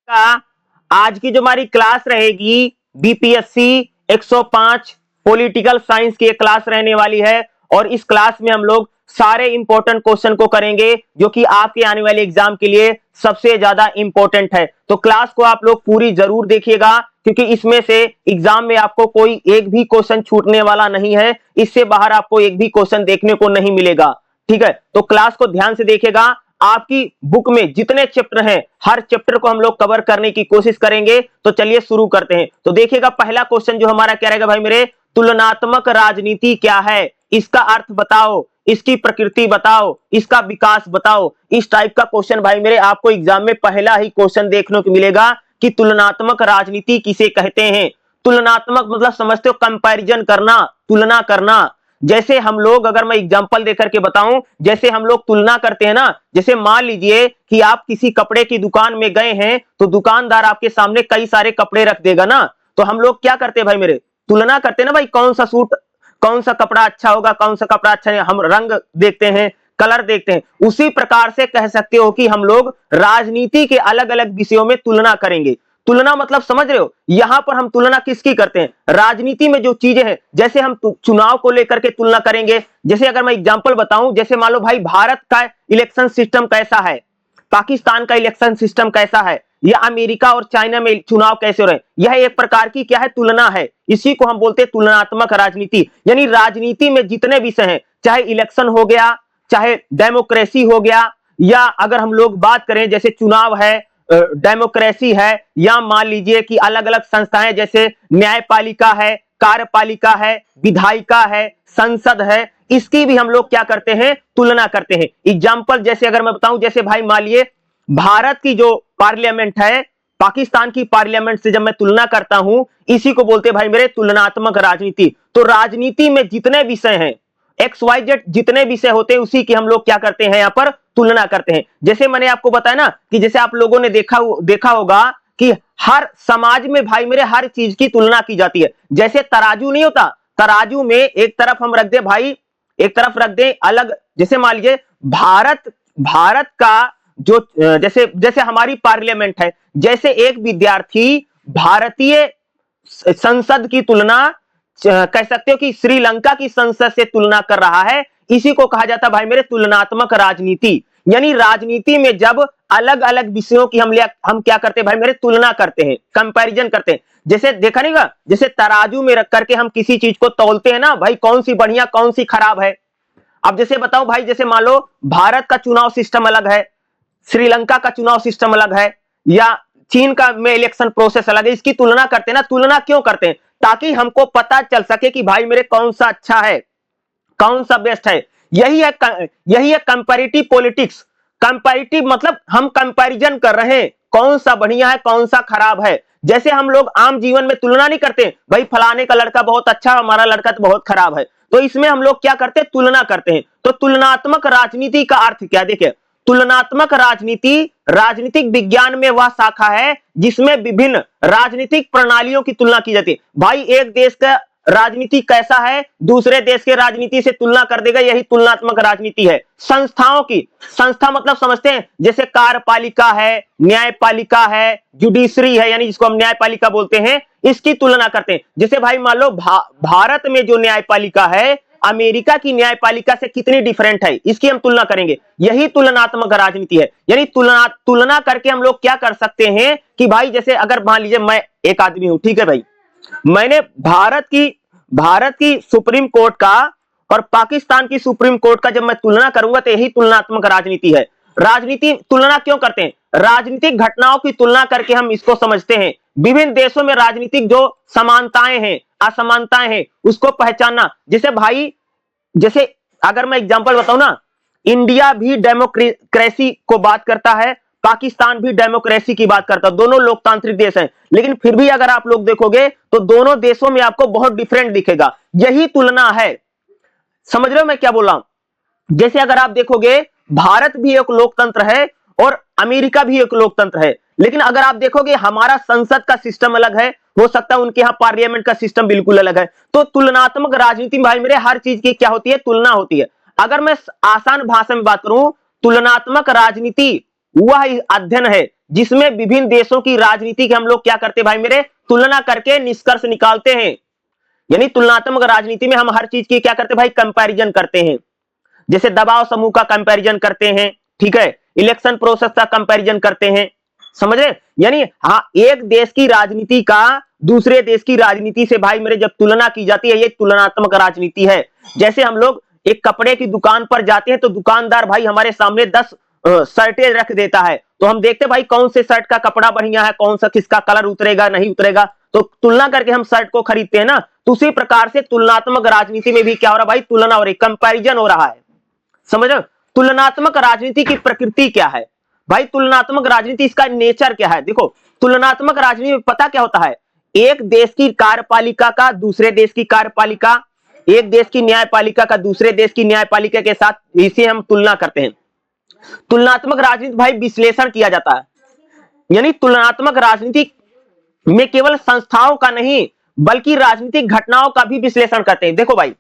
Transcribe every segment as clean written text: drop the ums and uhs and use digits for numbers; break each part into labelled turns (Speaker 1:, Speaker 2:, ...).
Speaker 1: का आज की जो हमारी क्लास रहेगी बीपीएससी 105 पॉलिटिकल साइंस की एक क्लास रहने वाली है। और इस क्लास में हम लोग सारे इंपॉर्टेंट क्वेश्चन को करेंगे जो कि आपके आने वाले एग्जाम के लिए सबसे ज्यादा इंपॉर्टेंट है। तो क्लास को आप लोग पूरी जरूर देखिएगा क्योंकि इसमें से एग्जाम में आपको कोई एक भी क्वेश्चन छूटने वाला नहीं है। इससे बाहर आपको एक भी क्वेश्चन देखने को नहीं मिलेगा। ठीक है, तो क्लास को ध्यान से देखिएगा। आपकी बुक में जितने चैप्टर हैं हर चैप्टर को हम लोग कवर करने की कोशिश करेंगे। तो चलिए शुरू करते हैं। तो देखिएगा पहला क्वेश्चन जो हमारा क्या रहेगा भाई मेरे, तुलनात्मक राजनीति क्या है, इसका अर्थ बताओ, इसकी प्रकृति बताओ, इसका विकास बताओ। इस टाइप का क्वेश्चन भाई मेरे आपको एग्जाम में पहला ही क्वेश्चन देखने को मिलेगा कि तुलनात्मक राजनीति किसे कहते हैं। तुलनात्मक मतलब समझते हो, कंपैरिजन करना, तुलना करना। जैसे हम लोग, अगर मैं एग्जांपल देकर के बताऊं, जैसे हम लोग तुलना करते हैं ना, जैसे मान लीजिए कि आप किसी कपड़े की दुकान में गए हैं तो दुकानदार आपके सामने कई सारे कपड़े रख देगा ना, तो हम लोग क्या करते हैं भाई मेरे, तुलना करते हैं ना भाई, कौन सा सूट, कौन सा कपड़ा अच्छा होगा, कौन सा कपड़ा अच्छा नहीं, हम रंग देखते हैं, कलर देखते हैं। उसी प्रकार से कह सकते हो कि हम लोग राजनीति के अलग अलग विषयों में तुलना करेंगे। तुलना मतलब समझ रहे हो, यहां पर हम तुलना किसकी करते हैं, राजनीति में जो चीजें हैं। जैसे हम चुनाव को लेकर के तुलना करेंगे। जैसे अगर मैं एग्जांपल बताऊं, जैसे मान लो भाई भारत का इलेक्शन सिस्टम कैसा है, पाकिस्तान का इलेक्शन सिस्टम कैसा है, या अमेरिका और चाइना में चुनाव कैसे हो रहे हैं, यह एक प्रकार की क्या है, तुलना है। इसी को हम बोलते हैं तुलनात्मक राजनीति। यानी राजनीति में जितने विषय हैं, चाहे इलेक्शन हो गया, चाहे डेमोक्रेसी हो गया, या अगर हम लोग बात करें जैसे चुनाव है, डेमोक्रेसी है, या मान लीजिए कि अलग अलग संस्थाएं जैसे न्यायपालिका है, कार्यपालिका है, विधायिका है, संसद है, इसकी भी हम लोग क्या करते हैं, तुलना करते हैं। एग्जाम्पल जैसे अगर मैं बताऊं, जैसे भाई मान लिए भारत की जो पार्लियामेंट है पाकिस्तान की पार्लियामेंट से जब मैं तुलना करता हूं, इसी को बोलते हैं भाई मेरे तुलनात्मक राजनीति। तो राजनीति में जितने विषय हैं, XYZ जितने विषय होते हैं, उसी की हम लोग क्या करते हैं, यहां पर तुलना करते हैं। जैसे मैंने आपको बताया ना कि जैसे आप लोगों ने देखा होगा कि हर समाज में भाई मेरे हर चीज की तुलना की जाती है। जैसे तराजू नहीं होता, तराजू में एक तरफ हम रख दे भाई, एक तरफ रख दे अलग, जैसे मान लीजिए भारत का जो जैसे हमारी पार्लियामेंट है, जैसे एक विद्यार्थी भारतीय संसद की तुलना कह सकते हो कि श्रीलंका की संसद से तुलना कर रहा है, इसी को कहा जाता है भाई मेरे तुलनात्मक राजनीति। यानी राजनीति में जब अलग अलग विषयों की हम क्या करते हैं भाई मेरे, तुलना करते हैं, कंपैरिजन करते हैं। जैसे देखा नहीं गा, जैसे तराजू में रख करके हम किसी चीज को तौलते हैं ना भाई, कौन सी बढ़िया कौन सी खराब है। अब जैसे बताओ भाई, जैसे मान लो भारत का चुनाव सिस्टम अलग है, श्रीलंका का चुनाव सिस्टम अलग है, या चीन का में इलेक्शन प्रोसेस अलग है, इसकी तुलना करते हैं ना। तुलना क्यों करते हैं, ताकि हमको पता चल सके कि भाई मेरे कौन सा अच्छा है, कौन सा बेस्ट है। यही है कंपैरेटिव पॉलिटिक्स। कंपैरेटिव मतलब हम कंपैरिजन कर रहे हैं, कौन सा बढ़िया है, कौन सा खराब है। जैसे हम लोग आम जीवन में तुलना नहीं करते भाई, फलाने का लड़का बहुत अच्छा, हमारा लड़का तो बहुत खराब है। तो इसमें हम लोग क्या करते हैं, तुलना करते हैं। तो तुलनात्मक राजनीति का अर्थ क्या, देखिए, तुलनात्मक राजनीति राजनीतिक विज्ञान में वह शाखा है जिसमें विभिन्न राजनीतिक प्रणालियों की तुलना की जाती है। भाई एक देश का राजनीति कैसा है, दूसरे देश के राजनीति से तुलना कर देगा, यही तुलनात्मक राजनीति है। संस्थाओं की, संस्था मतलब समझते हैं, जैसे कार्यपालिका है, न्यायपालिका है, जुडिशरी है, यानी जिसको हम न्यायपालिका बोलते हैं, इसकी तुलना करते हैं। जैसे भाई मान लो भारत में जो न्यायपालिका है अमेरिका की न्यायपालिका से कितनी डिफरेंट है, इसकी हम तुलना करेंगे। यही तुलनात्मक राजनीति है। यानी तुलना करके हम लोग क्या कर सकते हैं कि भाई जैसे अगर मान लीजिए मैं एक आदमी हूं, ठीक है भाई, मैंने भारत की सुप्रीम कोर्ट का और पाकिस्तान की सुप्रीम कोर्ट का जब मैं तुलना करूंगा, तो यही तुलनात्मक राजनीति है। राजनीति तुलना क्यों करते हैं, राजनीतिक घटनाओं की तुलना करके हम इसको समझते हैं। विभिन्न देशों में राजनीतिक जो समानताएं हैं, असमानताएं हैं, उसको पहचानना। जैसे भाई, जैसे अगर मैं एग्जांपल बताऊं ना, इंडिया भी डेमोक्रेसी को बात करता है, पाकिस्तान भी डेमोक्रेसी की बात करता है, दोनों लोकतांत्रिक देश हैं। लेकिन फिर भी अगर आप लोग देखोगे तो दोनों देशों में आपको बहुत डिफरेंट दिखेगा। यही तुलना है। समझ रहे हो मैं क्या बोल रहा हूं। जैसे अगर आप देखोगे भारत भी एक लोकतंत्र है और अमेरिका भी एक लोकतंत्र है, लेकिन अगर आप देखोगे हमारा संसद का सिस्टम अलग है, हो सकता है उनके यहाँ पार्लियामेंट का सिस्टम बिल्कुल अलग है। तो तुलनात्मक राजनीति भाई मेरे हर चीज की क्या होती है, तुलना होती है। अगर मैं आसान भाषा में बात करूं, तुलनात्मक राजनीति वह अध्ययन है जिसमें विभिन्न देशों की राजनीति के हम लोग क्या करते हैं भाई मेरे, तुलना करके निष्कर्ष निकालते हैं। यानी तुलनात्मक राजनीति में हम हर चीज की क्या करते हैं भाई, कंपैरिजन करते हैं। जैसे दबाव समूह का कंपैरिजन करते हैं, ठीक है, इलेक्शन प्रोसेस का कंपैरिजन करते हैं, समझ रहे। यानी हाँ, एक देश की राजनीति का दूसरे देश की राजनीति से भाई मेरे जब तुलना की जाती है, ये तुलनात्मक राजनीति है। जैसे हम लोग एक कपड़े की दुकान पर जाते हैं तो दुकानदार भाई हमारे सामने 10 शर्टें रख देता है, तो हम देखते हैं भाई कौन से शर्ट का कपड़ा बढ़िया है, कौन सा किसका कलर उतरेगा नहीं उतरेगा, तो तुलना करके हम शर्ट को खरीदते हैं ना। तो उसी प्रकार से तुलनात्मक राजनीति में भी क्या हो रहा है भाई, तुलना हो रही, कंपैरिजन हो रहा है, समझ रहे हो। तुलनात्मक राजनीति की प्रकृति क्या है भाई, तुलनात्मक राजनीति इसका नेचर क्या है। देखो तुलनात्मक राजनीति में पता क्या होता है, एक देश की कार्यपालिका का दूसरे देश की कार्यपालिका, एक देश की न्यायपालिका का दूसरे देश की न्यायपालिका के साथ, इसे हम तुलना करते हैं। तुलनात्मक राजनीति भाई विश्लेषण किया जाता है, यानी तुलनात्मक राजनीति में केवल संस्थाओं का नहीं बल्कि राजनीतिक घटनाओं का भी विश्लेषण करते हैं। देखो भाई,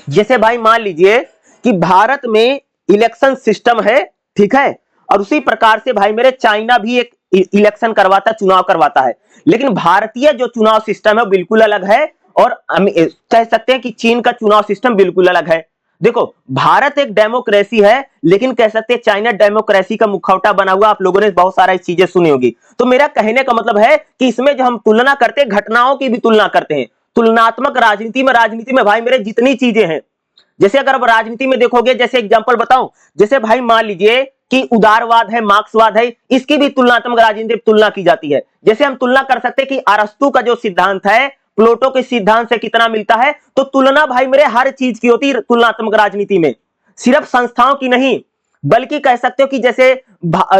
Speaker 1: जैसे भाई मान लीजिए कि भारत में इलेक्शन सिस्टम है, ठीक है, और उसी प्रकार से भाई मेरे चाइना भी एक इलेक्शन करवाता, चुनाव करवाता है, लेकिन भारतीय जो चुनाव सिस्टम है बिल्कुल अलग है, और कह सकते हैं कि चीन का चुनाव सिस्टम बिल्कुल अलग है। देखो भारत एक डेमोक्रेसी है, लेकिन कह सकते हैं चाइना डेमोक्रेसी का मुखौटा बना हुआ। आप लोगों ने बहुत सारा चीजें सुनी होगी। तो मेरा कहने का मतलब है कि इसमें जो हम तुलना करते हैं, घटनाओं की भी तुलना करते हैं। तुलनात्मक राजनीति में भाई मेरे जितनी चीजें हैं, जैसे अगर राजनीति में देखोगे, जैसे एग्जांपल बताऊं, जैसे भाई मान लीजिए कि उदारवाद है, मार्क्सवाद है, इसकी भी तुलनात्मक राजनीति में तुलना की जाती है। जैसे हम तुलना कर सकते हैं कि अरस्तु का जो सिद्धांत है प्लेटो के सिद्धांत से कितना मिलता है, तो तुलना भाई मेरे हर चीज की होती है तुलनात्मक राजनीति में, सिर्फ संस्थाओं की नहीं, बल्कि कह सकते हो कि जैसे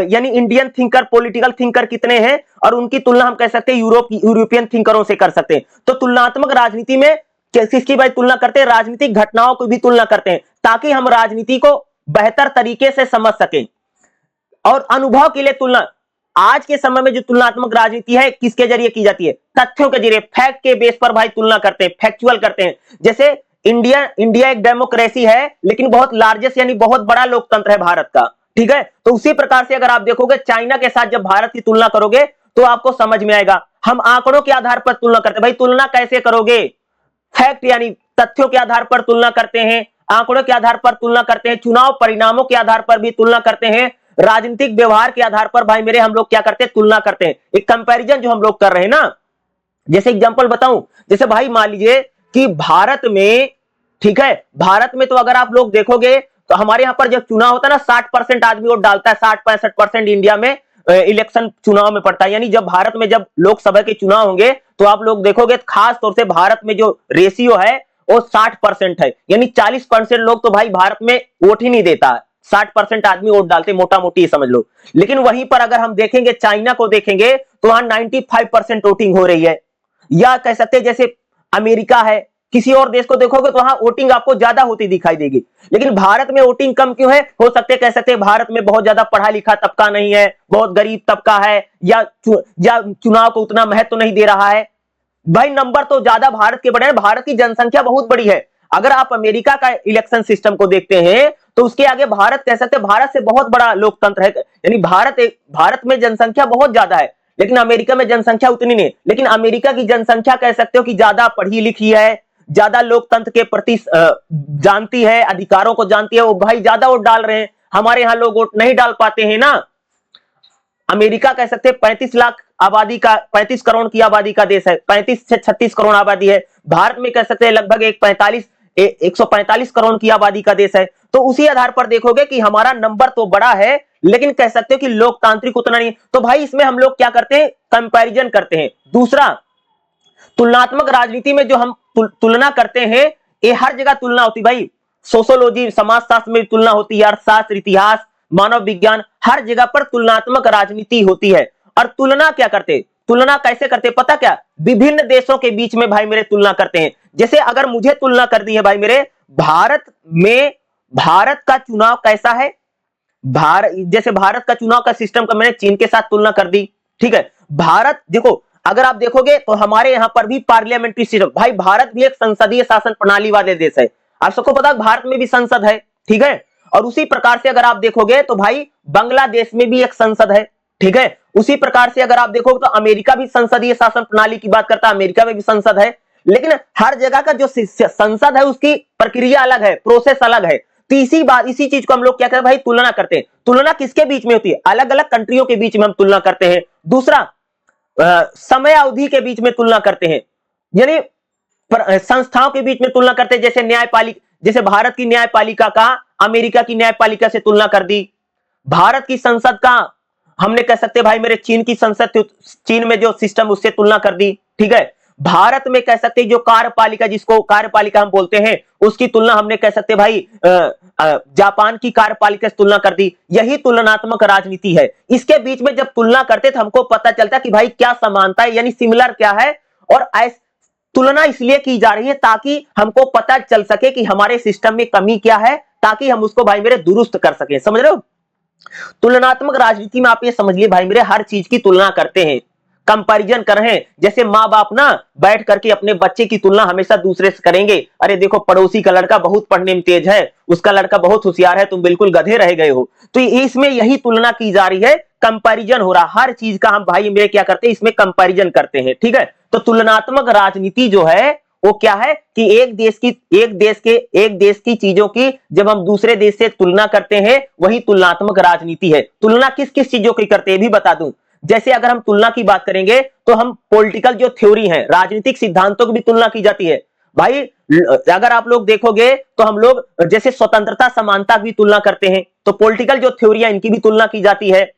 Speaker 1: यानी इंडियन थिंकर, पॉलिटिकल थिंकर कितने हैं, और उनकी तुलना हम कह सकते हैं यूरोपियन थिंकरों से कर सकते हैं। तो तुलनात्मक राजनीति में किसकी भाई तुलना करते हैं, राजनीतिक घटनाओं की भी तुलना करते हैं, ताकि हम राजनीति को बेहतर तरीके से समझ सकें। और अनुभव के लिए तुलना, आज के समय में जो तुलनात्मक राजनीति है किसके जरिए की जाती है, तथ्यों के जरिए, फैक्ट के बेस पर भाई तुलना करते हैं, फैक्चुअल करते हैं। जैसे इंडिया एक डेमोक्रेसी है, लेकिन बहुत लार्जेस्ट यानी बहुत बड़ा लोकतंत्र है भारत का, ठीक है। तो उसी प्रकार से अगर आप देखोगे चाइना के साथ जब भारत की तुलना करोगे तो आपको समझ में आएगा। हम आंकड़ों के आधार पर तुलना करते हैं। भाई तुलना कैसे करोगे, फैक्ट यानी तथ्यों के आधार पर तुलना करते हैं, आंकड़ों के आधार पर तुलना करते हैं, चुनाव परिणामों के आधार पर भी तुलना करते हैं, राजनीतिक व्यवहार के आधार पर भाई मेरे हम लोग क्या करते हैं, तुलना करते हैं। एक कंपैरिजन जो हम लोग कर रहे हैं ना, जैसे एग्जांपल बताऊं, जैसे भाई मान लीजिए कि भारत में, ठीक है, भारत में तो अगर आप लोग देखोगे तो हमारे यहां पर जब चुनाव होता है ना 60% आदमी वोट डालता है, 60-65% इंडिया में इलेक्शन चुनाव में पड़ता है। यानी जब भारत में जब लोकसभा के चुनाव होंगे तो आप लोग देखोगे खास तौर से भारत में जो रेशियो है वो 60% है, यानी 40% लोग तो भाई भारत में वोट ही नहीं देता है, 60% आदमी वोट डालते, मोटा मोटी समझ लो। लेकिन वहीं पर अगर हम देखेंगे चाइना को देखेंगे तो वहां 95% वोटिंग हो रही है। या कह सकते हैं जैसे अमेरिका है, किसी और देश को देखोगे तो वहां वोटिंग आपको ज्यादा होती दिखाई देगी। लेकिन भारत में वोटिंग कम क्यों है, हो सकते कह सकते हैं भारत में बहुत ज्यादा पढ़ा लिखा तबका नहीं है, बहुत गरीब तबका है, या चुनाव को उतना महत्व नहीं दे रहा है। भाई नंबर तो ज्यादा भारत के बड़े हैं, भारत की जनसंख्या बहुत बड़ी है। अगर आप अमेरिका का इलेक्शन सिस्टम को देखते हैं तो उसके आगे भारत कह सकते हैं भारत से बहुत बड़ा लोकतंत्र है, यानी भारत में जनसंख्या बहुत ज्यादा है, लेकिन अमेरिका में जनसंख्या उतनी नहीं। लेकिन अमेरिका की जनसंख्या कह सकते हो कि ज्यादा पढ़ी लिखी है, ज्यादा लोकतंत्र के प्रति जानती है, अधिकारों को जानती है, वो भाई ज्यादा वोट डाल रहे हैं। हमारे यहाँ लोग वोट नहीं डाल पाते हैं ना। अमेरिका कह सकते हैं 35 लाख आबादी का, 35 करोड़ की आबादी का देश है, 35 से 36 करोड़ आबादी है। भारत में कह सकते हैं लगभग 145 करोड़ की आबादी का देश है। तो उसी आधार पर देखोगे कि हमारा नंबर तो बड़ा है, लेकिन कह सकते हो कि लोकतांत्रिक उतना नहीं। तो भाई इसमें हम लोग क्या करते हैं, कंपैरिजन करते हैं। दूसरा, तुलनात्मक राजनीति में जो हम तुलना करते हैं, ये हर जगह तुलना होती है भाई। सोशियोलॉजी, समाजशास्त्र में तुलना होती है, अर्थशास्त्र, इतिहास, मानव विज्ञान, हर जगह पर तुलनात्मक राजनीति होती है। और तुलना क्या करते, तुलना कैसे करते पता क्या, विभिन्न देशों के बीच में भाई मेरे तुलना करते हैं। जैसे अगर मुझे तुलना कर दी है भाई मेरे, भारत में भारत का चुनाव कैसा है, जैसे भारत का चुनाव का सिस्टम का मैंने चीन के साथ तुलना कर दी, ठीक है। भारत देखो, अगर आप देखोगे तो हमारे यहां पर भी पार्लियामेंट्री सिस्टम, भाई भारत भी एक संसदीय शासन प्रणाली वाले देश है। आप सबको पता है भारत में भी संसद है, ठीक है। और उसी प्रकार से अगर आप देखोगे तो भाई बांग्लादेश में भी एक संसद है, ठीक है। उसी प्रकार से अगर आप देखोगे तो अमेरिका भी संसदीय शासन प्रणाली की बात करता है, अमेरिका में भी संसद है। लेकिन हर जगह का जो संसद है उसकी प्रक्रिया अलग है, प्रोसेस अलग है। तो इसी बात, इसी चीज को हम लोग क्या करते हैं भाई, तुलना करते हैं। तुलना किसके बीच में होती है? अलग अलग कंट्रियों के बीच में हम तुलना करते हैं। दूसरा, समय अवधि के बीच में तुलना करते हैं, यानी संस्थाओं के बीच में तुलना करते हैं। जैसे न्यायपालिका, जैसे भारत की न्यायपालिका का अमेरिका की न्यायपालिका से तुलना कर दी। भारत की संसद का हमने कह सकते भाई मेरे चीन की संसद, चीन में जो सिस्टम उससे तुलना कर दी, ठीक है। भारत में कह सकते जो कार्यपालिका, जिसको कार्यपालिका हम बोलते हैं, उसकी तुलना हमने कह सकते भाई जापान की कार्यपालिका से तुलना कर दी। यही तुलनात्मक राजनीति है। इसके बीच में जब तुलना करते तो हमको पता चलता कि भाई क्या समानता है, यानी सिमिलर क्या है, और तुलना इसलिए की जा रही है ताकि हमको पता चल सके कि हमारे सिस्टम में कमी क्या है, ताकि हम उसको भाई मेरे दुरुस्त कर सके। समझ रहे हो? तुलनात्मक राजनीति में आप ये समझिए भाई मेरे, हर चीज की तुलना करते हैं, कंपैरिजन कर रहे हैं। जैसे माँ बाप ना बैठ करके अपने बच्चे की तुलना हमेशा दूसरे से करेंगे। अरे देखो पड़ोसी का लड़का बहुत पढ़ने में तेज है, उसका लड़का बहुत होशियार है, तुम बिल्कुल गधे रह गए हो। तो इसमें यही तुलना की जा रही है, कंपैरिजन हो रहा। हर चीज का हम भाई मेरे क्या करते हैं, इसमें कंपैरिजन करते हैं, ठीक है। तो तुलनात्मक राजनीति जो है वो क्या है कि एक देश की चीजों की जब हम दूसरे देश से तुलना करते हैं, वही तुलनात्मक राजनीति है। तुलना किस किस चीजों की करते हैं भी बता दूं। जैसे अगर हम तुलना की बात करेंगे तो हम पॉलिटिकल जो थ्योरी है, राजनीतिक सिद्धांतों की भी तुलना की जाती है भाई। अगर आप लोग देखोगे तो हम लोग जैसे स्वतंत्रता समानता की तुलना करते हैं, तो पॉलिटिकल जो थ्योरी है इनकी भी तुलना की जाती है।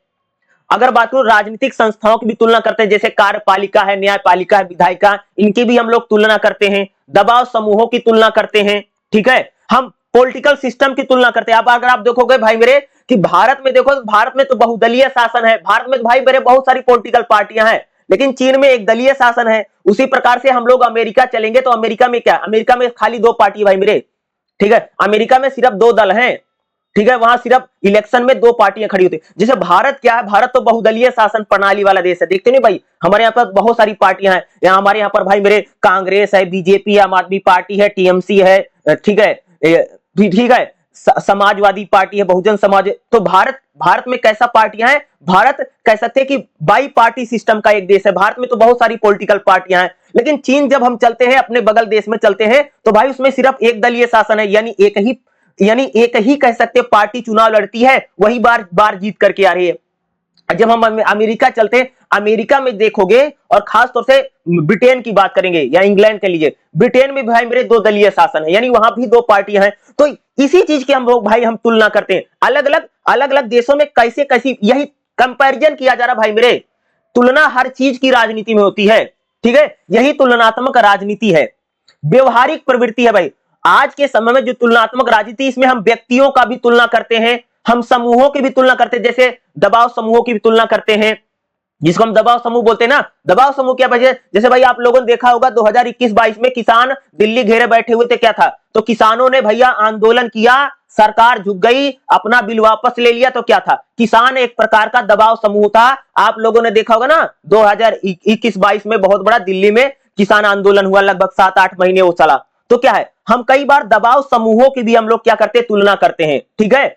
Speaker 1: अगर बात करूं राजनीतिक संस्थाओं की भी तुलना करते हैं, जैसे कार्यपालिका है, न्यायपालिका है, विधायिका, इनकी भी हम लोग तुलना करते हैं। दबाव समूहों की तुलना करते हैं, ठीक है। हम पॉलिटिकल सिस्टम की तुलना करते हैं। अगर आप देखोगे भाई मेरे कि भारत में देखो, भारत में तो बहुदलीय शासन है, भारत में भाई मेरे बहुत सारी पॉलिटिकल पार्टियां हैं, लेकिन चीन में एक दलीय शासन है। उसी प्रकार से हम लोग अमेरिका चलेंगे तो अमेरिका में क्या, अमेरिका में खाली दो पार्टी भाई मेरे, ठीक है। अमेरिका में सिर्फ दो दल हैं, ठीक है। वहां सिर्फ इलेक्शन में दो पार्टियां खड़ी होती है। जैसे भारत क्या है, भारत तो बहुदलीय शासन प्रणाली वाला देश है। देखते नहीं भाई, हमारे यहाँ पर बहुत सारी पार्टियां हैं। यहाँ हमारे यहाँ पर भाई मेरे कांग्रेस है, बीजेपी, आम आदमी पार्टी है, टीएमसी है, ठीक है, ठीक है, समाजवादी पार्टी है, बहुजन समाज। तो भारत में कैसा पार्टियां हैं, भारत कह सकते हैं कि बाई पार्टी सिस्टम का एक देश है। भारत में तो बहुत सारी पॉलिटिकल पार्टियां हैं। लेकिन चीन जब हम चलते हैं, अपने बगल देश में चलते हैं, तो भाई उसमें सिर्फ एक दलीय शासन है, यानी एक ही कह सकते पार्टी चुनाव लड़ती है, वही बार जीत करके आ रही है। जब हम अमेरिका चलते हैं, अमेरिका में देखोगे, और खास तौर से ब्रिटेन की बात करेंगे या इंग्लैंड के लिए, ब्रिटेन में भाई मेरे दो दलीय शासन है, यानी वहां भी दो पार्टियां हैं। तो इसी चीज की हम लोग भाई हम तुलना करते हैं। अलग अलग देशों में कैसे कैसी, यही कंपैरिजन किया जा रहा भाई मेरे। तुलना हर चीज की राजनीति में होती है, ठीक है। यही तुलनात्मक राजनीति है, व्यवहारिक प्रवृत्ति है भाई। आज के समय में जो तुलनात्मक राजनीति, इसमें हम व्यक्तियों का भी तुलना करते हैं, हम समूहों की भी तुलना करते हैं। जैसे दबाव समूहों की भी तुलना करते हैं, जिसको हम दबाव समूह बोलते हैं ना। दबाव समूह क्या भाई, जैसे भाई आप लोगों ने देखा होगा 2021-22 में किसान दिल्ली घेरे बैठे हुए थे, क्या था, तो किसानों ने भैया आंदोलन किया, सरकार झुक गई, अपना बिल वापस ले लिया। तो क्या था, किसान एक प्रकार का दबाव समूह था। आप लोगों ने देखा होगा ना 2021-22 में बहुत बड़ा दिल्ली में किसान आंदोलन हुआ, लगभग 7-8 महीने वो चला। तो क्या है, हम कई बार दबाव समूहों की भी हम लोग क्या करते हैं, तुलना करते हैं, ठीक है।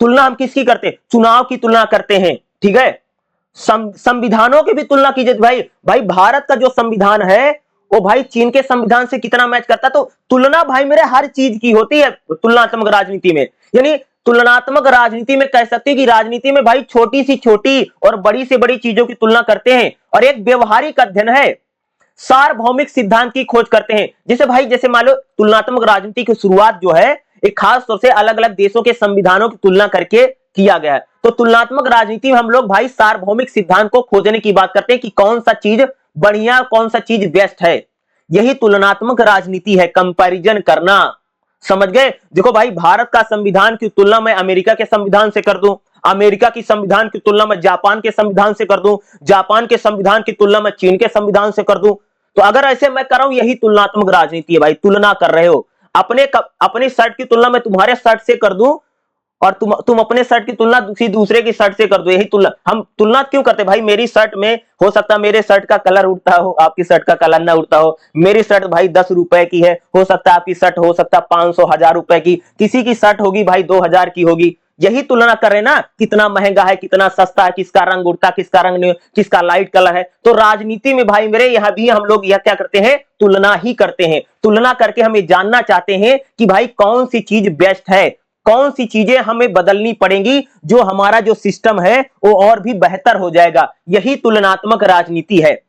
Speaker 1: तुलना हम किसकी करते हैं, चुनाव की तुलना करते हैं, ठीक है। संविधानों की भी तुलना कीजिए भाई भारत का जो संविधान है वो भाई चीन के संविधान से कितना मैच करता है। तो तुलना भाई मेरे हर चीज की होती है तुलनात्मक राजनीति में। यानी तुलनात्मक राजनीति में कह सकते हैं कि राजनीति में भाई छोटी सी छोटी और बड़ी से बड़ी चीजों की तुलना करते हैं, और एक व्यवहारिक अध्ययन है, सार्वभौमिक सिद्धांत की खोज करते हैं। जैसे मान लो तुलनात्मक राजनीति की शुरुआत जो है एक खास तौर से अलग अलग देशों के संविधानों की तुलना करके किया गया है। तो तुलनात्मक राजनीति में हम लोग भाई सार्वभौमिक सिद्धांत को खोजने की बात करते हैं कि कौन सा चीज बढ़िया, कौन सा चीज बेस्ट है। यही तुलनात्मक राजनीति है, कंपैरिजन करना। समझ गए? देखो भाई, भारत का संविधान की तुलना मैं अमेरिका के संविधान से कर दूं, अमेरिका की संविधान की तुलना मैं जापान के संविधान से कर दूं, जापान के संविधान की तुलना मैं चीन के संविधान से कर दूं। तो अगर ऐसे मैं कर रहा हूं, यही तुलनात्मक राजनीति है भाई। तुलना कर रहे हो, अपने शर्ट की तुलना मैं तुम्हारे शर्ट से कर दूं, और तुम अपने शर्ट की तुलना किसी दूसरे की शर्ट से कर दो। यही तुलना, हम तुलना क्यों करते भाई? मेरी शर्ट में हो सकता है मेरे शर्ट का कलर उड़ता हो, आपकी शर्ट का कलर ना उड़ता हो। मेरी शर्ट भाई 10 रुपए की है, हो सकता है आपकी शर्ट हो सकता है 500 1000 रुपए की, किसी की शर्ट होगी भाई 2000 की होगी। यही तुलना कर रहे हैं ना, कितना महंगा है, कितना सस्ता है, किसका रंग उड़ता, किसका रंग नहीं, किसका लाइट कलर है। तो राजनीति में भाई मेरे यहां भी हम लोग यह क्या करते हैं? तुलना ही करते हैं। तुलना करके हम ये जानना चाहते हैं कि भाई कौन सी चीज बेस्ट है, कौन सी चीजें हमें बदलनी पड़ेंगी, जो हमारा जो सिस्टम है वो और भी बेहतर हो जाएगा। यही तुलनात्मक राजनीति है।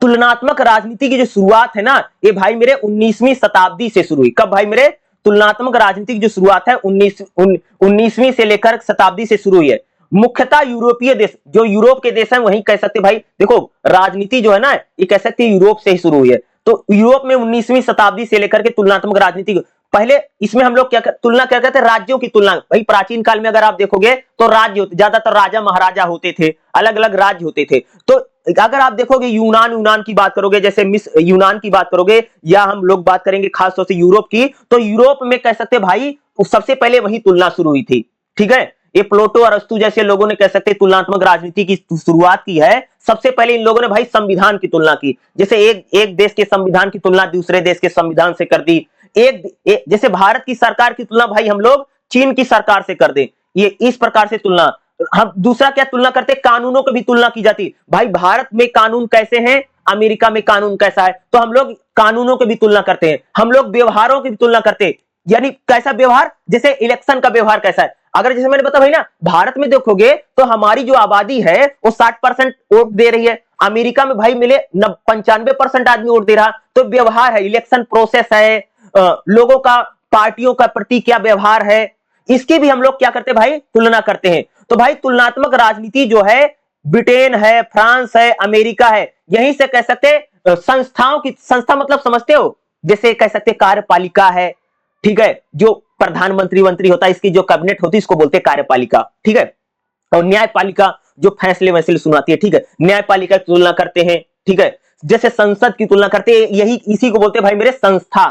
Speaker 1: तुलनात्मक राजनीति की जो शुरुआत है ना, ये भाई मेरे 19वीं शताब्दी से शुरू हुई। कब भाई मेरे? तुलनात्मक राजनीति की जो शुरुआत है 19वीं से लेकर शताब्दी से शुरू हुई है। मुख्यतः यूरोपीय देश, जो यूरोप के देश हैं वहीं कह सकते भाई, देखो राजनीति जो है ना ये कह सकते यूरोप से ही शुरू हुई है। तो यूरोप में 19वीं शताब्दी से लेकर के तुलनात्मक राजनीति, पहले इसमें हम लोग क्या तुलना क्या करते हैं? राज्यों की तुलना। भाई प्राचीन काल में अगर आप देखोगे तो राज्य होते, ज्यादातर राजा महाराजा होते थे, अलग अलग राज्य होते थे। तो अगर आप देखोगे यूनान की बात करोगे, जैसे यूनान की बात करोगे, या हम लोग बात करेंगे खासतौर से यूरोप की, तो यूरोप में कह सकते भाई सबसे पहले वही तुलना शुरू हुई थी। ठीक है, ये प्लेटो और अरस्तु जैसे लोगों ने कह सकते तुलनात्मक राजनीति की शुरुआत की है। सबसे पहले इन लोगों ने भाई संविधान की तुलना की, जैसे एक देश के संविधान की तुलना दूसरे देश के संविधान से कर दी। जैसे भारत की सरकार की तुलना भाई हम लोग चीन की सरकार से कर दे, ये इस प्रकार से तुलना। हम दूसरा क्या तुलना करते? कानूनों की भी तुलना की जाती। भाई भारत में कानून कैसे हैं, अमेरिका में कानून कैसा है, तो हम लोग कानूनों की भी तुलना करते हैं। हम लोग व्यवहारों की भी तुलना करते हैं, यानी कैसा व्यवहार, जैसे इलेक्शन का व्यवहार कैसा है। अगर जैसे मैंने बताया भाई ना, भारत में देखोगे तो हमारी जो आबादी है वो 60% वोट दे रही है। अमेरिका में भाई मिले 95% आदमी वोट दे रहा। तो व्यवहार है, इलेक्शन प्रोसेस है, लोगों का पार्टियों का प्रति क्या व्यवहार है, इसकी भी हम लोग क्या करते भाई? तुलना करते हैं। तो भाई तुलनात्मक राजनीति जो है ब्रिटेन है, फ्रांस है, अमेरिका है, यहीं से कह सकते संस्थाओं की, संस्था मतलब समझते हो, जैसे कह सकते कार्यपालिका है, ठीक है, जो प्रधानमंत्री मंत्री होता है, इसकी जो कैबिनेट होती है इसको बोलते हैं कार्यपालिका। ठीक है, और न्यायपालिका जो फैसले वैसले सुनाती है। ठीक है, न्यायपालिका की तुलना करते हैं। ठीक है, जैसे संसद की तुलना करते हैं, यही इसी को बोलते हैं भाई मेरे संस्था।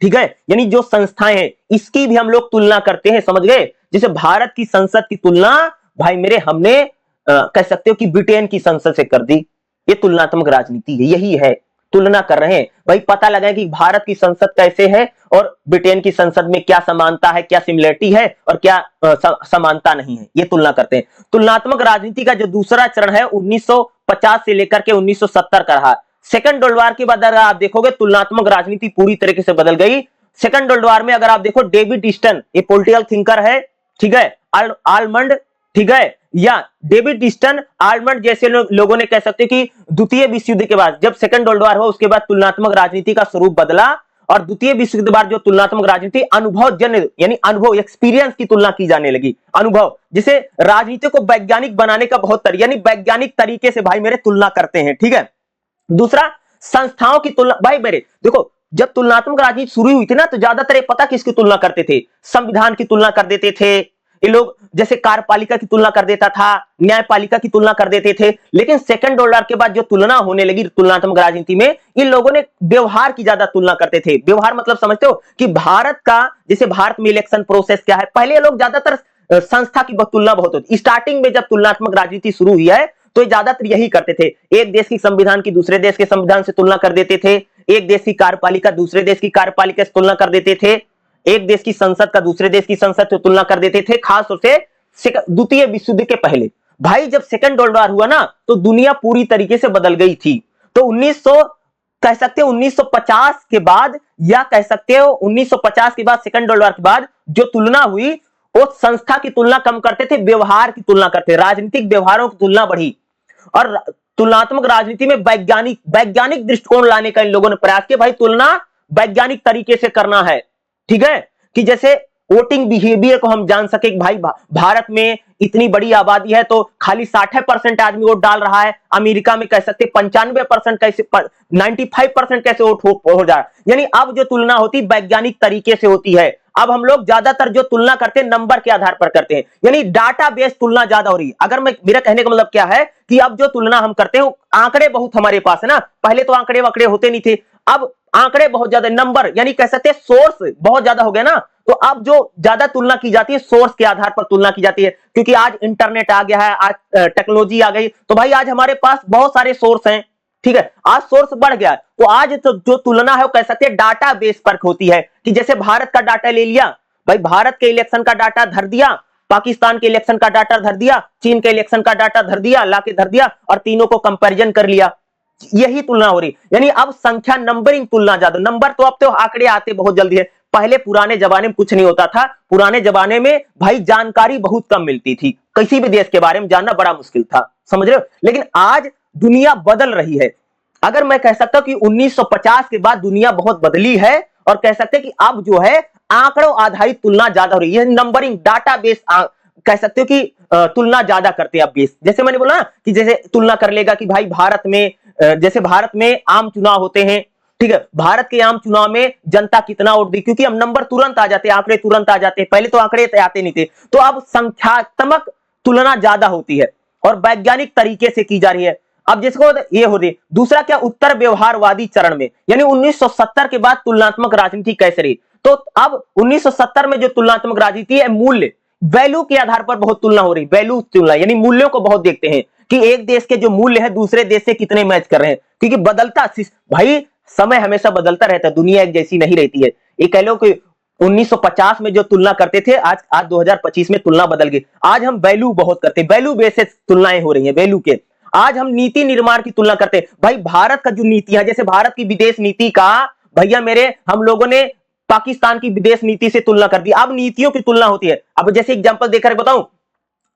Speaker 1: ठीक है, यानी जो संस्थाएं हैं इसकी भी हम लोग तुलना करते हैं, समझ गए। जैसे भारत की संसद की तुलना भाई मेरे हमने कह सकते हो कि ब्रिटेन की संसद से कर दी। ये तुलनात्मक राजनीति है, यही है, तुलना कर रहे हैं भाई, पता लगा कि भारत की संसद कैसे है और ब्रिटेन की संसद में क्या समानता है, क्या सिमिलरिटी है और क्या समानता नहीं है, ये तुलना करते हैं। तुलनात्मक राजनीति का जो दूसरा चरण है 1950 से लेकर के 1970 का रहा। सेकंड वर्ल्ड वॉर के बाद अगर आप देखोगे तुलनात्मक राजनीति पूरी तरीके से बदल गई। सेकंड वर्ल्ड वॉर में अगर आप देखो, डेविड ईस्टन ये पॉलिटिकल थिंकर है, ठीक है, आलमंड, ठीक है, या डेविड ईस्टन, आलमंड जैसे लोगों ने कह सकते कि द्वितीय विश्व युद्ध के बाद जब सेकंड वर्ल्ड वॉर हुआ उसके बाद तुलनात्मक राजनीति का स्वरूप बदला, और द्वितीय विश्व युद्ध के बाद जो तुलनात्मक राजनीति अनुभवजन्य यानी अनुभव एक्सपीरियंस की तुलना की जाने लगी। अनुभव, जिसे राजनीति को वैज्ञानिक बनाने का बहुत यानी वैज्ञानिक तरीके से भाई मेरे तुलना करते हैं। ठीक है, दूसरा संस्थाओं की तुलना। भाई मेरे देखो, जब तुलनात्मक राजनीति शुरू हुई थी ना, तो ज्यादातर पता किसकी तुलना करते थे? संविधान की तुलना कर देते थे ये लोग, जैसे कार्यपालिका की तुलना कर देता था, न्यायपालिका की तुलना कर देते थे। लेकिन सेकंड वर्ल्ड वॉर के बाद जो तुलना होने लगी तुलनात्मक राजनीति में, इन लोगों ने व्यवहार की ज्यादा तुलना करते थे। व्यवहार मतलब समझते हो कि भारत का, जैसे भारत में इलेक्शन प्रोसेस क्या है, पहले ये लोग ज्यादातर संस्था की तुलना बहुत होती। स्टार्टिंग में जब तुलनात्मक राजनीति शुरू हुई है तो ज्यादातर यही करते थे, एक देश की संविधान की दूसरे देश के संविधान से तुलना कर देते थे, एक देश की कार्यपालिका दूसरे देश की कार्यपालिका से तुलना कर देते थे, एक देश की संसद का दूसरे देश की संसद से तुलना कर देते थे, खास तौर से द्वितीय विश्व युद्ध के पहले। भाई जब सेकंड वर्ल्ड वॉर हुआ ना, तो दुनिया पूरी तरीके से बदल गई थी। तो 1950 के बाद, या कह सकते हो 1950 के बाद, सेकंड वर्ल्ड वॉर के बाद जो तुलना हुई वो संस्था की तुलना कम करते थे, व्यवहार की तुलना करते, राजनीतिक व्यवहारों की तुलना बढ़ी। और तुलनात्मक राजनीति में वैज्ञानिक दृष्टिकोण लाने का इन लोगों ने प्रयास किया। भाई तुलना वैज्ञानिक तरीके से करना है, ठीक है, कि जैसे वोटिंग बिहेवियर को हम जान सके। भाई भारत में इतनी बड़ी आबादी है तो खाली 60% आदमी वोट डाल रहा है, अमेरिका में कह सकते 95% कैसे, 95% कैसे वोट हो जा रहा है। यानी अब जो तुलना होती वैज्ञानिक तरीके से होती है। अब हम लोग ज्यादातर जो तुलना करते हैं नंबर के आधार पर करते हैं, यानी डाटा बेस्ड तुलना ज्यादा हो रही है। अगर मेरा कहने का मतलब क्या है कि अब जो तुलना हम करते हैं आंकड़े बहुत हमारे पास है ना, पहले तो आंकड़े वाकड़े होते नहीं थे, अब आंकड़े बहुत ज्यादा, नंबर यानी कह सकते हैं सोर्स बहुत ज्यादा हो गया ना, तो अब जो ज्यादा तुलना की जाती है सोर्स के आधार पर तुलना की जाती है, क्योंकि आज इंटरनेट आ गया है, आज टेक्नोलॉजी आ गई, तो भाई आज हमारे पास बहुत सारे सोर्स हैं, ठीक है, आज सोर्स बढ़ गया है, तो आज तो जो तुलना है वो कह सकते हैं डाटा बेस पर होती है, कि जैसे भारत का डाटा ले लिया, भाई भारत के इलेक्शन का डाटा धर दिया, पाकिस्तान के इलेक्शन का डाटा धर दिया, चीन के इलेक्शन का डाटा धर दिया, लाके धर दिया और तीनों को कंपैरिजन कर लिया, यही तुलना हो रही। यानी अब संख्या नंबरिंग तुलना ज्यादा, नंबर तो अब तो आंकड़े आते बहुत जल्दी है, पहले पुराने जमाने में कुछ नहीं होता था, पुराने जमाने में भाई जानकारी बहुत कम मिलती थी, किसी भी देश के बारे में जानना बड़ा मुश्किल था, समझ रहे हो। लेकिन आज दुनिया बदल रही है, अगर मैं कह सकता हूं कि 1950 के बाद दुनिया बहुत बदली है, और कह सकते हैं कि अब जो है आंकड़ों आधारित तुलना ज्यादा हो रही है, नंबरिंग डाटा बेस कह सकते हो कि तुलना ज्यादा करते हैं अब बेस। जैसे मैंने बोला ना कि जैसे तुलना कर लेगा कि भाई भारत में जैसे भारत में आम चुनाव होते हैं, ठीक है, भारत के आम चुनाव में जनता कितना वोट दी, क्योंकि अब नंबर तुरंत आ जाते हैं, आंकड़े तुरंत आ जाते हैं, पहले तो आंकड़े आते नहीं थे, तो अब संख्यात्मक तुलना ज्यादा होती है और वैज्ञानिक तरीके से की जा रही है। अब जिसको ये हो रही, दूसरा क्या, उत्तर व्यवहारवादी चरण में, यानी 1970 के बाद तुलनात्मक राजनीति कैसे रही, तो अब 1970 में जो तुलनात्मक राजनीति है, मूल्य वैल्यू के आधार पर बहुत तुलना हो रही, वैल्यू तुलना यानी मूल्यों को बहुत देखते हैं कि एक देश के जो मूल्य है दूसरे देश से कितने मैच कर रहे हैं, क्योंकि बदलता भाई समय हमेशा बदलता रहता है, दुनिया एक जैसी नहीं रहती है। ये कह लो कि 1950 में जो तुलना करते थे, आज 2025 में तुलना बदल गई, आज हम वैल्यू बहुत करते हैं, वैल्यू बेसिस तुलनाएं हो रही है, वैल्यू के। आज हम नीति निर्माण की तुलना करते हैं, भाई भारत का जो नीति है, जैसे भारत की विदेश नीति का भैया मेरे हम लोगों ने पाकिस्तान की विदेश नीति से तुलना कर दी, अब नीतियों की तुलना होती है। अब जैसे एग्जांपल देकर बताऊं,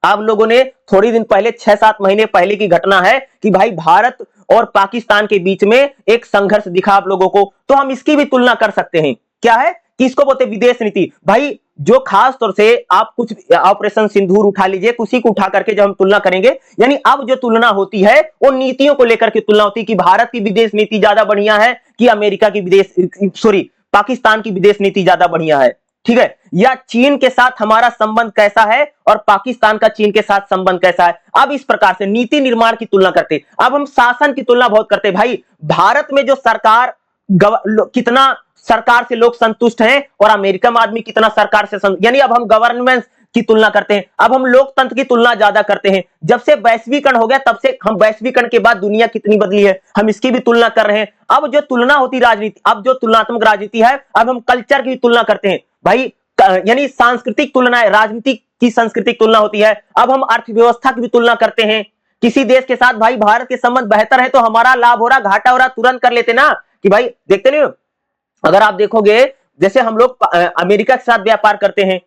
Speaker 1: आप लोगों ने थोड़ी दिन पहले 6-7 महीने पहले की घटना है कि भाई भारत और पाकिस्तान के बीच में एक संघर्ष दिखा आप लोगों को, तो हम इसकी भी तुलना कर सकते हैं, क्या है, किसको बोलते विदेश नीति, भाई जो खास तौर से आप कुछ ऑपरेशन सिंदूर उठा लीजिए, उसी को उठा करके जब हम तुलना करेंगे, यानी अब जो तुलना होती है वो नीतियों को लेकर के तुलना होती है कि भारत की विदेश नीति ज्यादा बढ़िया है कि अमेरिका की पाकिस्तान की विदेश नीति ज्यादा बढ़िया है, ठीक है, या चीन के साथ हमारा संबंध कैसा है और पाकिस्तान का चीन के साथ संबंध कैसा है। अब इस प्रकार से नीति निर्माण की तुलना करते, अब हम शासन की तुलना बहुत करते, भाई भारत में जो सरकार कितना सरकार से लोग संतुष्ट हैं और अमेरिका में आदमी कितना सरकार से यानी अब हम गवर्नेंस की तुलना करते हैं, अब हम लोकतंत्र की तुलना ज्यादा करते हैं। जब से वैश्वीकरण हो गया तब से हम वैश्वीकरण के बाद दुनिया कितनी बदली है, हम इसकी भी तुलना कर रहे हैं। अब जो तुलना होती राजनीति, अब जो तुलनात्मक राजनीति है, अब हम कल्चर की तुलना करते हैं, भाई यानी सांस्कृतिक तुलना है, राजनीति की सांस्कृतिक तुलना होती है। अब हम अर्थव्यवस्था की भी तुलना करते हैं, किसी देश के साथ भाई भारत के संबंध बेहतर है तो हमारा लाभ हो रहा, घाटा हो रहा, तुरंत कर लेते ना कि भाई देखते नहीं हो। अगर आप देखोगे जैसे हम लोग अमेरिका के साथ व्यापार करते हैं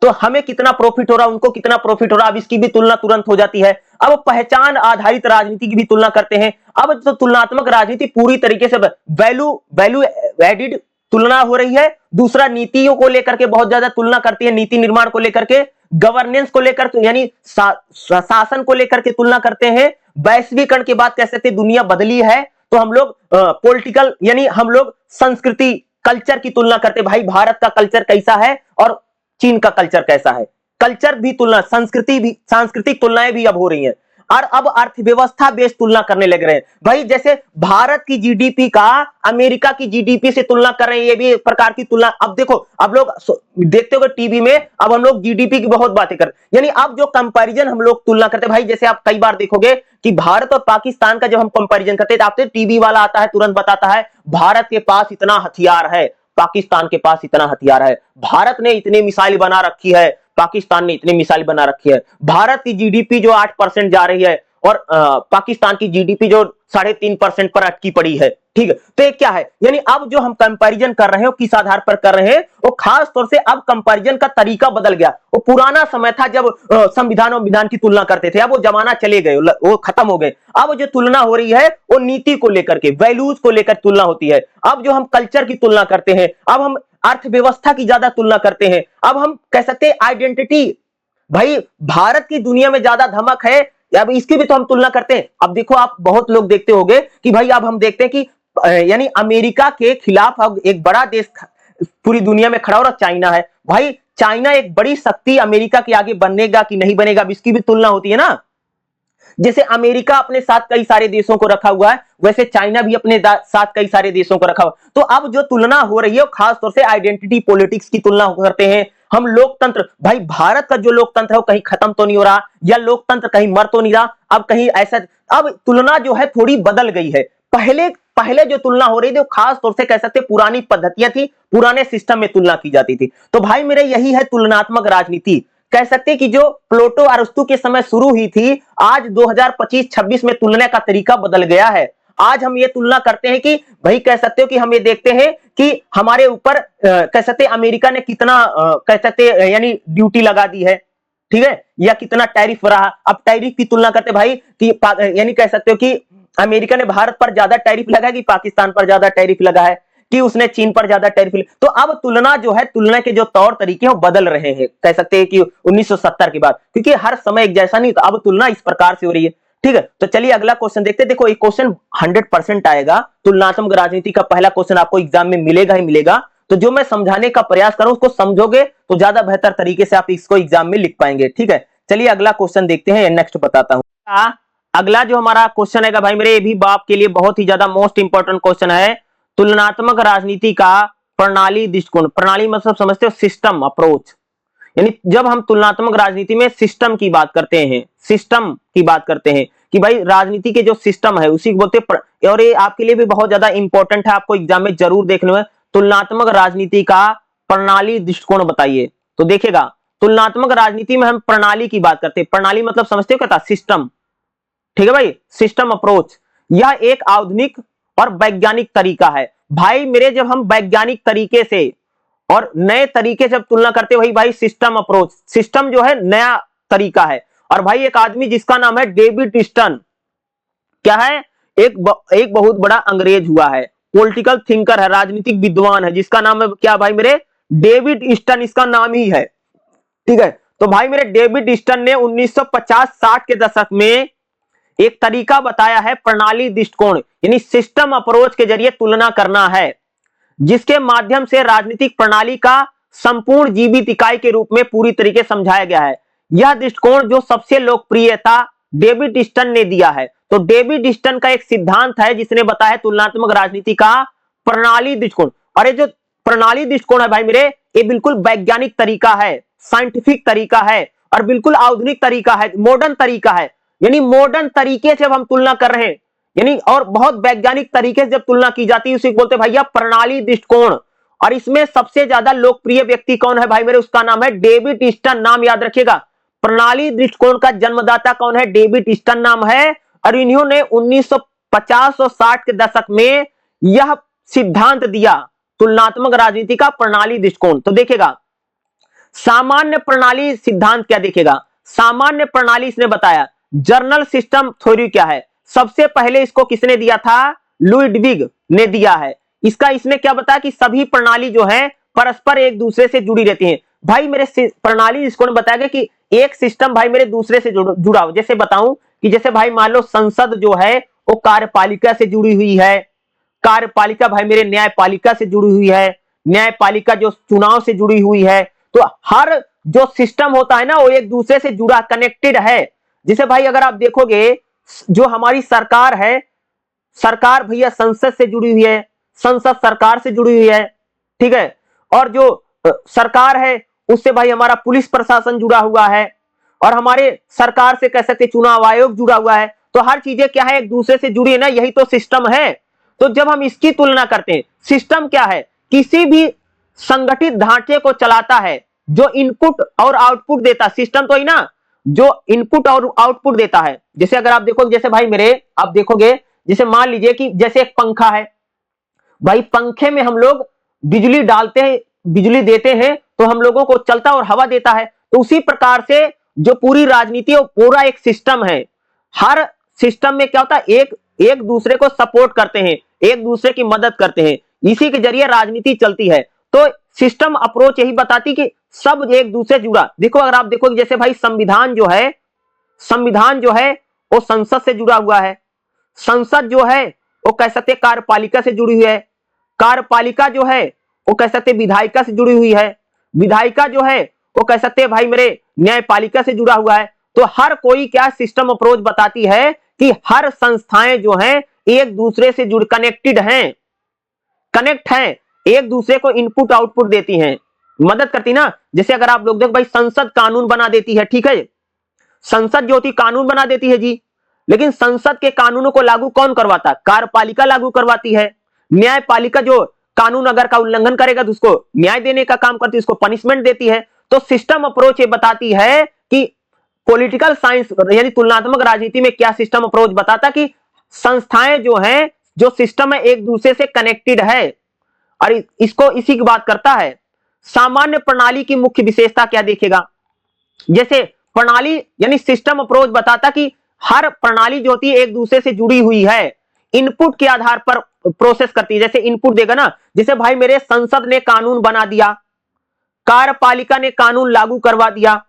Speaker 1: तो हमें कितना प्रॉफिट हो रहा, उनको कितना प्रॉफिट हो रहा, अब इसकी भी तुलना तुरंत हो जाती है। अब पहचान आधारित राजनीति की भी तुलना करते हैं। अब जो तुलनात्मक राजनीति पूरी तरीके से वैल्यू एडिड तुलना हो रही है। दूसरा नीतियों को लेकर के बहुत ज्यादा तुलना करती है, नीति निर्माण को लेकर के, गवर्नेंस को लेकर यानी शासन को लेकर के तुलना करते हैं। वैश्वीकरण के बाद कह सकते दुनिया बदली है तो हम लोग पॉलिटिकल यानी हम लोग संस्कृति कल्चर की तुलना करते, भाई भारत का कल्चर कैसा है और चीन का कल्चर कैसा है। कल्चर भी तुलना, संस्कृति भी, सांस्कृतिक तुलनाएं भी अब हो रही हैं। और अब अर्थव्यवस्था बेस्ड तुलना करने लग रहे हैं, भाई जैसे भारत की जीडीपी का अमेरिका की जीडीपी से तुलना कर रहे हैं, ये भी एक प्रकार की तुलना। अब देखो, अब लोग देखते हो टीवी में, अब हम लोग जीडीपी की बहुत बातें करते, यानी अब जो कंपैरिजन हम लोग तुलना करते हैं, भाई जैसे आप कई बार देखोगे कि भारत और पाकिस्तान का जब हम कंपैरिजन करते हैं तो आपसे टीवी वाला आता है, तुरंत बताता है भारत के पास इतना हथियार है, पाकिस्तान के पास इतना हथियार है, भारत ने इतनी मिसाइल बना रखी है, पाकिस्तान ने इतनी मिसाइल बना रखी है। भारत की जीडीपी जो 8% जा रही है और पाकिस्तान की जीडीपी जो 3.5% पर अटकी पड़ी है, ठीक है। तो ये क्या है, यानी अब जो हम कंपैरिजन कर रहे हैं वो किस आधार पर कर रहे हैं, वो खास तौर से अब कंपैरिजन का तरीका बदल गया। वो पुराना समय था जब संविधान और विधान की तुलना करते थे, अब वो जमाना चले गए, वो खत्म हो गए। अब जो तुलना हो रही है वो नीति को लेकर के, वैल्यूज को लेकर तुलना होती है। अब जो हम कल्चर की तुलना करते हैं, अब हम अर्थव्यवस्था की ज्यादा तुलना करते हैं, अब हम कह सकते हैं आइडेंटिटी, भाई भारत की दुनिया में ज्यादा धमक है, अब इसकी भी तो हम तुलना करते हैं। अब देखो, आप बहुत लोग देखते होंगे कि भाई अब हम देखते हैं कि यानी अमेरिका के खिलाफ अब एक बड़ा देश पूरी दुनिया में खड़ा हो रहा, चाइना है। भाई चाइना एक बड़ी शक्ति अमेरिका के आगे बनेगा कि नहीं बनेगा, अब इसकी भी तुलना होती है ना। जैसे अमेरिका अपने साथ कई सारे देशों को रखा हुआ है, वैसे चाइना भी अपने साथ कई सारे देशों को रखा हुआ। तो अब जो तुलना हो रही है वो खास तौर से आइडेंटिटी पॉलिटिक्स की तुलना करते हैं हम। लोकतंत्र, भाई भारत का जो लोकतंत्र है वो कहीं खत्म तो नहीं हो रहा, या लोकतंत्र कहीं मर तो नहीं रहा, अब कहीं ऐसा, अब तुलना जो है थोड़ी बदल गई है। पहले पहले जो तुलना हो रही थी वो खास तौर से कह सकते पुरानी पद्धतियां थी, पुराने सिस्टम में तुलना की जाती थी। तो भाई मेरे यही है तुलनात्मक राजनीति। कह सकते कि जो प्लेटो अरस्तु के समय शुरू हुई थी, आज 2025-26 में तुलना का तरीका बदल गया है। आज हम ये तुलना करते हैं कि भाई कह सकते हो कि हम ये देखते हैं कि हमारे ऊपर कह सकते अमेरिका ने कितना कह सकते यानी ड्यूटी लगा दी है, ठीक है, या कितना टैरिफ रहा। अब टैरिफ की तुलना करते भाई कि यानी कह सकते हो कि अमेरिका ने भारत पर ज्यादा टैरिफ लगा कि पाकिस्तान पर ज्यादा टैरिफ लगा है, कि उसने चीन पर ज्यादा टैरिफ। तो अब तुलना जो है, तुलना के जो तौर तरीके हैं वो बदल रहे हैं, कह सकते हैं कि 1970 के बाद, क्योंकि हर समय एक जैसा नहीं, तो अब तुलना इस प्रकार से हो रही है। ठीक है, तो चलिए अगला क्वेश्चन देखते हैं। देखो ये क्वेश्चन 100% आएगा, तुलनात्मक राजनीति का पहला क्वेश्चन आपको एग्जाम में मिलेगा ही मिलेगा। तो जो मैं समझाने का प्रयास करूं उसको समझोगे तो ज्यादा बेहतर तरीके से आप इसको एग्जाम में लिख पाएंगे। ठीक है, चलिए अगला क्वेश्चन देखते हैं, नेक्स्ट बताता हूं। अगला जो हमारा क्वेश्चन है भाई मेरे, ये भी बाप के लिए बहुत ही ज्यादा मोस्ट इंपॉर्टेंट क्वेश्चन है। तुलनात्मक राजनीति का प्रणाली दृष्टिकोण। प्रणाली मतलब समझते हो सिस्टम अप्रोच, यानी जब हम तुलनात्मक राजनीति में सिस्टम की बात करते हैं, सिस्टम की बात करते हैं कि भाई राजनीति के जो सिस्टम है उसी को बोलते हैं। और ये आपके लिए भी बहुत ज्यादा इंपॉर्टेंट है, आपको एग्जाम में जरूर देखने में। तुलनात्मक राजनीति का प्रणाली दृष्टिकोण बताइए। तो देखिएगा, तुलनात्मक राजनीति में हम प्रणाली की बात करते हैं। प्रणाली मतलब समझते हो क्या था, सिस्टम। ठीक है भाई, सिस्टम अप्रोच, यह एक आधुनिक और वैज्ञानिक तरीका है। भाई मेरे जब हम वैज्ञानिक तरीके से और नए तरीके जब तुलना करते वही भाई सिस्टम अप्रोच। सिस्टम जो है नया तरीका है। और भाई एक आदमी जिसका नाम है डेविड ईस्टन, क्या है, एक बहुत बड़ा अंग्रेज हुआ है, पॉलिटिकल थिंकर है, राजनीतिक विद्वान है, जिसका नाम है क्या भाई मेरे, डेविड ईस्टन, इसका नाम ही है। ठीक है, तो भाई मेरे डेविड ईस्टन ने 1950-60 के दशक में एक तरीका बताया है, प्रणाली दृष्टिकोण यानी सिस्टम अप्रोच के जरिए तुलना करना है, जिसके माध्यम से राजनीतिक प्रणाली का संपूर्ण जीवित इकाई के रूप में पूरी तरीके समझाया गया है। यह दृष्टिकोण जो सबसे लोकप्रिय था डेविड ईस्टन ने दिया है। तो डेविड ईस्टन का एक सिद्धांत है जिसने बताया तुलनात्मक राजनीति का प्रणाली दृष्टिकोण। और ये जो प्रणाली दृष्टिकोण है भाई मेरे, ये बिल्कुल वैज्ञानिक तरीका है, साइंटिफिक तरीका है, और बिल्कुल आधुनिक तरीका है, मॉडर्न तरीका है। यानी मॉडर्न तरीके से हम तुलना कर रहे हैं, यानी और बहुत वैज्ञानिक तरीके से जब तुलना की जाती है उसे बोलते हैं भैया प्रणाली दृष्टिकोण। और इसमें सबसे ज्यादा लोकप्रिय व्यक्ति कौन है भाई मेरे, उसका नाम है डेविड ईस्टन। नाम याद रखिएगा, प्रणाली दृष्टिकोण का जन्मदाता कौन है, डेविड ईस्टन नाम है। और इन्होंने 1950 और 60 के दशक में यह सिद्धांत दिया, तुलनात्मक राजनीति का प्रणाली दृष्टिकोण। तो देखिएगा, सामान्य प्रणाली सिद्धांत क्या देखेगा, सामान्य प्रणाली इसने बताया। जर्नल सिस्टम थ्योरी क्या है, सबसे पहले इसको किसने दिया था, लुइडविग ने दिया है। इसका इसने क्या बताया कि सभी प्रणाली जो है परस्पर एक दूसरे से जुड़ी रहती हैं। भाई मेरे प्रणाली इसको बताया गया कि एक सिस्टम भाई मेरे दूसरे से जुड़ा हो। जैसे बताऊं कि जैसे भाई मान लो संसद जो है वो कार्यपालिका से जुड़ी हुई है, कार्यपालिका भाई मेरे न्यायपालिका से जुड़ी हुई है, न्यायपालिका जो चुनाव से जुड़ी हुई है। तो हर जो सिस्टम होता है ना वो एक दूसरे से जुड़ा, कनेक्टेड है। जैसे भाई अगर आप देखोगे जो हमारी सरकार है, सरकार भैया संसद से जुड़ी हुई है, संसद सरकार से जुड़ी हुई है। ठीक है, और जो सरकार है उससे भाई हमारा पुलिस प्रशासन जुड़ा हुआ है, और हमारे सरकार से कह सकते चुनाव आयोग जुड़ा हुआ है। तो हर चीजें क्या है, एक दूसरे से जुड़ी है ना, यही तो सिस्टम है। तो जब हम इसकी तुलना करते हैं, सिस्टम क्या है, किसी भी संगठित ढांचे को चलाता है जो इनपुट और आउटपुट देता, सिस्टम तो ही ना जो इनपुट और आउटपुट देता है। जैसे अगर आप देखोगे, जैसे भाई मेरे आप देखोगे, जैसे मान लीजिए कि जैसे एक पंखा है, भाई पंखे में हम लोग बिजली डालते हैं, बिजली देते हैं तो हम लोगों को चलता और हवा देता है। तो उसी प्रकार से जो पूरी राजनीति है पूरा एक सिस्टम है। हर सिस्टम में क्या होता है, एक दूसरे को सपोर्ट करते हैं, एक दूसरे की मदद करते हैं, इसी के जरिए राजनीति चलती है। तो सिस्टम अप्रोच यही बताती कि सब एक दूसरे जुड़ा। देखो अगर आप देखोगे जैसे भाई संविधान जो है वो संसद से जुड़ा हुआ है, संसद जो है वो कह सकते कार्यपालिका से जुड़ी हुई है, कार्यपालिका जो है वो कह सकते विधायिका से जुड़ी हुई है, विधायिका जो है वो कह सकते हैं भाई मेरे न्यायपालिका से जुड़ा हुआ है। तो हर कोई क्या सिस्टम अप्रोच बताती है कि हर संस्थाएं जो हैं एक दूसरे से जुड़ कनेक्टेड हैं, कनेक्ट हैं, एक दूसरे को इनपुट आउटपुट देती हैं, मदद करती ना। जैसे अगर आप लोग देखो भाई, संसद कानून बना देती है, ठीक है, संसद जो होती कानून बना देती है जी, लेकिन संसद के कानूनों को लागू कौन करवाता? कार्यपालिका लागू करवाती है। न्यायपालिका जो कानून अगर का उल्लंघन करेगा तो उसको न्याय देने का काम करती है, उसको पनिशमेंट देती है। तो सिस्टम अप्रोच ये बताती है कि पॉलिटिकल साइंस यानी तुलनात्मक राजनीति में क्या सिस्टम अप्रोच बताता कि संस्थाएं जो हैं, जो सिस्टम है, एक दूसरे से कनेक्टेड है। और इसको इसी की बात करता है। सामान्य प्रणाली की मुख्य विशेषता क्या देखेगा? जैसे प्रणाली यानी सिस्टम अप्रोच बताता कि हर प्रणाली जो होती है एक दूसरे से जुड़ी हुई है, इनपुट के आधार पर प्रोसेस करती है। जैसे इनपुट देगा ना, जैसे भाई मेरे संसद ने कानून बना दिया, कार्यपालिका ने कानून लागू करवा दिया,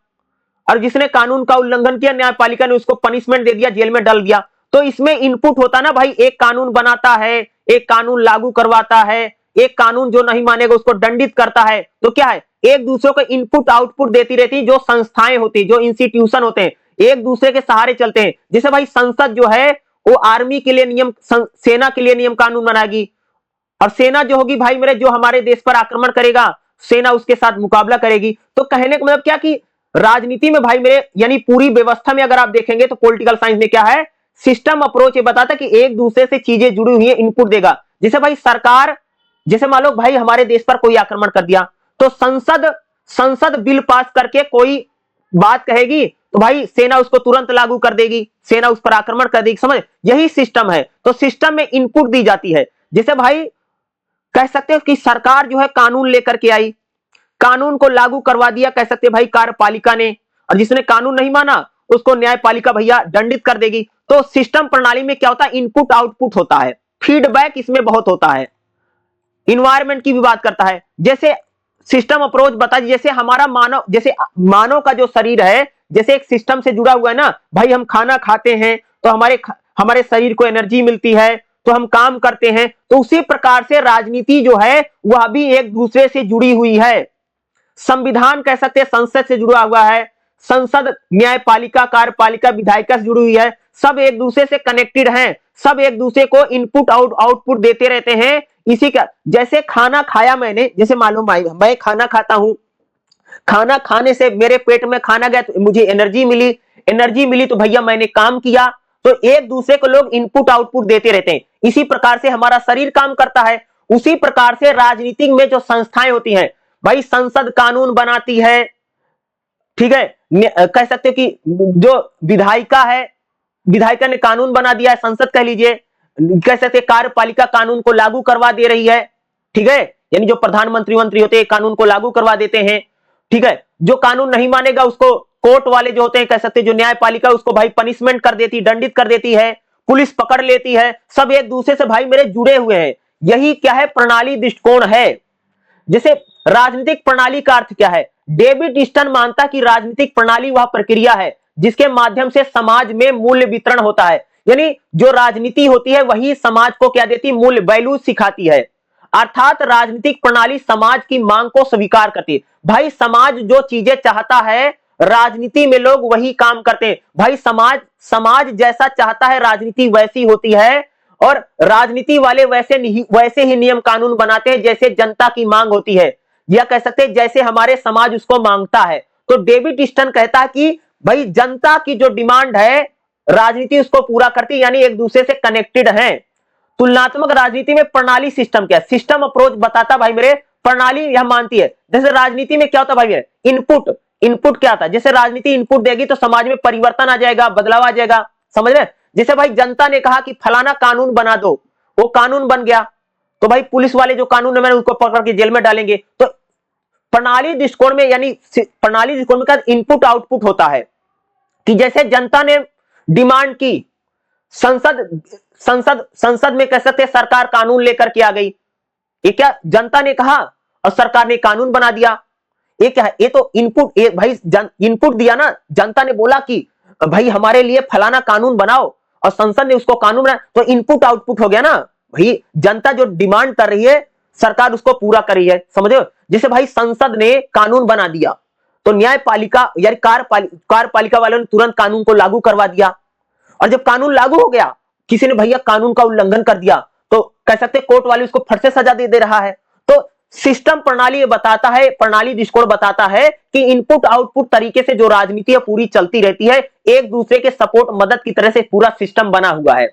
Speaker 1: और जिसने कानून का उल्लंघन किया न्यायपालिका ने उसको पनिशमेंट दे दिया, जेल में डाल दिया। तो इसमें इनपुट होता ना भाई, एक कानून बनाता है, एक कानून लागू करवाता है, एक कानून जो नहीं मानेगा उसको दंडित करता है। तो क्या है, एक दूसरे को इनपुट आउटपुट देती रहती है। जो संस्थाएं होती है, जो इंस्टीट्यूशन होते हैं, एक दूसरे के सहारे चलते हैं। जैसे भाई संसद जो है वो आर्मी के लिए नियम, सेना के लिए नियम कानून बनाएगी, और सेना जो होगी भाई मेरे, जो हमारे देश पर आक्रमण करेगा, सेना उसके साथ मुकाबला करेगी। तो कहने का मतलब क्या कि राजनीति में भाई मेरे यानी पूरी व्यवस्था में अगर आप देखेंगे तो पॉलिटिकल साइंस में क्या है, सिस्टम अप्रोच ये बताता कि एक दूसरे से चीजें जुड़ी हुई है, इनपुट देगा। जैसे भाई सरकार, जैसे मान लो भाई हमारे देश पर कोई आक्रमण कर दिया, तो संसद बिल पास करके कोई बात कहेगी तो भाई सेना उसको तुरंत लागू कर देगी, सेना उस पर आक्रमण कर देगी। समझ, यही सिस्टम है। तो सिस्टम में इनपुट दी जाती है। जैसे भाई कह सकते हो कि सरकार जो है कानून लेकर के आई, कानून को लागू करवा दिया, कह सकते भाई कार्यपालिका ने, और जिसने कानून नहीं माना उसको न्यायपालिका भैया दंडित कर देगी। तो सिस्टम प्रणाली में क्या होता है, इनपुट आउटपुट होता है, फीडबैक इसमें बहुत होता है। इन्वायरमेंट की भी बात करता है। जैसे सिस्टम अप्रोच बता, जैसे हमारा मानव, जैसे मानव का जो शरीर है जैसे एक सिस्टम से जुड़ा हुआ है ना भाई, हम खाना खाते हैं तो हमारे शरीर को एनर्जी मिलती है, तो हम काम करते हैं। तो उसी प्रकार से राजनीति जो है वह भी एक दूसरे से जुड़ी हुई है। संविधान कह सकते हैं संसद से जुड़ा हुआ है, संसद न्यायपालिका, कार्यपालिका, विधायिका से जुड़ी हुई है, सब एक दूसरे से कनेक्टेड हैं, सब एक दूसरे को इनपुट आउटपुट देते रहते हैं। इसी का जैसे खाना खाया मैंने, जैसे मालूम भाई मैं खाना खाता हूं, खाना खाने से मेरे पेट में खाना गया तो मुझे एनर्जी मिली तो भैया मैंने काम किया। तो एक दूसरे को लोग इनपुट आउटपुट देते रहते हैं। इसी प्रकार से हमारा शरीर काम करता है। उसी प्रकार से राजनीतिक में जो संस्थाएं होती हैं भाई, संसद कानून बनाती है, ठीक है, कह सकते हो कि जो विधायिका है, विधायिका ने कानून बना दिया है, संसद कह लीजिए, कह सकते कार्यपालिका कानून को लागू करवा दे रही है, ठीक है, यानी जो प्रधानमंत्री मंत्री होते हैं कानून को लागू करवा देते हैं, ठीक है। जो कानून नहीं मानेगा उसको कोर्ट वाले जो होते हैं, कह सकते जो न्यायपालिका, उसको भाई पनिशमेंट कर देती, दंडित कर देती है, पुलिस पकड़ लेती है। सब एक दूसरे से भाई मेरे जुड़े हुए हैं। यही क्या है, प्रणाली दृष्टिकोण है। जैसे राजनीतिक प्रणाली का अर्थ क्या है, डेविड ईस्टन मानता कि राजनीतिक प्रणाली वह प्रक्रिया है जिसके माध्यम से समाज में मूल्य वितरण होता है। यानी जो राजनीति होती है वही समाज को क्या देती, मूल्य, वैल्यू सिखाती है। अर्थात राजनीतिक प्रणाली समाज की मांग को स्वीकार करती है। भाई समाज जो चीजें चाहता है राजनीति में लोग वही काम करते हैं। भाई समाज जैसा चाहता है राजनीति वैसी होती है, और राजनीति वाले वैसे ही नियम कानून बनाते हैं जैसे जनता की मांग होती है, या कह सकते हैं जैसे हमारे समाज उसको मांगता है। तो डेविड ईस्टन कहता है कि भाई जनता की जो डिमांड है राजनीति उसको पूरा करती है, यानी एक दूसरे से कनेक्टेड है। तुलनात्मक राजनीति में प्रणाली सिस्टम क्या है, सिस्टम अप्रोच बताता भाई मेरे, प्रणाली यह मानती है। जैसे राजनीति में क्या होता भाई मेरे, इनपुट क्या था, जैसे राजनीति इनपुट देगी तो समाज में परिवर्तन आ जाएगा, बदलाव आ जाएगा। समझ रहे, जैसे भाई जनता ने कहा कि फलाना कानून बना दो, वो कानून बन गया, तो भाई पुलिस वाले जो कानून है मैंने उसको पकड़ के जेल में डालेंगे। तो प्रणाली दृष्टिकोण में, यानी प्रणाली दृष्टिकोण में इनपुट आउटपुट होता है कि जैसे जनता ने डिमांड की, संसद में कह सकते सरकार कानून लेकर के आ गई, ये क्या जनता ने कहा और सरकार ने कानून बना दिया। ये क्या है, ये तो इनपुट, भाई इनपुट दिया ना, जनता ने बोला कि भाई हमारे लिए फलाना कानून बनाओ और संसद ने उसको कानून बनाया, तो इनपुट आउटपुट हो गया ना। भाई जनता जो डिमांड कर रही है सरकार उसको पूरा कर रही है। समझे, जैसे भाई संसद ने कानून बना दिया तो न्यायपालिका यानी कार्यपालिका वालों ने तुरंत कानून को लागू करवा दिया। और जब कानून लागू हो गया, किसी ने भैया कानून का उल्लंघन कर दिया, तो कह सकते कोर्ट वाले उसको फट से सजा दे रहा है। तो सिस्टम प्रणाली ये बताता है, प्रणाली दृष्टिकोण बताता है कि इनपुट आउटपुट तरीके से जो राजनीति है पूरी चलती रहती है, एक दूसरे के सपोर्ट मदद की तरह से पूरा सिस्टम बना हुआ है।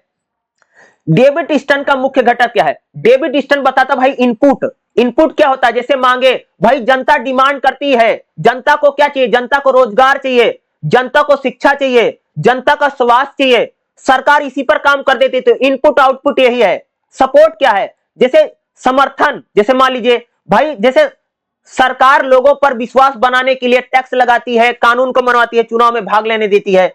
Speaker 1: डेविड स्टन का मुख्य घटक क्या है? डेविड स्टन बताता भाई इनपुट क्या होता है? जैसे मांगे, भाई जनता डिमांड करती है, जनता को क्या चाहिए? जनता को रोजगार चाहिए, जनता को शिक्षा चाहिए, जनता का स्वास्थ्य चाहिए, सरकार इसी पर काम कर देती। तो इनपुट आउटपुट यही है। सपोर्ट क्या है? जैसे समर्थन, जैसे मान लीजिए भाई, जैसे सरकार लोगों पर विश्वास बनाने के लिए टैक्स लगाती है, कानून को मनवाती है, चुनाव में भाग लेने देती है,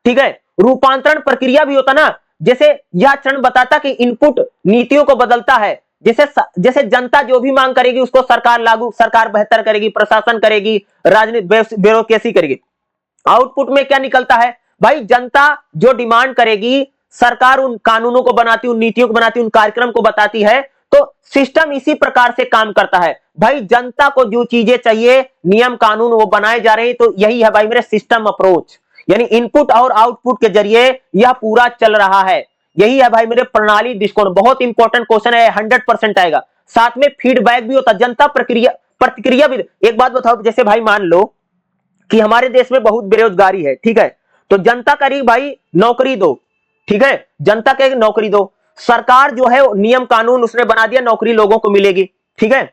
Speaker 1: ठीक है। रूपांतरण प्रक्रिया भी होता ना, जैसे यह चरण बताता कि इनपुट नीतियों को बदलता है। जैसे जनता जो भी मांग करेगी उसको सरकार बेहतर करेगी, प्रशासन करेगी, राजनीति ब्यूरोक्रेसी करेगी। आउटपुट में क्या निकलता है भाई? जनता जो डिमांड करेगी, सरकार उन कानूनों को बनाती, उन नीतियों को बनाती, उन कार्यक्रम को बताती है। तो सिस्टम इसी प्रकार से काम करता है भाई। जनता को जो चीजें चाहिए, नियम कानून वो बनाए जा रहे हैं। तो यही है भाई मेरे सिस्टम अप्रोच, यानी इनपुट और आउटपुट के जरिए यह पूरा चल रहा है। यही है भाई मेरे प्रणाली दृष्टिकोण। बहुत इंपॉर्टेंट क्वेश्चन है, 100% आएगा। साथ में फीडबैक भी होता, जनता प्रतिक्रिया भी। एक बात बताओ, जैसे भाई मान लो कि हमारे देश में बहुत बेरोजगारी है, ठीक है, तो जनता करी भाई नौकरी दो, ठीक है, जनता कहेगी नौकरी दो। सरकार जो है नियम कानून उसने बना दिया, नौकरी लोगों को मिलेगी, ठीक है।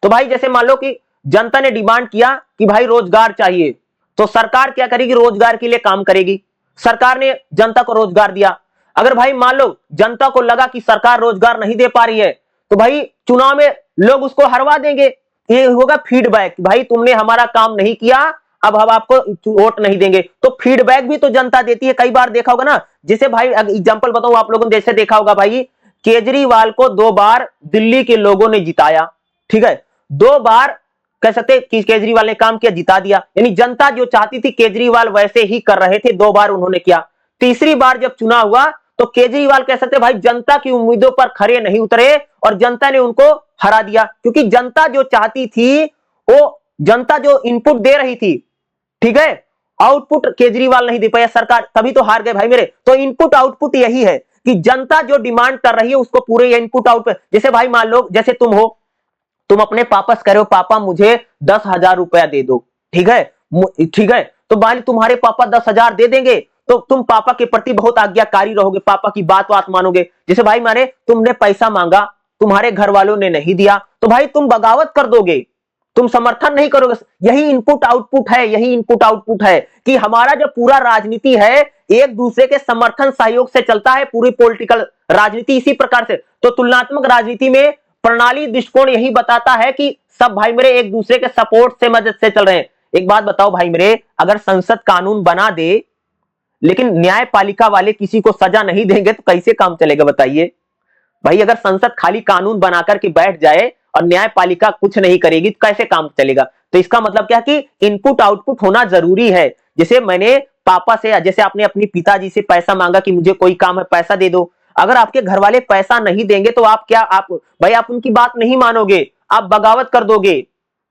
Speaker 1: तो भाई जैसे मान लो कि जनता ने डिमांड किया कि भाई रोजगार चाहिए, तो सरकार क्या करेगी? रोजगार के लिए काम करेगी। सरकार ने जनता को रोजगार दिया। अगर भाई मान लो जनता को लगा कि सरकार रोजगार नहीं दे पा रही है, तो भाई चुनाव में लोग उसको हरवा देंगे। ये होगा फीडबैक, भाई तुमने हमारा काम नहीं किया, अब हम आपको वोट नहीं देंगे। तो फीडबैक भी तो जनता देती है। कई बार देखा होगा ना, जैसे भाई एग्जांपल बताऊं आप लोगों ने, जैसे देखा होगा भाई, केजरीवाल को 2 बार दिल्ली के लोगों ने जिताया, ठीक है, 2 बार कह सकते कि केजरीवाल ने काम किया, जिता दिया। यानी जनता जो चाहती थी केजरीवाल वैसे ही कर रहे थे, 2 बार उन्होंने किया। तीसरी बार जब चुनाव हुआ तो केजरीवाल कह सकते भाई जनता की उम्मीदों पर खरे नहीं उतरे और जनता ने उनको हरा दिया। क्योंकि जनता जो चाहती थी, वो जनता जो इनपुट दे रही थी, ठीक है, आउटपुट केजरीवाल नहीं दे पाया, सरकार, तभी तो हार गए भाई मेरे। तो इनपुट आउटपुट यही है कि जनता जो डिमांड कर रही है उसको पूरे इनपुट आउटपुट। जैसे भाई मान लो, जैसे तुम हो, तुम अपने पापा से कह रहे हो पापा मुझे 10,000 रुपया दे दो, ठीक है, ठीक है, तो भाई तुम्हारे पापा 10,000 दे देंगे, तो तुम पापा के प्रति बहुत आज्ञाकारी रहोगे, पापा की बात मानोगे। जैसे भाई माने तुमने पैसा मांगा, तुम्हारे घर वालों ने नहीं दिया, तो भाई तुम बगावत कर दोगे, तुम समर्थन नहीं करोगे। यही इनपुट आउटपुट है, यही इनपुट आउटपुट है कि हमारा जो पूरा राजनीति है एक दूसरे के समर्थन सहयोग से चलता है, पूरी पॉलिटिकल राजनीति इसी प्रकार से। तो तुलनात्मक राजनीति में प्रणाली दृष्टिकोण यही बताता है कि सब भाई मेरे एक दूसरे के सपोर्ट से, मदद से चल रहे हैं। एक बात बताओ भाई मेरे, अगर संसद कानून बना दे लेकिन न्यायपालिका वाले किसी को सजा नहीं देंगे तो कैसे काम चलेगा बताइए भाई? अगर संसद खाली कानून बनाकर के बैठ जाए और न्यायपालिका कुछ नहीं करेगी तो कैसे काम चलेगा? तो इसका मतलब क्या कि इनपुट आउटपुट होना जरूरी है। जैसे मैंने पापा से, जैसे आपने अपनी पिताजी से पैसा मांगा कि मुझे कोई काम है, पैसा दे दो। अगर आपके घर वाले पैसा नहीं देंगे तो आप क्या, भाई आप उनकी बात नहीं मानोगे, आप बगावत कर दोगे,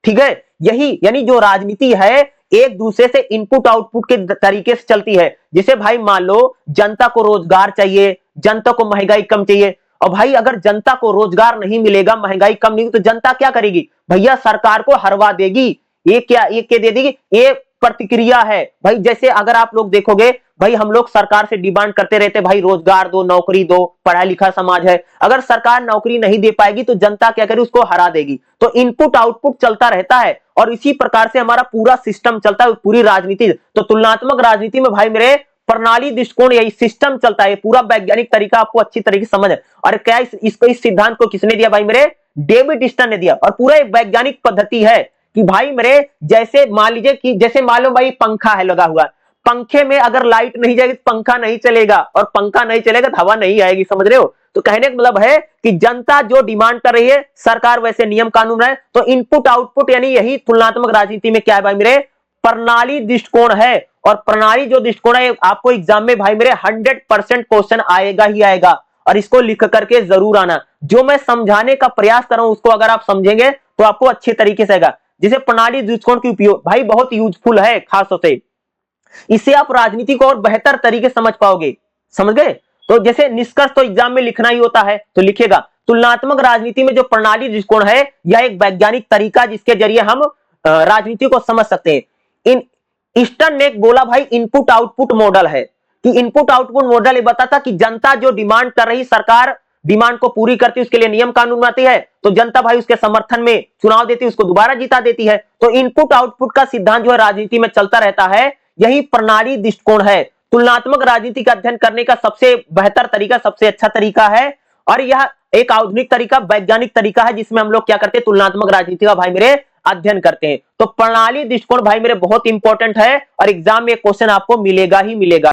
Speaker 1: ठीक है। यही यानी जो राजनीति है एक दूसरे से इनपुट आउटपुट के तरीके से चलती है। जैसे भाई मान लो जनता को रोजगार चाहिए, जनता को महंगाई कम चाहिए, और भाई अगर जनता को रोजगार नहीं मिलेगा, महंगाई कम नहीं, तो जनता क्या करेगी भैया? सरकार को हरवा देगी। ये क्या दे देगी? ये प्रतिक्रिया है भाई। जैसे अगर आप लोग देखोगे भाई, हम लोग सरकार से डिमांड करते रहते भाई रोजगार दो, नौकरी दो, पढ़ा लिखा समाज है। अगर सरकार नौकरी नहीं दे पाएगी तो जनता क्या करेगी? उसको हरा देगी। तो इनपुट आउटपुट चलता रहता है और इसी प्रकार से हमारा पूरा सिस्टम चलता है, पूरी राजनीति। तो तुलनात्मक राजनीति में भाई मेरे प्रणाली दृष्टिकोण यही सिस्टम चलता है, पूरा वैज्ञानिक तरीका आपको अच्छी तरीके से समझ है। और क्या इस सिद्धांत को किसने दिया भाई मेरे? डेविड स्टन ने दिया। और पूरा एक वैज्ञानिक पद्धति है कि भाई मेरे, जैसे मान लीजिए कि जैसे मान लो भाई पंखा है लगा हुआ, पंखे में अगर लाइट नहीं जाएगी तो पंखा नहीं चलेगा, और पंखा नहीं चलेगा तो हवा नहीं आएगी, समझ रहे हो? तो कहने का मतलब है कि जनता जो डिमांड कर रही है, सरकार वैसे नियम कानून है। तो इनपुट आउटपुट यानी यही तुलनात्मक राजनीति में क्या है भाई मेरे? प्रणाली दृष्टिकोण है। और प्रणाली जो दृष्टिकोण है आपको एग्जाम में भाई मेरे 100% क्वेश्चन आएगा ही आएगा, और इसको लिख करके जरूर आना। जो मैं समझाने का प्रयास कर रहा हूं उसको अगर आप समझेंगे तो आपको अच्छे तरीके से आएगा। जिसे प्रणाली दृष्टिकोण की उपयोग भाई बहुत यूजफुल है, खास तौर से इससे आप राजनीति को और बेहतर तरीके समझ पाओगे। समझ गए? तो जैसे निष्कर्ष तो एग्जाम में लिखना ही होता है, तो लिखेगा तुलनात्मक राजनीति में जो प्रणाली दृष्टिकोण है यह एक वैज्ञानिक तरीका जिसके जरिए हम राजनीति को समझ सकते हैं। इन ईस्टर्न ने बोला भाई इनपुट आउटपुट मॉडल है, कि इनपुट आउटपुट मॉडल ये बताता कि जनता जो डिमांड कर रही, सरकार डिमांड को पूरी करती है, उसके लिए नियम कानून बनाती है, तो जनता भाई उसके समर्थन में चुनाव देती है, उसको दोबारा जिता देती है। तो इनपुट आउटपुट का सिद्धांत जो है राजनीति में चलता रहता है, यही प्रणाली दृष्टिकोण है। तुलनात्मक राजनीति का अध्ययन करने का सबसे बेहतर तरीका, सबसे अच्छा तरीका है, और यह एक आधुनिक तरीका, वैज्ञानिक तरीका है जिसमें हम लोग क्या करते हैं, तुलनात्मक राजनीति का भाई मेरे अध्ययन करते हैं। तो प्रणाली दृष्टिकोण भाई मेरे बहुत इंपॉर्टेंट है और एग्जाम में क्वेश्चन आपको मिलेगा ही मिलेगा।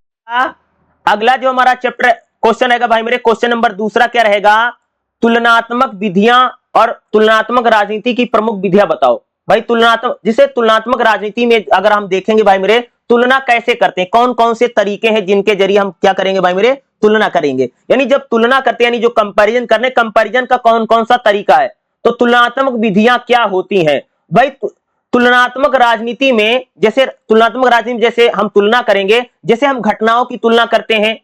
Speaker 1: अगला जो हमारा चैप्टर क्वेश्चन रहेगा भाई मेरे, क्वेश्चन नंबर दूसरा क्या रहेगा, तुलनात्मक विधियां और तुलनात्मक राजनीति की प्रमुख विधियां बताओ। भाई तुलनात्मक, जिसे तुलनात्मक राजनीति में अगर हम देखेंगे भाई मेरे, तुलना कैसे करते हैं, कौन कौन से तरीके हैं जिनके जरिए हम क्या करेंगे भाई मेरे, तुलना करेंगे। यानी जब तुलना करते हैं, यानी जो कंपैरिजन करने, कंपैरिजन का कौन कौन सा तरीका है, तो तुलनात्मक विधियां क्या होती हैं भाई। तुलनात्मक राजनीति में जैसे जैसे हम तुलना करेंगे, जैसे हम घटनाओं की तुलना करते हैं,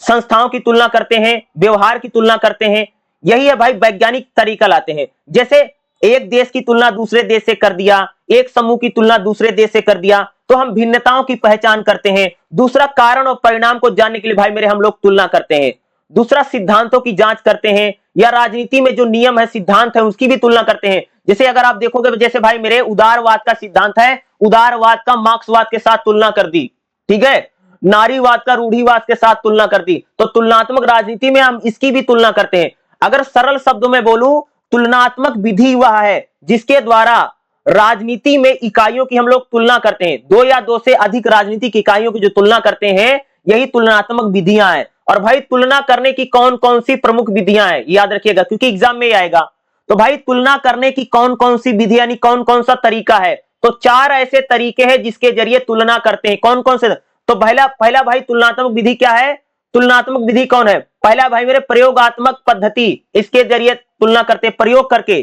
Speaker 1: संस्थाओं की तुलना करते हैं, व्यवहार की तुलना करते हैं, यही है भाई वैज्ञानिक तरीका लाते हैं। जैसे एक देश की तुलना दूसरे देश से कर दिया, एक समूह की तुलना दूसरे देश से कर दिया, तो हम भिन्नताओं की पहचान करते हैं। दूसरा, कारण और परिणाम को जानने के लिए भाई मेरे हम लोग तुलना करते हैं। दूसरा, सिद्धांतों की जांच करते हैं, या राजनीति में जो नियम है, सिद्धांत है, उसकी भी तुलना करते हैं। जैसे अगर आप देखोगे, जैसे भाई मेरे उदारवाद का सिद्धांत है, उदारवाद का मार्क्सवाद के साथ तुलना कर दी, ठीक है, नारीवाद का रूढ़िवाद के साथ तुलना कर दी, तो तुलनात्मक राजनीति में हम इसकी भी तुलना करते हैं। अगर सरल शब्दों में बोलूं, तुलनात्मक विधि वह है जिसके द्वारा राजनीति में इकाइयों की हम लोग तुलना करते हैं, दो या दो से अधिक राजनीतिक इकाइयों की जो तुलना करते हैं, यही तुलनात्मक विधियां हैं। और भाई तुलना करने की कौन कौन सी प्रमुख विधियां हैं, याद रखिएगा क्योंकि एग्जाम में आएगा। तो भाई तुलना करने की कौन कौन सी विधि, यानी कौन कौन सा तरीका है, तो चार ऐसे तरीके हैं जिसके जरिए तुलना करते हैं। कौन कौन से, तो पहला भाई तुलनात्मक विधि क्या है, तुलनात्मक विधि कौन है, पहला भाई मेरे प्रयोगात्मक पद्धति, इसके जरिए तुलना करते, प्रयोग करके,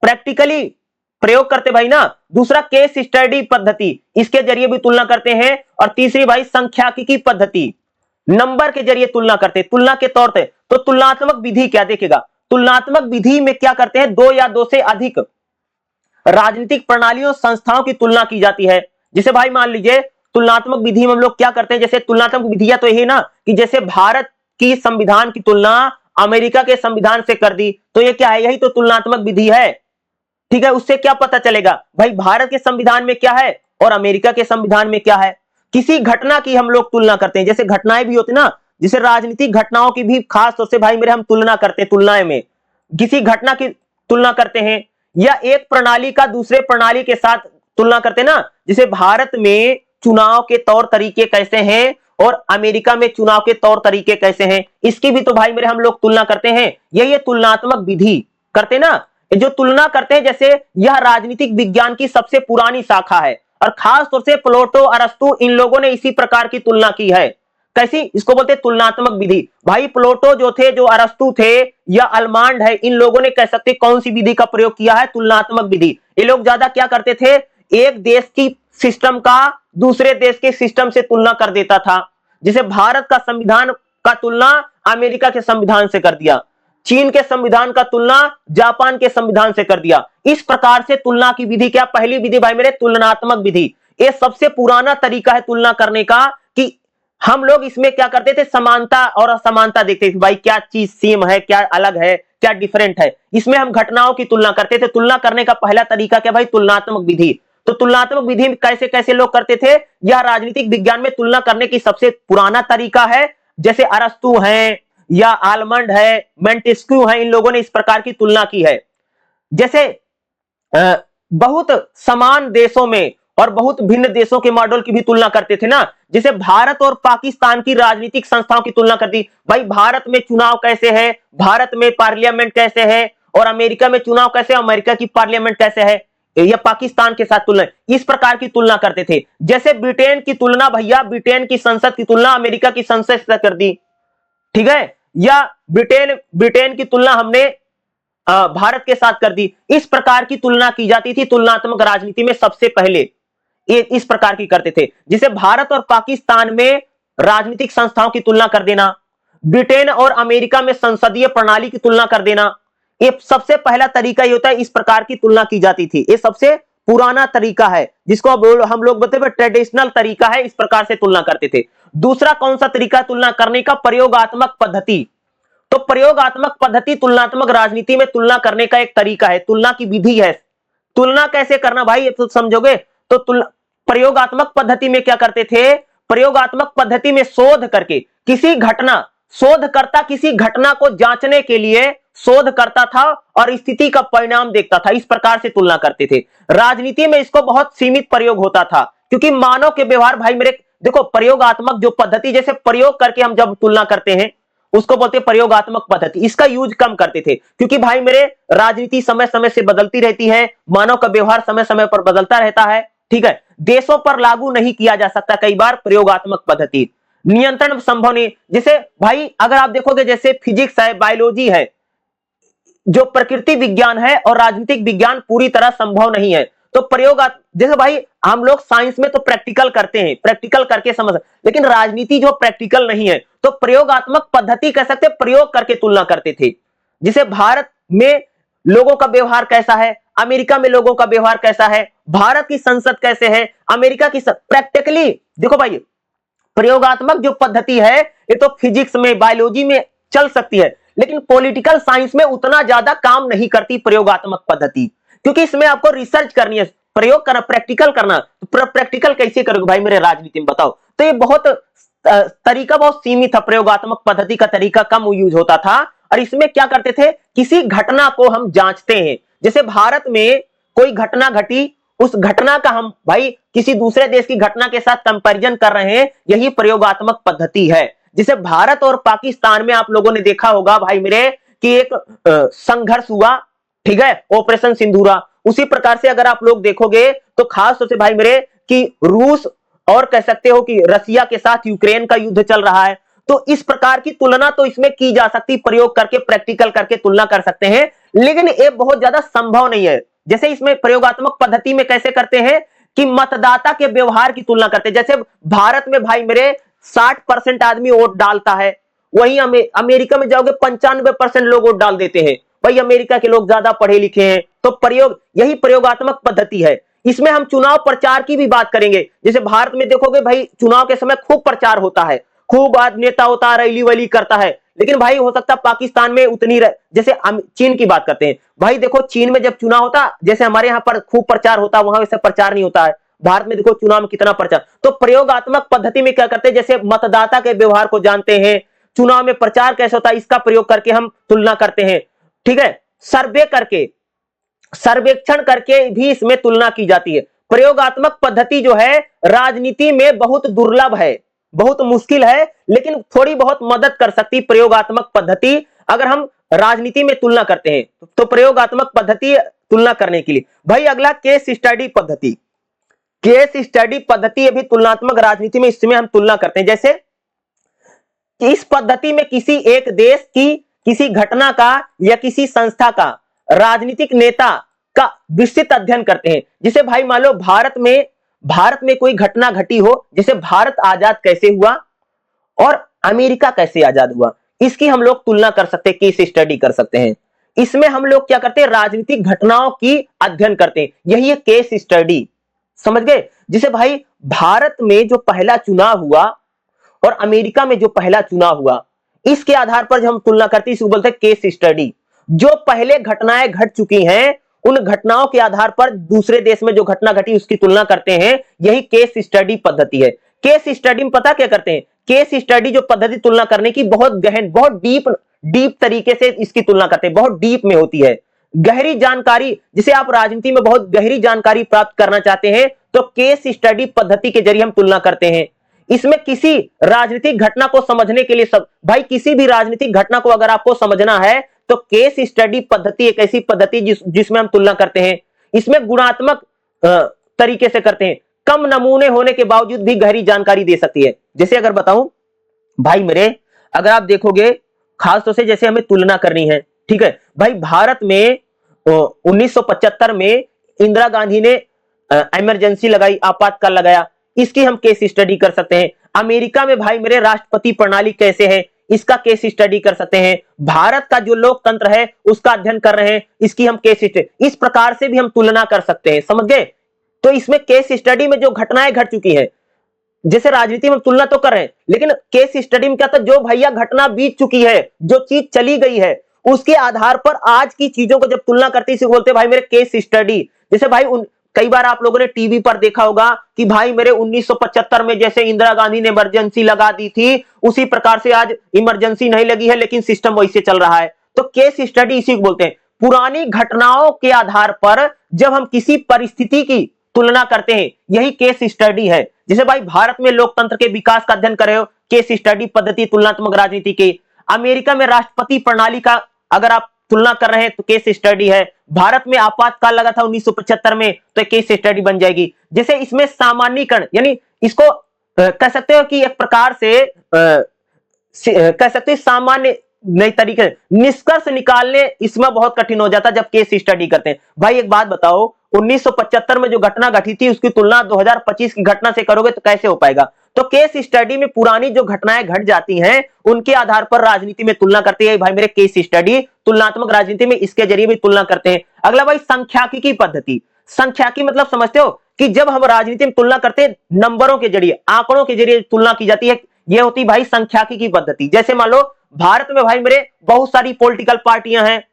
Speaker 1: प्रैक्टिकली प्रयोग करते भाई ना। दूसरा, केस स्टडी पद्धति, इसके जरिए भी तुलना करते हैं। और तीसरी भाई सांख्यिकी पद्धति, नंबर के जरिए तुलना करते, तुलना के तौर पे। तो तुलनात्मक विधि क्या देखेगा, तुलनात्मक विधि में क्या करते हैं, दो या दो से अधिक राजनीतिक प्रणालियों, संस्थाओं की तुलना की जाती है। जैसे भाई मान लीजिए तुलनात्मक विधि में हम लोग क्या करते हैं, जैसे तुलनात्मक विधियां तो यही ना, कि जैसे भारत की संविधान की तुलना अमेरिका के संविधान से कर दी, तो ये क्या है, यही तो तुलनात्मक विधि है, ठीक है। उससे क्या पता चलेगा भाई भारत के संविधान में क्या है और अमेरिका के संविधान में क्या है। किसी घटना की हम लोग तुलना करते हैं, जैसे घटनाएं भी होती ना, जैसे राजनीतिक घटनाओं की भी खास तौर से भाई मेरे हम तुलना करते हैं, तुलनाएं में किसी घटना की तुलना करते हैं, या एक प्रणाली का दूसरे प्रणाली के साथ तुलना करते हैं ना। जैसे भारत में चुनाव के तौर तरीके कैसे हैं और अमेरिका में चुनाव के तौर तरीके कैसे हैं, इसकी भी तो भाई मेरे हम लोग तुलना करते हैं। यही तुलनात्मक विधि करते ना, जो तुलना करते हैं। जैसे यह राजनीतिक विज्ञान की सबसे पुरानी शाखा है, और खास तौर से प्लेटो, अरस्तु, इन लोगों ने इसी प्रकार की तुलना की है। कैसी, इसको बोलते हैं तुलनात्मक विधि। भाई प्लेटो जो थे, जो अरस्तु थे, या अल्मांड है, इन लोगों ने कह सकते कौन सी विधि का प्रयोग किया है, तुलनात्मक विधि। ये लोग ज्यादा क्या करते थे, एक देश की सिस्टम का दूसरे देश के सिस्टम से तुलना कर देता था। जैसे भारत का संविधान का तुलना अमेरिका के संविधान से कर दिया, चीन के संविधान का तुलना जापान के संविधान से कर दिया। इस प्रकार से तुलना की विधि क्या, पहली विधि भाई मेरे तुलनात्मक विधि। ये सबसे पुराना तरीका है तुलना करने का, कि हम लोग इसमें क्या करते थे, समानता और असमानता देखते थे, भाई क्या चीज सेम है, क्या अलग है, क्या डिफरेंट है। इसमें हम घटनाओं की तुलना करते थे। तुलना करने का पहला तरीका क्या भाई, तुलनात्मक विधि। तो तुलनात्मक विधि में कैसे कैसे लोग करते थे, यह राजनीतिक विज्ञान में तुलना करने की सबसे पुराना तरीका है। जैसे अरस्तु हैं, या आलमंड है, मेंटेस्क्यू है, इन लोगों ने इस प्रकार की तुलना की है। जैसे बहुत समान देशों में और बहुत भिन्न देशों के मॉडल की भी तुलना करते थे ना। जैसे भारत और पाकिस्तान की राजनीतिक संस्थाओं की तुलना कर दी, भाई भारत में चुनाव कैसे है, भारत में पार्लियामेंट कैसे है, और अमेरिका में चुनाव कैसे, अमेरिका की पार्लियामेंट कैसे है, या पाकिस्तान के साथ तुलना, इस प्रकार की तुलना करते थे। जैसे ब्रिटेन की तुलना, भैया ब्रिटेन की संसद की तुलना अमेरिका की संसद से कर दी, ठीक है। या ब्रिटेन की तुलना हमने भारत के साथ कर दी। इस प्रकार की तुलना की जाती थी तुलनात्मक राजनीति में सबसे पहले, ये इस प्रकार की करते थे। जिसे भारत और पाकिस्तान में राजनीतिक संस्थाओं की तुलना कर देना, ब्रिटेन और अमेरिका में संसदीय प्रणाली की तुलना कर देना, ये सबसे पहला तरीका ये होता है, इस प्रकार की तुलना की जाती थी। ये सबसे पुराना तरीका है, जिसको हम लोग बोलते हैं ट्रेडिशनल तरीका है, इस प्रकार से तुलना करते थे। दूसरा कौन सा तरीका तुलना करने का? प्रयोगात्मक पद्धति। तो प्रयोगात्मक पद्धति तुलनात्मक राजनीति में तुलना करने का एक तरीका है, तुलना की विधि है। तुलना कैसे करना भाई, ये तो समझोगे। तो प्रयोगात्मक पद्धति में क्या करते थे? प्रयोगात्मक पद्धति में शोध करके किसी घटना, शोधकर्ता किसी घटना को जांचने के लिए शोध करता था और स्थिति का परिणाम देखता था, इस प्रकार से तुलना करते थे। राजनीति में इसको बहुत सीमित प्रयोग होता था, क्योंकि मानव के व्यवहार, भाई मेरे देखो, प्रयोगात्मक जो पद्धति, जैसे प्रयोग करके हम जब तुलना करते हैं उसको बोलते हैं प्रयोगात्मक पद्धति। इसका यूज कम करते थे, क्योंकि भाई मेरे राजनीति समय समय से बदलती रहती है, मानव का व्यवहार समय समय पर बदलता रहता है, ठीक है। देशों पर लागू नहीं किया जा सकता कई बार प्रयोगात्मक पद्धति, नियंत्रण संभव नहीं। जैसे भाई अगर आप देखोगे, जैसे फिजिक्स है, बायोलॉजी है, जो प्रकृति विज्ञान है, और राजनीतिक विज्ञान पूरी तरह संभव नहीं है। तो प्रयोग, जैसे भाई हम लोग साइंस में तो प्रैक्टिकल करते हैं, प्रैक्टिकल करके समझ, लेकिन राजनीति जो प्रैक्टिकल नहीं है, तो प्रयोगात्मक पद्धति कह सकते, प्रयोग करके तुलना करते थे। जिसे भारत में लोगों का व्यवहार कैसा है, अमेरिका में लोगों का व्यवहार कैसा है, भारत की संसद कैसे है, अमेरिका की प्रैक्टिकली देखो भाई, प्रयोगात्मक जो पद्धति है ये तो फिजिक्स में, बायोलॉजी में चल सकती है, लेकिन पॉलिटिकल साइंस में उतना ज्यादा काम नहीं करती प्रयोगात्मक पद्धति, क्योंकि इसमें आपको रिसर्च करनी है, प्रयोग करना, प्रैक्टिकल करना। तो प्रैक्टिकल कैसे करोगे भाई मेरे राजनीति में, बताओ। तो ये बहुत तरीका बहुत सीमित था, प्रयोगात्मक पद्धति का तरीका कम यूज होता था। और इसमें क्या करते थे, किसी घटना को हम जांचते हैं, जैसे भारत में कोई घटना घटी, उस घटना का हम भाई किसी दूसरे देश की घटना के साथ कंपैरिजन कर रहे हैं, यही प्रयोगात्मक पद्धति है। जिसे भारत और पाकिस्तान में आप लोगों ने देखा होगा भाई मेरे कि एक संघर्ष हुआ, ठीक है, ऑपरेशन सिंदूरा। उसी प्रकार से अगर आप लोग देखोगे तो खास तौर से भाई मेरे कि रूस और कह सकते हो कि रसिया के साथ यूक्रेन का युद्ध चल रहा है। तो इस प्रकार की तुलना तो इसमें की जा सकती, प्रयोग करके, प्रैक्टिकल करके तुलना कर सकते हैं, लेकिन ये बहुत ज्यादा संभव नहीं है। जैसे इसमें प्रयोगात्मक पद्धति में कैसे करते हैं कि मतदाता के व्यवहार की तुलना करते हैं। जैसे भारत में भाई मेरे 60% आदमी वोट डालता है, वहीं अमेरिका में जाओगे 95% लोग वोट डाल देते हैं। भाई अमेरिका के लोग ज्यादा पढ़े लिखे हैं, तो प्रयोग, यही प्रयोगात्मक पद्धति है। इसमें हम चुनाव प्रचार की भी बात करेंगे। जैसे भारत में देखोगे भाई चुनाव के समय खूब प्रचार होता है, खूब नेता होता है, रैली वैली करता है, लेकिन भाई हो सकता है पाकिस्तान में उतनी जैसे चीन की बात करते हैं, भाई देखो चीन में जब चुनाव होता, जैसे हमारे यहाँ पर खूब प्रचार होता, वहां वैसे प्रचार नहीं होता है। भारत में देखो चुनाव में कितना प्रचार। तो प्रयोगात्मक पद्धति में क्या करते हैं, जैसे मतदाता के व्यवहार को जानते हैं, चुनाव में प्रचार कैसे होता है, इसका प्रयोग करके हम तुलना करते हैं, ठीक है। सर्वे करके, सर्वेक्षण करके भी इसमें तुलना की जाती है। प्रयोगात्मक पद्धति जो है राजनीति में बहुत दुर्लभ है, बहुत मुश्किल है, लेकिन थोड़ी बहुत मदद कर सकती प्रयोगात्मक पद्धति अगर हम राजनीति में तुलना करते हैं। तो प्रयोगात्मक पद्धति तुलना करने के लिए। भाई अगला केस स्टडी पद्धति। केस स्टडी पद्धति अभी तुलनात्मक राजनीति में, इसमें हम तुलना करते हैं। जैसे इस पद्धति में किसी एक देश की किसी घटना का या किसी संस्था का राजनीतिक नेता का विस्तृत अध्ययन करते हैं। जिसे भाई मान लो भारत में कोई घटना घटी हो, जैसे भारत आजाद कैसे हुआ और अमेरिका कैसे आजाद हुआ, इसकी हम लोग तुलना कर सकते हैं, केस स्टडी कर सकते हैं। इसमें हम लोग क्या करते हैं, राजनीतिक घटनाओं की अध्ययन करते हैं, यही है केस स्टडी, समझ गए। जिसे भाई भारत में जो पहला चुनाव हुआ और अमेरिका में जो पहला चुनाव हुआ, इसके आधार पर जब हम तुलना करते हैं, इसको बोलते हैं केस स्टडी। जो पहले घटनाएं घट चुकी हैं, उन घटनाओं के आधार पर दूसरे देश में जो घटना घटी उसकी तुलना करते हैं, यही केस स्टडी पद्धति है। केस स्टडी में पता क्या करते हैं, केस स्टडी जो पद्धति तुलना करने की बहुत गहन, बहुत डीप तरीके से इसकी तुलना करते हैं, बहुत डीप में होती है, गहरी जानकारी। जिसे आप राजनीति में बहुत गहरी जानकारी प्राप्त करना चाहते हैं, तो केस स्टडी पद्धति के जरिए हम तुलना करते हैं। इसमें किसी राजनीतिक घटना को समझने के लिए भाई किसी भी राजनीतिक घटना को अगर आपको समझना है, तो केस स्टडी पद्धति एक ऐसी पद्धति जिसमें हम तुलना करते हैं। इसमें गुणात्मक तरीके से करते हैं, कम नमूने होने के बावजूद भी गहरी जानकारी दे सकती है। जैसे अगर बताऊं भाई मेरे, अगर आप देखोगे खास तौर से जैसे हमें तुलना करनी है, ठीक है भाई, भारत में 1975 में इंदिरा गांधी ने इमरजेंसी लगाई, आपातकाल लगाया, इसकी हम केस स्टडी कर सकते हैं। अमेरिका में भाई मेरे राष्ट्रपति प्रणाली कैसे है, इसका केस स्टडी कर सकते हैं। भारत का जो लोकतंत्र है उसका अध्ययन कर रहे हैं, इसकी हम केस स्टडी, इस प्रकार से भी हम तुलना कर सकते हैं, समझ गए। तो इसमें केस स्टडी में जो घटनाएं घट चुकी है, जैसे राजनीति में तुलना तो कर रहे हैं, लेकिन केस स्टडी में क्या था, जो भैया घटना बीत चुकी है, जो चीज चली गई है, उसके आधार पर आज की चीजों को जब तुलना करते हैं, इसे बोलते हैं भाई मेरे केस स्टडी। जैसे भाई कई बार आप लोगों ने टीवी पर देखा होगा कि भाई मेरे 1975 में जैसे इंदिरा गांधी ने इमरजेंसी लगा दी थी, उसी प्रकार से आज इमरजेंसी नहीं लगी है, लेकिन सिस्टम वैसे चल रहा है। तो केस स्टडी इसी को बोलते हैं। पुरानी घटनाओं के आधार पर जब हम किसी परिस्थिति की तुलना करते हैं, यही केस स्टडी है। जैसे भाई भारत में लोकतंत्र के विकास का अध्ययन कर रहे हो, केस स्टडी पद्धति तुलनात्मक राजनीति की। अमेरिका में राष्ट्रपति प्रणाली का अगर आप तुलना कर रहे हैं तो केस स्टडी है। भारत में आपातकाल लगा था 1975 में, तो केस स्टडी बन जाएगी। जैसे इसमें सामान्यीकरण, यानी इसको कह सकते हो कि एक प्रकार से कह सकते हैं सामान्य नई तरीके, निष्कर्ष निकालने इसमें बहुत कठिन हो जाता जब केस स्टडी करते हैं। भाई एक बात बताओ, 1975 में जो घटना घटी थी उसकी तुलना 2025 की घटना से करोगे तो कैसे हो पाएगा। तो केस स्टडी में पुरानी जो घटनाएं घट जाती हैं उनके आधार पर राजनीति में तुलना करते हैं। भाई मेरे केस स्टडी तुलनात्मक राजनीति में इसके जरिए भी तुलना करते हैं। अगला भाई सांख्यिकी पद्धति। सांख्यिकी मतलब समझते हो कि जब हम राजनीति में तुलना करते हैं, नंबरों के जरिए, आंकड़ों के जरिए तुलना की जाती है, यह होती भाई सांख्यिकी पद्धति। जैसे मान लो भारत में भाई मेरे बहुत सारी पॉलिटिकल पार्टियां हैं,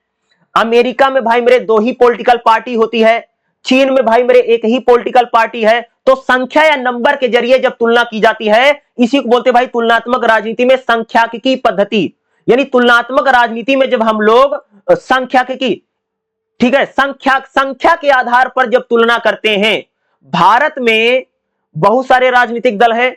Speaker 1: अमेरिका में भाई मेरे 2 ही पॉलिटिकल पार्टी होती है, चीन में भाई मेरे 1 ही पॉलिटिकल पार्टी है। तो संख्या या नंबर के जरिए जब तुलना की जाती है, इसी को बोलते भाई तुलनात्मक राजनीति में सांख्यिकी पद्धति। यानी तुलनात्मक राजनीति में जब हम लोग सांख्यिकी, ठीक है, संख्या के आधार पर जब तुलना करते हैं, भारत में बहुत सारे राजनीतिक दल है,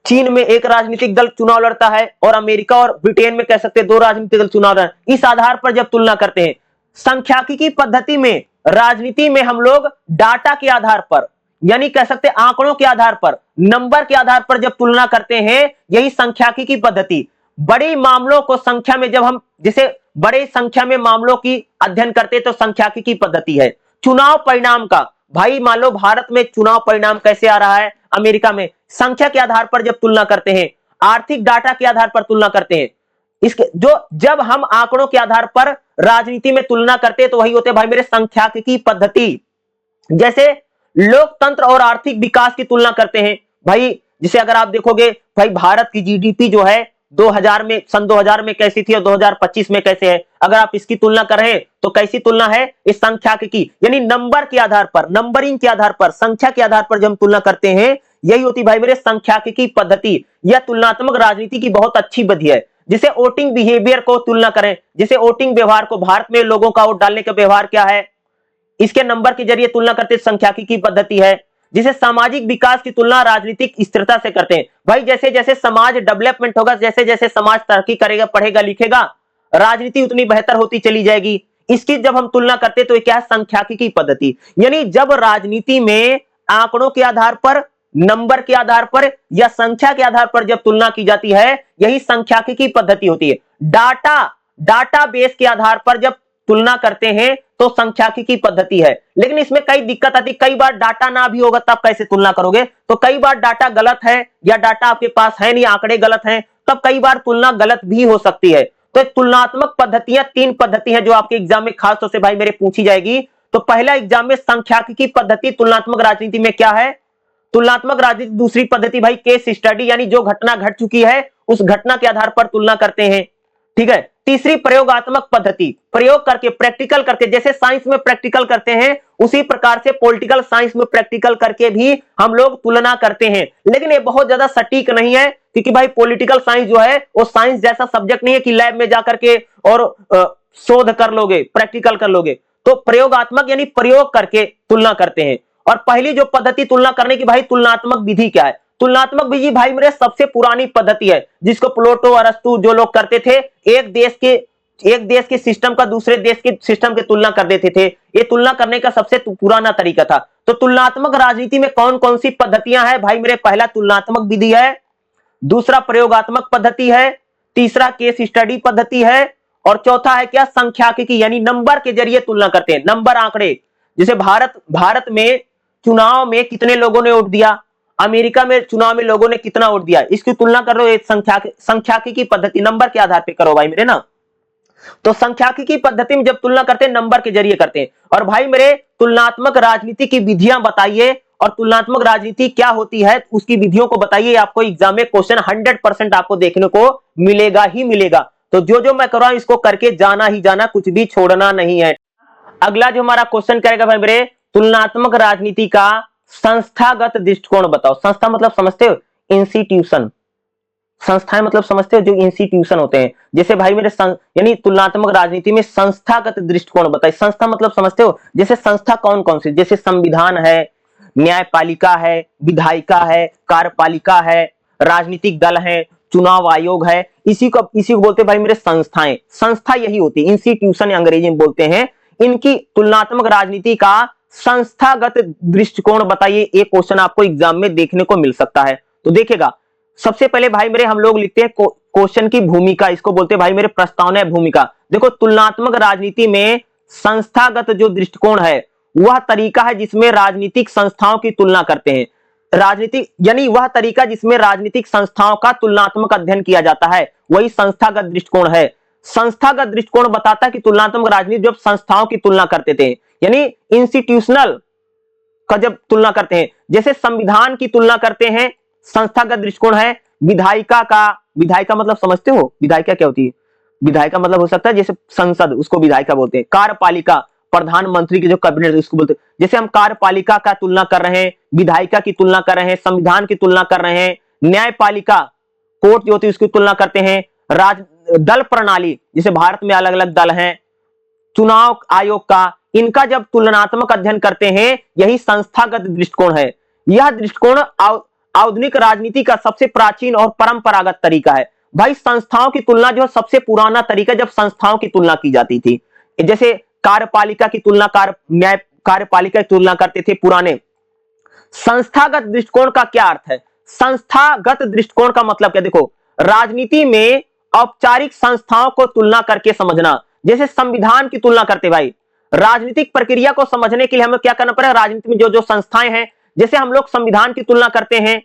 Speaker 1: चीन में 1 राजनीतिक दल चुनाव लड़ता है, और अमेरिका और ब्रिटेन में कह सकते हैं 2 राजनीतिक दल चुनाव लड़ते हैं। इस आधार पर जब तुलना करते हैं, सांख्यिकी पद्धति में राजनीति में हम लोग डाटा के आधार पर, यानी कह सकते हैं आंकड़ों के आधार पर, नंबर के आधार पर जब तुलना करते हैं, यही सांख्यिकी पद्धति। बड़ी मामलों को संख्या में जब हम, जैसे बड़े संख्या में मामलों की अध्ययन करते हैं तो सांख्यिकी पद्धति है। चुनाव परिणाम का, भाई मान लो भारत में चुनाव परिणाम कैसे आ रहा है, अमेरिका में, संख्या के आधार पर जब तुलना करते हैं, आर्थिक डाटा के आधार पर तुलना करते हैं, इसके जो जब हम आंकड़ों के आधार पर राजनीति में तुलना करते हैं तो वही होते हैं भाई मेरे सांख्यिकी पद्धति। जैसे लोकतंत्र और आर्थिक विकास की तुलना करते हैं भाई, जिसे अगर आप देखोगे भाई भारत की जीडीपी जो है 2000 में, सन 2000 में कैसी थी और 2025 में कैसे है, अगर आप इसकी तुलना कर रहे हैं तो कैसी तुलना है, इस सांख्यिकी यानी नंबर के आधार पर, नंबरिंग के आधार पर, संख्या के आधार पर जब हम तुलना करते हैं, यही होती भाई मेरे सांख्यिकी पद्धति। यह तुलनात्मक राजनीति की बहुत अच्छी विधि है। जिसे वोटिंग बिहेवियर को तुलना करें, जैसे वोटिंग व्यवहार को, भारत में लोगों का वोट डालने का व्यवहार क्या है, इसके नंबर के जरिए तुलना करते सांख्यिकी पद्धति है। जिसे सामाजिक विकास की तुलना राजनीतिक स्थिरता से करते हैं। भाई जैसे जैसे समाज डेवलपमेंट होगा, जैसे जैसे समाज तरक्की करेगा, पढ़ेगा लिखेगा, राजनीति उतनी बेहतर होती चली जाएगी। इसकी जब हम तुलना करते हैं तो क्या है, सांख्यिकी पद्धति। यानी जब राजनीति में आंकड़ों के आधार पर, नंबर के आधार पर या संख्या के आधार पर जब तुलना की जाती है, यही सांख्यिकी पद्धति होती है। डाटा बेस के आधार पर जब तुलना करते हैं तो सांख्यिकी पद्धति है। लेकिन इसमें कई दिक्कत आती, कई बार डाटा ना भी होगा तब कैसे तुलना करोगे, तो कई बार डाटा गलत है या डाटा आपके पास है नहीं, आंकड़े गलत हैं, तब कई बार तुलना गलत भी हो सकती है। तो तुलनात्मक पद्धतियां 3 पद्धति है जो आपके एग्जाम में खास तौर से भाई मेरे पूछी जाएगी। तो पहला एग्जाम में सांख्यिकी पद्धति तुलनात्मक राजनीति में क्या है, तुलनात्मक राजनीति। दूसरी पद्धति भाई केस स्टडी, यानी जो घटना घट चुकी है उस घटना के आधार पर तुलना करते हैं, ठीक है। तीसरी प्रयोगात्मक पद्धति, प्रयोग करके, प्रैक्टिकल करके, जैसे साइंस में प्रैक्टिकल करते हैं उसी प्रकार से पॉलिटिकल साइंस में प्रैक्टिकल करके भी हम लोग तुलना करते हैं। लेकिन ये बहुत ज्यादा सटीक नहीं है, क्योंकि भाई पॉलिटिकल साइंस जो है वो साइंस जैसा सब्जेक्ट नहीं है कि लैब में जाकर के और शोध कर लोगे, प्रैक्टिकल कर लोगे। तो प्रयोगात्मक यानी प्रयोग करके तुलना करते हैं। और पहली जो पद्धति तुलना करने की भाई, तुलनात्मक विधि क्या है, तुलनात्मक विधि भाई मेरे सबसे पुरानी पद्धति है, जिसको प्लेटो, अरस्तु जो लोग करते थे, एक देश के सिस्टम का दूसरे देश के सिस्टम की तुलना कर देते थे। ये तुलना करने का सबसे पुराना तरीका था। तो तुलनात्मक राजनीति में कौन कौन सी पद्धतियां हैं भाई मेरे, पहला तुलनात्मक विधि है, दूसरा प्रयोगात्मक पद्धति है, तीसरा केस स्टडी पद्धति है, और चौथा है क्या, सांख्यिकी, यानी नंबर के जरिए तुलना करते हैं, नंबर आंकड़े। जैसे भारत में चुनाव में कितने लोगों ने वोट दिया, अमेरिका में चुनाव में लोगों ने कितना वोट दिया, इसकी तुलना कर रहे हो सांख्यिकी पद्धति, नंबर के आधार पर करो भाई मेरे ना। तो सांख्यिकी पद्धति में जब तुलना करते हैं नंबर के जरिए करते हैं। और भाई मेरे तुलनात्मक राजनीति की विधियां बताइए, और तुलनात्मक राजनीति क्या होती है उसकी विधियों को बताइए। आपको एग्जाम में क्वेश्चन 100% आपको देखने को मिलेगा ही मिलेगा। तो जो जो मैं कर रहा हूं इसको करके जाना ही जाना, कुछ भी छोड़ना नहीं है। अगला जो हमारा क्वेश्चन करेगा भाई मेरे, तुलनात्मक राजनीति का संस्थागत दृष्टिकोण बताओ। संस्था मतलब समझते हो, इंस्टीट्यूशन। संस्थाएं मतलब समझते हो, जो इंस्टीट्यूशन होते हैं। जैसे भाई मेरे यानी तुलनात्मक राजनीति में संस्थागत दृष्टिकोण बताइए। संस्था मतलब समझते हो, जैसे संस्था कौन कौन सी, जैसे संविधान है, न्यायपालिका है, विधायिका है, कार्यपालिका है, राजनीतिक दल है, चुनाव आयोग है, इसी को बोलते हैं भाई मेरे संस्थाएं। संस्था यही होती है, इंस्टीट्यूशन अंग्रेजी में बोलते हैं। इनकी तुलनात्मक राजनीति का संस्थागत दृष्टिकोण बताइए। एक क्वेश्चन आपको एग्जाम में देखने को मिल सकता है। तो देखिएगा, सबसे पहले भाई मेरे हम लोग लिखते हैं क्वेश्चन की भूमिका, इसको बोलते हैं भाई मेरे प्रस्तावना भूमिका। देखो, तुलनात्मक राजनीति में संस्थागत जो दृष्टिकोण है वह तरीका है जिसमें राजनीतिक संस्थाओं की तुलना करते हैं। राजनीतिक यानी वह तरीका जिसमें राजनीतिक संस्थाओं का तुलनात्मक अध्ययन किया जाता है, वही संस्थागत दृष्टिकोण है। संस्थागत दृष्टिकोण बताता है कि तुलनात्मक राजनीति जब संस्थाओं की तुलना करते थे, यानी इंस्टीट्यूशनल का जब तुलना करते हैं, जैसे संविधान की तुलना करते हैं, संस्थागत दृष्टिकोण है। विधायिका मतलब समझते हो, विधायिका क्या होती है? विधायिका मतलब हो सकता है जैसे संसद, उसको विधायिका बोलते हैं। कार्यपालिका, प्रधानमंत्री की जो कैबिनेट उसको बोलते हैं। जैसे हम कार्यपालिका का तुलना कर रहे हैं, विधायिका की तुलना कर रहे हैं, संविधान की तुलना कर रहे हैं, न्यायपालिका कोर्ट जो होती है उसकी तुलना करते हैं, दल प्रणाली, जैसे भारत में अलग अलग दल हैं, चुनाव आयोग का, इनका जब तुलनात्मक अध्ययन करते हैं, यही संस्थागत दृष्टिकोण है। यह दृष्टिकोण आधुनिक राजनीति का सबसे प्राचीन और परंपरागत तरीका है। भाई संस्थाओं की तुलना जो सबसे पुराना तरीका, जब संस्थाओं की तुलना की जाती थी, जैसे कार्यपालिका की तुलना न्याय कार्यपालिका की तुलना करते थे पुराने। संस्थागत दृष्टिकोण का क्या अर्थ है? संस्थागत दृष्टिकोण का मतलब क्या, देखो, राजनीति में औपचारिक संस्थाओं को तुलना करके समझना। जैसे संविधान की तुलना करते भाई, राजनीतिक प्रक्रिया को समझने के लिए हमें क्या करना पड़ेगा, राजनीति में जो जो संस्थाएं हैं, जैसे हम लोग संविधान की तुलना करते हैं,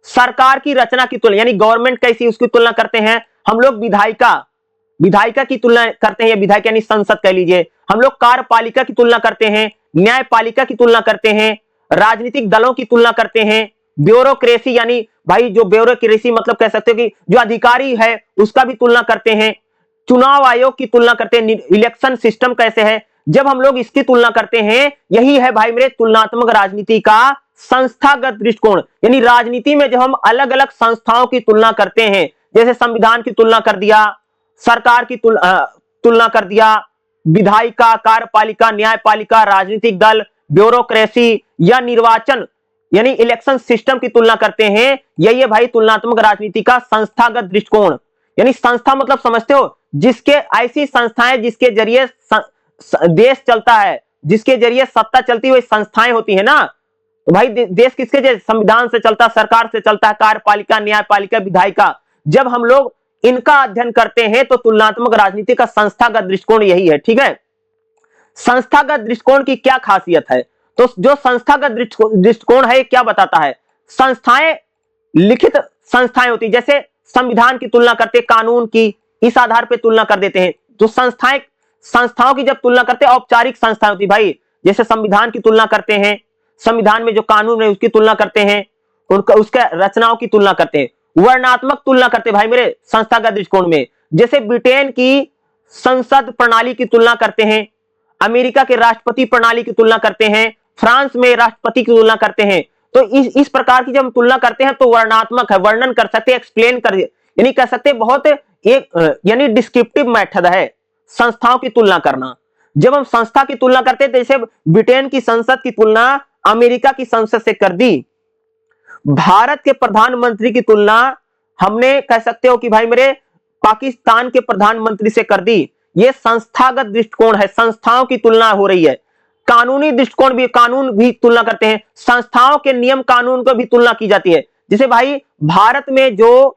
Speaker 1: सरकार की रचना की तुलना यानी गवर्नमेंट कैसी उसकी तुलना करते हैं, हम लोग विधायिका की तुलना करते हैं, या विधायक यानी संसद कह लीजिए, हम लोग कार्यपालिका की तुलना करते हैं, न्यायपालिका की तुलना करते हैं, राजनीतिक दलों की तुलना करते हैं, ब्यूरोक्रेसी यानी भाई जो ब्यूरोक्रेसी मतलब कह सकते हो कि जो अधिकारी है उसका भी तुलना करते हैं, चुनाव आयोग की तुलना करते हैं, इलेक्शन सिस्टम कैसे है, जब हम लोग इसकी तुलना करते हैं, यही है भाई मेरे तुलनात्मक राजनीति का संस्थागत दृष्टिकोण। यानी राजनीति में जब हम अलग अलग संस्थाओं की तुलना करते हैं, जैसे संविधान की तुलना कर दिया, सरकार की तुलना कर दिया, विधायिका, कार्यपालिका, न्यायपालिका, राजनीतिक दल, ब्यूरोक्रेसी या निर्वाचन यानी इलेक्शन सिस्टम की तुलना करते हैं, यही है भाई तुलनात्मक राजनीति का संस्थागत दृष्टिकोण। यानी संस्था मतलब समझते हो, जिसके ऐसी संस्थाएं जिसके जरिए देश चलता है, जिसके जरिए सत्ता चलती हुई संस्थाएं होती है ना। तो भाई देश किसके जरिए, संविधान से चलता, सरकार से चलता है, कार्यपालिका, न्यायपालिका, विधायिका। जब हम लोग इनका अध्ययन करते हैं तो तुलनात्मक राजनीति का संस्थागत दृष्टिकोण यही है। ठीक है, संस्थागत दृष्टिकोण की क्या खासियत है? तो जो संस्थागत दृष्टिकोण है क्या बताता है, संस्थाएं लिखित संस्थाएं होती, जैसे संविधान की तुलना करते, कानून की, इस आधार पर तुलना कर देते हैं। तो संस्थाओं की जब तुलना करते हैं, औपचारिक संस्थाएं होती भाई, जैसे संविधान की तुलना करते हैं, संविधान में जो कानून है उसकी तुलना करते हैं, उसके रचनाओं की तुलना करते हैं, वर्णात्मक तुलना करते भाई मेरे संस्थागत दृष्टिकोण में, जैसे ब्रिटेन की संसद प्रणाली की तुलना करते हैं, अमेरिका के राष्ट्रपति प्रणाली की तुलना करते हैं, फ्रांस में राष्ट्रपति की तुलना करते हैं। तो इस प्रकार की जब हम तुलना करते हैं तो वर्णात्मक है, वर्णन कर सकते, एक्सप्लेन कर यानी कह सकते बहुत एक यानी डिस्क्रिप्टिव मेथड है संस्थाओं की तुलना करना। जब हम संस्था की तुलना करते हैं, जैसे ब्रिटेन की संसद की तुलना अमेरिका की संसद से कर दी, भारत के प्रधानमंत्री की तुलना हमने कह सकते हो कि भाई मेरे पाकिस्तान के प्रधानमंत्री से कर दी। यह संस्थागत दृष्टिकोण है, संस्थाओं की तुलना हो रही है। कानूनी दृष्टिकोण भी, कानून भी तुलना करते हैं, संस्थाओं के नियम कानून को भी तुलना की जाती है। जैसे भाई भारत में जो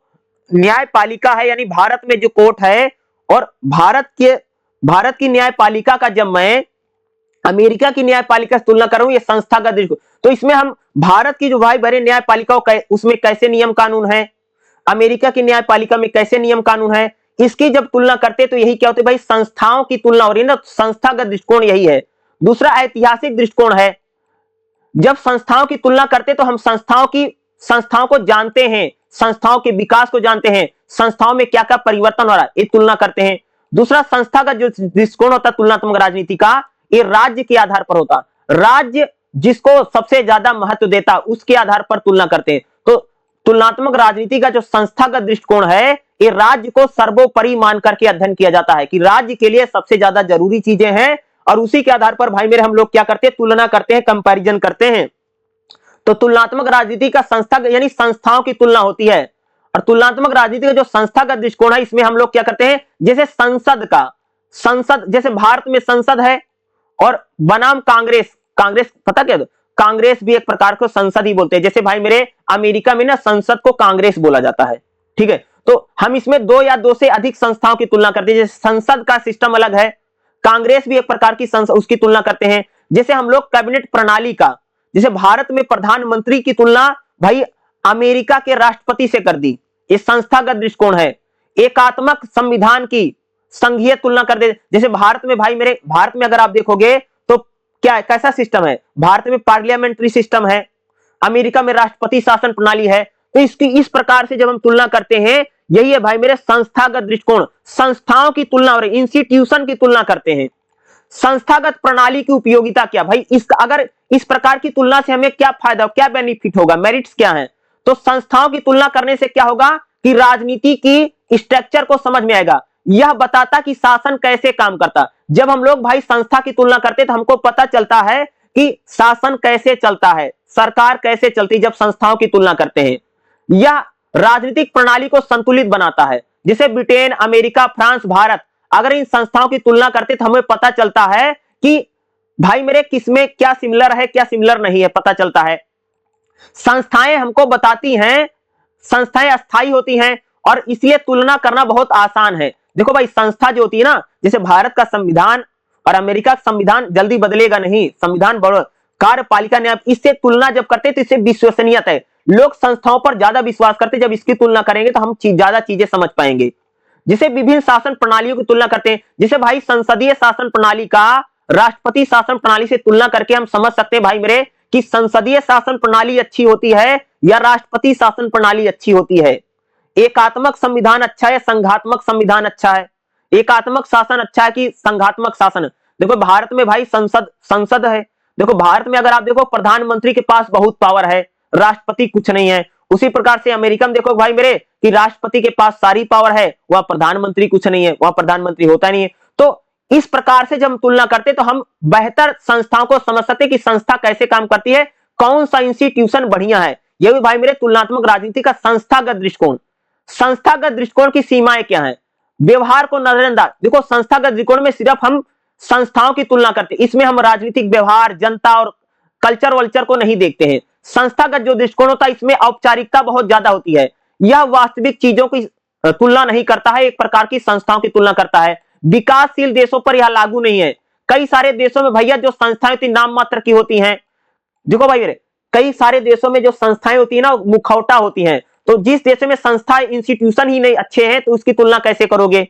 Speaker 1: न्यायपालिका है यानी भारत में जो कोर्ट है और भारत की न्यायपालिका का जब मैं अमेरिका की न्यायपालिका से तुलना कर रहा हूं, ये संस्थागत दृष्टिकोण, तो इसमें हम भारत की जो भाई बड़े न्यायपालिका उसमें कैसे नियम कानून है, अमेरिका की न्यायपालिका में कैसे नियम कानून है, इसकी जब तुलना करते तो यही क्या होते भाई, संस्थाओं की तुलना हो रही है ना, संस्थागत दृष्टिकोण यही है। दूसरा ऐतिहासिक दृष्टिकोण है, जब संस्थाओं की तुलना करते तो हम संस्थाओं को जानते हैं, संस्थाओं के विकास को जानते हैं, संस्थाओं में क्या क्या परिवर्तन हो रहा है, ये तुलना करते हैं। दूसरा संस्थागत जो दृष्टिकोण होता है तुलनात्मक राजनीति का, ये राज्य के आधार पर होता, राज्य जिसको सबसे ज्यादा महत्व देता उसके आधार पर तुलना करते हैं। तो तुलनात्मक राजनीति का जो संस्थागत दृष्टिकोण है, ये राज्य को सर्वोपरि मान करके अध्ययन किया जाता है कि राज्य के लिए सबसे ज्यादा जरूरी चीजें हैं, और उसी के आधार पर भाई मेरे हम लोग क्या करते हैं, तुलना करते हैं, कंपैरिजन करते हैं। तो तुलनात्मक राजनीति का संस्थागत यानी संस्थाओं की तुलना होती है, और तुलनात्मक राजनीति का जो संस्थागत दृष्टिकोण है, इसमें हम लोग क्या करते हैं, जैसे संसद जैसे भारत में संसद है, और बनाम कांग्रेस पता क्या, कांग्रेस भी एक प्रकार को संसद ही बोलते हैं, जैसे भाई मेरे अमेरिका में ना संसद को कांग्रेस बोला जाता है, ठीक है। तो हम इसमें दो या दो से अधिक संस्थाओं की तुलना करते हैं, जैसे संसद का सिस्टम अलग है, कांग्रेस भी एक प्रकार की उसकी तुलना करते हैं। जैसे हम लोग कैबिनेट प्रणाली का, जैसे भारत में प्रधानमंत्री की तुलना भाई अमेरिका के राष्ट्रपति से कर दी, ये संस्थागत दृष्टिकोण है। एकात्मक संविधान की संघीय तुलना कर दे, जैसे भारत में भाई मेरे, भारत में अगर आप देखोगे तो क्या है, कैसा सिस्टम है, भारत में पार्लियामेंट्री सिस्टम है, अमेरिका में राष्ट्रपति शासन प्रणाली है। तो इसकी इस प्रकार से जब हम तुलना करते हैं, यही है भाई मेरे संस्थागत दृष्टिकोण, संस्थाओं की तुलना और इंस्टीट्यूशन की तुलना करते हैं। संस्थागत प्रणाली की उपयोगिता क्या भाई, अगर इस प्रकार की तुलना से हमें क्या फायदा, क्या बेनिफिट होगा, मेरिट्स क्या है, तो संस्थाओं की तुलना करने से क्या होगा कि राजनीति की स्ट्रक्चर को समझ में आएगा, यह बताता कि शासन कैसे काम करता। जब हम लोग भाई संस्था की तुलना करते तो हमको पता चलता है कि शासन कैसे चलता है, सरकार कैसे चलती, जब संस्थाओं की तुलना करते हैं। यह राजनीतिक प्रणाली को संतुलित बनाता है, जैसे ब्रिटेन, अमेरिका, फ्रांस, भारत, अगर इन संस्थाओं की तुलना करते तो हमें पता चलता है कि भाई मेरे किसमें क्या सिमिलर है, क्या सिमिलर नहीं है, पता चलता है। संस्थाएं हमको बताती हैं, संस्थाएं अस्थायी होती हैं, और इसलिए तुलना करना बहुत आसान है। देखो भाई संस्था जो होती है ना, जैसे भारत का संविधान और अमेरिका का संविधान जल्दी बदलेगा नहीं, संविधान कार्यपालिका न्याय, इससे तुलना जब करते तो इससे विश्वसनीयता है, लोग संस्थाओं पर ज्यादा विश्वास करते, जब इसकी तुलना करेंगे तो हम ज्यादा चीजें समझ पाएंगे। जिसे विभिन्न शासन प्रणालियों की तुलना करते हैं, जैसे भाई संसदीय शासन प्रणाली का राष्ट्रपति शासन प्रणाली से तुलना करके हम समझ सकते हैं भाई मेरे कि संसदीय शासन प्रणाली अच्छी होती है या राष्ट्रपति शासन प्रणाली अच्छी होती है। एकात्मक संविधान अच्छा है, संघात्मक संविधान अच्छा है, एकात्मक शासन अच्छा है कि संघात्मक शासन। देखो भारत में भाई संसद है, देखो भारत में अगर आप देखो प्रधानमंत्री के पास बहुत पावर है, राष्ट्रपति कुछ नहीं है। उसी प्रकार से अमेरिका में देखो भाई मेरे कि राष्ट्रपति के पास सारी पावर है, वह प्रधानमंत्री कुछ नहीं है, वह प्रधानमंत्री होता नहीं है। तो इस प्रकार से जब हम तुलना करते तो हम बेहतर संस्थाओं को समझ सकते कि संस्था कैसे काम करती है, कौन सा इंस्टीट्यूशन बढ़िया है। यह भी भाई मेरे तुलनात्मक राजनीति का संस्थागत दृष्टिकोण। संस्थागत दृष्टिकोण की सीमाएं क्या है, व्यवहार को नजरअंदाज, देखो संस्थागत दृष्टिकोण में सिर्फ हम संस्थाओं की तुलना करते हैं, इसमें हम राजनीतिक व्यवहार, जनता और कल्चर वल्चर को नहीं देखते हैं। संस्थागत जो दृष्टिकोण होता है इसमें औपचारिकता बहुत ज्यादा होती है, यह वास्तविक चीजों की तुलना नहीं करता है, एक प्रकार की संस्थाओं की तुलना करता है। विकासशील देशों पर यह लागू नहीं है, कई सारे देशों में भैया जो संस्थाएं होती नाम मात्र की होती हैं। देखो भाई मेरे कई सारे देशों में जो संस्थाएं होती है ना मुखौटा होती हैं, तो जिस देश में संस्था इंस्टीट्यूशन ही नहीं अच्छे हैं तो उसकी तुलना कैसे करोगे,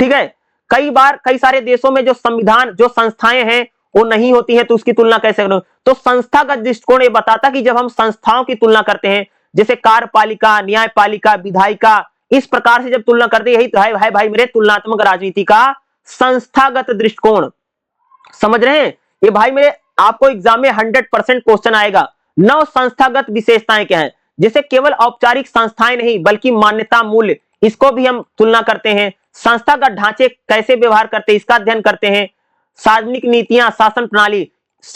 Speaker 1: ठीक है। कई सारे देशों में जो संविधान, जो संस्थाएं हैं वो नहीं होती है तो उसकी तुलना कैसे करोगे। तो संस्थागत दृष्टिकोण ये बताता कि जब हम संस्थाओं की तुलना करते हैं, जैसे कार्यपालिका, न्यायपालिका, विधायिका, इस प्रकार से जब तुलना करते हैं, यही तो है भाई मेरे तुलनात्मक राजनीति का संस्थागत दृष्टिकोण। समझ रहे हैं, ये भाई मेरे आपको एग्जाम में 100% क्वेश्चन आएगा। 9 संस्थागत विशेषताएं क्या है, जैसे केवल औपचारिक संस्थाएं नहीं बल्कि मान्यता, मूल्य, इसको भी हम तुलना करते हैं। संस्थागत ढांचे कैसे व्यवहार करते हैं इसका अध्ययन करते हैं। सार्वजनिक नीतियां, शासन प्रणाली।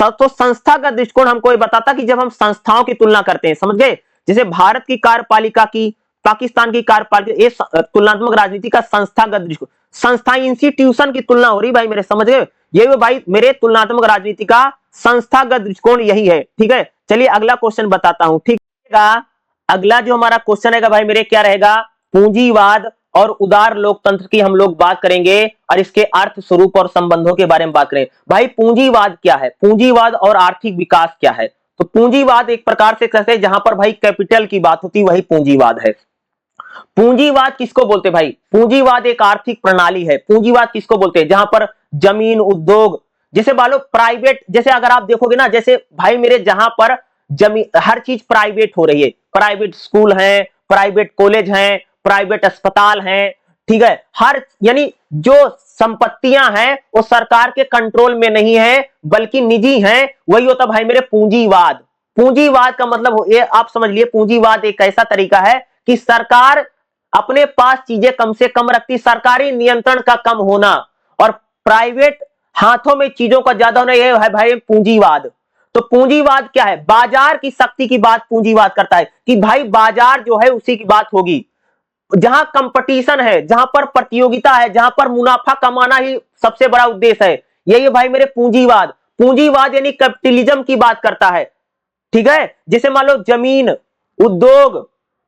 Speaker 1: तो संस्थागत दृष्टिकोण हमको ये बताता कि जब हम संस्थाओं की तुलना करते हैं, समझ गए, जैसे भारत की कार्यपालिका की, पाकिस्तान की कार्यपालिका, ये तुलनात्मक राजनीति का संस्थागत दृष्टिकोण। संस्था इंस्टीट्यूशन की तुलना हो रही भाई मेरे, समझ गए, ये भी भाई मेरे तुलनात्मक राजनीति का संस्थागत दृष्टिकोण यही है, ठीक है। चलिए अगला क्वेश्चन बताता हूं, ठीक है। अगला जो हमारा क्वेश्चन रहेगा भाई मेरे क्या रहेगा, पूंजीवाद और उदार लोकतंत्र की हम लोग बात करेंगे और इसके अर्थ, स्वरूप और संबंधों के बारे में बात करें। भाई पूंजीवाद क्या है, पूंजीवाद और आर्थिक विकास क्या है? तो पूंजीवाद एक प्रकार से कहते हैं जहां पर भाई कैपिटल की बात होती, वही पूंजीवाद है। पूंजीवाद किसको बोलते भाई? पूंजीवाद एक आर्थिक प्रणाली है। पूंजीवाद किसको बोलते हैं? जहां पर जमीन, उद्योग, जैसे मान लो प्राइवेट, जैसे अगर आप देखोगे ना, जैसे भाई मेरे जहां पर जमीन, हर चीज प्राइवेट हो रही है, प्राइवेट स्कूल हैं, प्राइवेट कॉलेज हैं, प्राइवेट अस्पताल हैं, ठीक है, हर यानी जो संपत्तियां हैं वो सरकार के कंट्रोल में नहीं है बल्कि निजी हैं, वही होता भाई मेरे पूंजीवाद। पूंजीवाद का मतलब ये आप समझ लिए, पूंजीवाद एक ऐसा तरीका है कि सरकार अपने पास चीजें कम से कम रखती, सरकारी नियंत्रण का कम होना और प्राइवेट हाथों में चीजों का ज्यादा होना, यह है भाई पूंजीवाद। तो पूंजीवाद क्या है? बाजार की शक्ति की बात पूंजीवाद करता है कि भाई बाजार जो है उसी की बात होगी, जहां कंपटीशन है, जहां पर प्रतियोगिता है, जहां पर मुनाफा कमाना ही सबसे बड़ा उद्देश्य है, यही भाई मेरे पूंजीवाद। पूंजीवाद यानी कैपिटलिज्म की बात करता है, ठीक है। जैसे मान लो जमीन, उद्योग,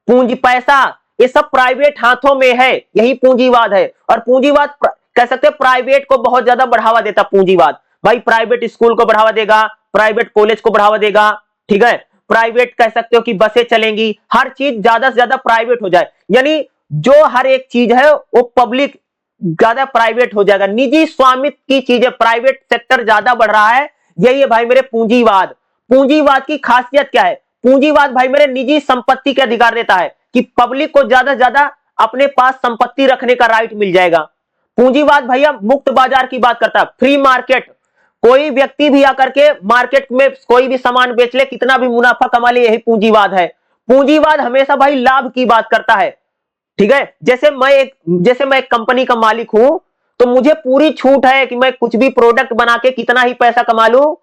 Speaker 1: पूंजी, पैसा, ये सब प्राइवेट हाथों में है, यही पूंजीवाद है। और पूंजीवाद कह सकते हैं प्राइवेट को बहुत ज्यादा बढ़ावा देता पूंजीवाद। भाई प्राइवेट स्कूल को बढ़ावा देगा, प्राइवेट कॉलेज को बढ़ावा देगा, ठीक है, प्राइवेट कह सकते हो कि बसें चलेंगी, हर चीज ज्यादा से ज्यादा प्राइवेट हो जाए, यानी जो हर एक चीज है वो पब्लिक ज्यादा प्राइवेट हो जाएगा, निजी स्वामित्व की चीजें, प्राइवेट सेक्टर ज्यादा बढ़ रहा है, यही है भाई मेरे पूंजीवाद। पूंजीवाद की खासियत क्या है? पूंजीवाद भाई मेरे निजी संपत्ति के अधिकार देता है कि पब्लिक को ज्यादा से ज्यादा अपने पास संपत्ति रखने का राइट मिल जाएगा। पूंजीवाद भैया मुक्त बाजार की बात करता है, फ्री मार्केट, कोई व्यक्ति भी आकर के मार्केट में कोई भी सामान बेच ले, कितना भी मुनाफा कमा ले, यही पूंजीवाद है। पूंजीवाद हमेशा भाई लाभ की बात करता है, ठीक है। जैसे मैं एक कंपनी का मालिक हूं तो मुझे पूरी छूट है कि मैं कुछ भी प्रोडक्ट बना के कितना ही पैसा कमा लूं,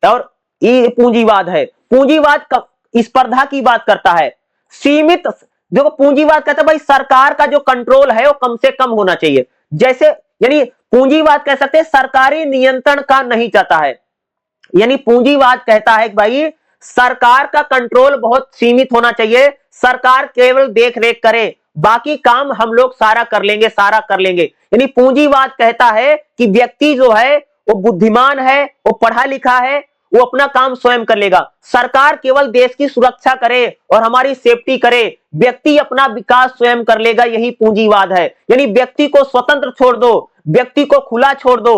Speaker 1: और ये पूंजीवाद है। पूंजीवाद स्पर्धा की बात करता है, सीमित, देखो पूंजीवाद कहता है भाई सरकार का जो कंट्रोल है वो कम से कम होना चाहिए, जैसे यानी पूंजीवाद कह सकते हैं सरकारी नियंत्रण का नहीं चाहता है, यानी पूंजीवाद कहता है कि भाई सरकार का कंट्रोल बहुत सीमित होना चाहिए, सरकार केवल देख रेख करे, बाकी काम हम लोग सारा कर लेंगे। यानी पूंजीवाद कहता है कि व्यक्ति जो है वो बुद्धिमान है, वो पढ़ा लिखा है, वो अपना काम स्वयं कर लेगा, सरकार केवल देश की सुरक्षा करे और हमारी सेफ्टी करे, व्यक्ति अपना विकास स्वयं कर लेगा, यही पूंजीवाद है। यानी व्यक्ति को स्वतंत्र छोड़ दो, व्यक्ति को खुला छोड़ दो,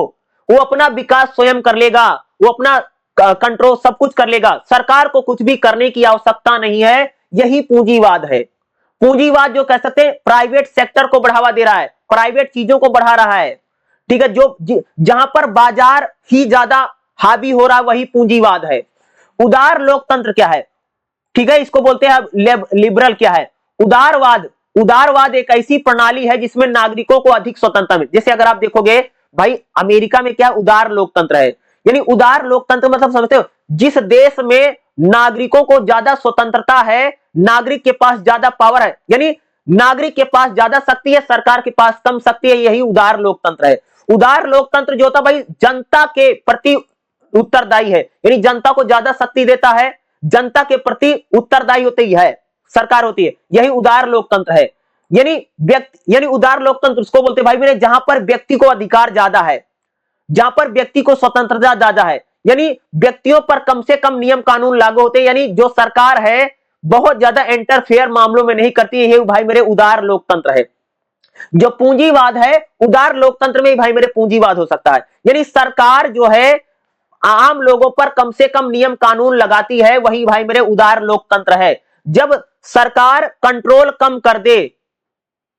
Speaker 1: वो अपना विकास स्वयं कर लेगा, वो अपना कंट्रोल सब कुछ कर लेगा, सरकार को कुछ भी करने की आवश्यकता नहीं है, यही पूंजीवाद है। पूंजीवाद जो कह सकते हैं प्राइवेट सेक्टर को बढ़ावा दे रहा है, प्राइवेट चीजों को बढ़ा रहा है, ठीक है, जो जहां पर बाजार ही ज्यादा हावी हो रहा है, वही पूंजीवाद है। उदार लोकतंत्र क्या है? ठीक है, इसको बोलते हैं लिबरल क्या है? उदारवाद एक ऐसी प्रणाली है जिसमें नागरिकों को अधिक स्वतंत्रता मिले। जैसे अगर आप देखोगे भाई अमेरिका में क्या उदार लोकतंत्र है, यानी उदार लोकतंत्र मतलब समझते हो, जिस देश में नागरिकों को ज्यादा स्वतंत्रता है, नागरिक के पास ज्यादा पावर है, यानी नागरिक के पास ज्यादा शक्ति है, सरकार के पास कम शक्ति है, यही उदार लोकतंत्र है। उदार लोकतंत्र जो होता भाई जनता के प्रति उत्तरदायी है, यानी जनता को ज्यादा शक्ति देता है, जनता के प्रति उत्तरदायी होती है सरकार होती है, यही उदार लोकतंत्र है। यानी उदार लोकतंत्र उसको बोलते भाई मेरे जहां पर व्यक्ति को अधिकार ज्यादा है, जहां पर व्यक्ति को स्वतंत्रता ज्यादा है, यानी व्यक्तियों पर कम से कम नियम कानून लागू होते हैं, यानी जो सरकार है बहुत ज्यादा इंटरफेयर मामलों में नहीं करती है, ये भाई मेरे उदार लोकतंत्र है। जो पूंजीवाद है उदार लोकतंत्र में भाई मेरे पूंजीवाद हो सकता है, यानी सरकार जो है आम लोगों पर कम से कम नियम कानून लगाती है, वही भाई मेरे उदार लोकतंत्र है। जब सरकार कंट्रोल कम कर दे,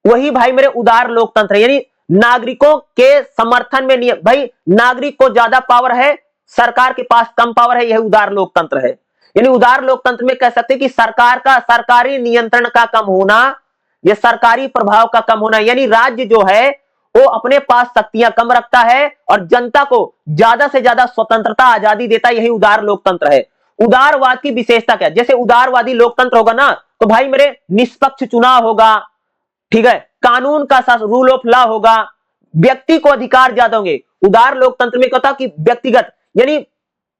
Speaker 1: वही भाई मेरे उदार लोकतंत्र है, यानी नागरिकों के समर्थन में नियम, भाई नागरिक को ज्यादा पावर है, सरकार के पास कम पावर है, यह उदार लोकतंत्र है। यानी उदार लोकतंत्र में कह सकते हैं कि सरकारी नियंत्रण का कम होना, यह सरकारी प्रभाव का कम होना, यानी राज्य जो है वो अपने पास शक्तियां कम रखता है और जनता को ज्यादा से ज्यादा स्वतंत्रता आजादी देता है, यही उदार लोकतंत्र है। उदारवाद की विशेषता क्या है? जैसे उदारवादी लोकतंत्र होगा ना तो भाई मेरे निष्पक्ष चुनाव होगा, ठीक है, कानून का रूल ऑफ लॉ होगा, व्यक्ति को अधिकार ज्यादा होंगे। उदार लोकतंत्र में कहता कि व्यक्तिगत यानी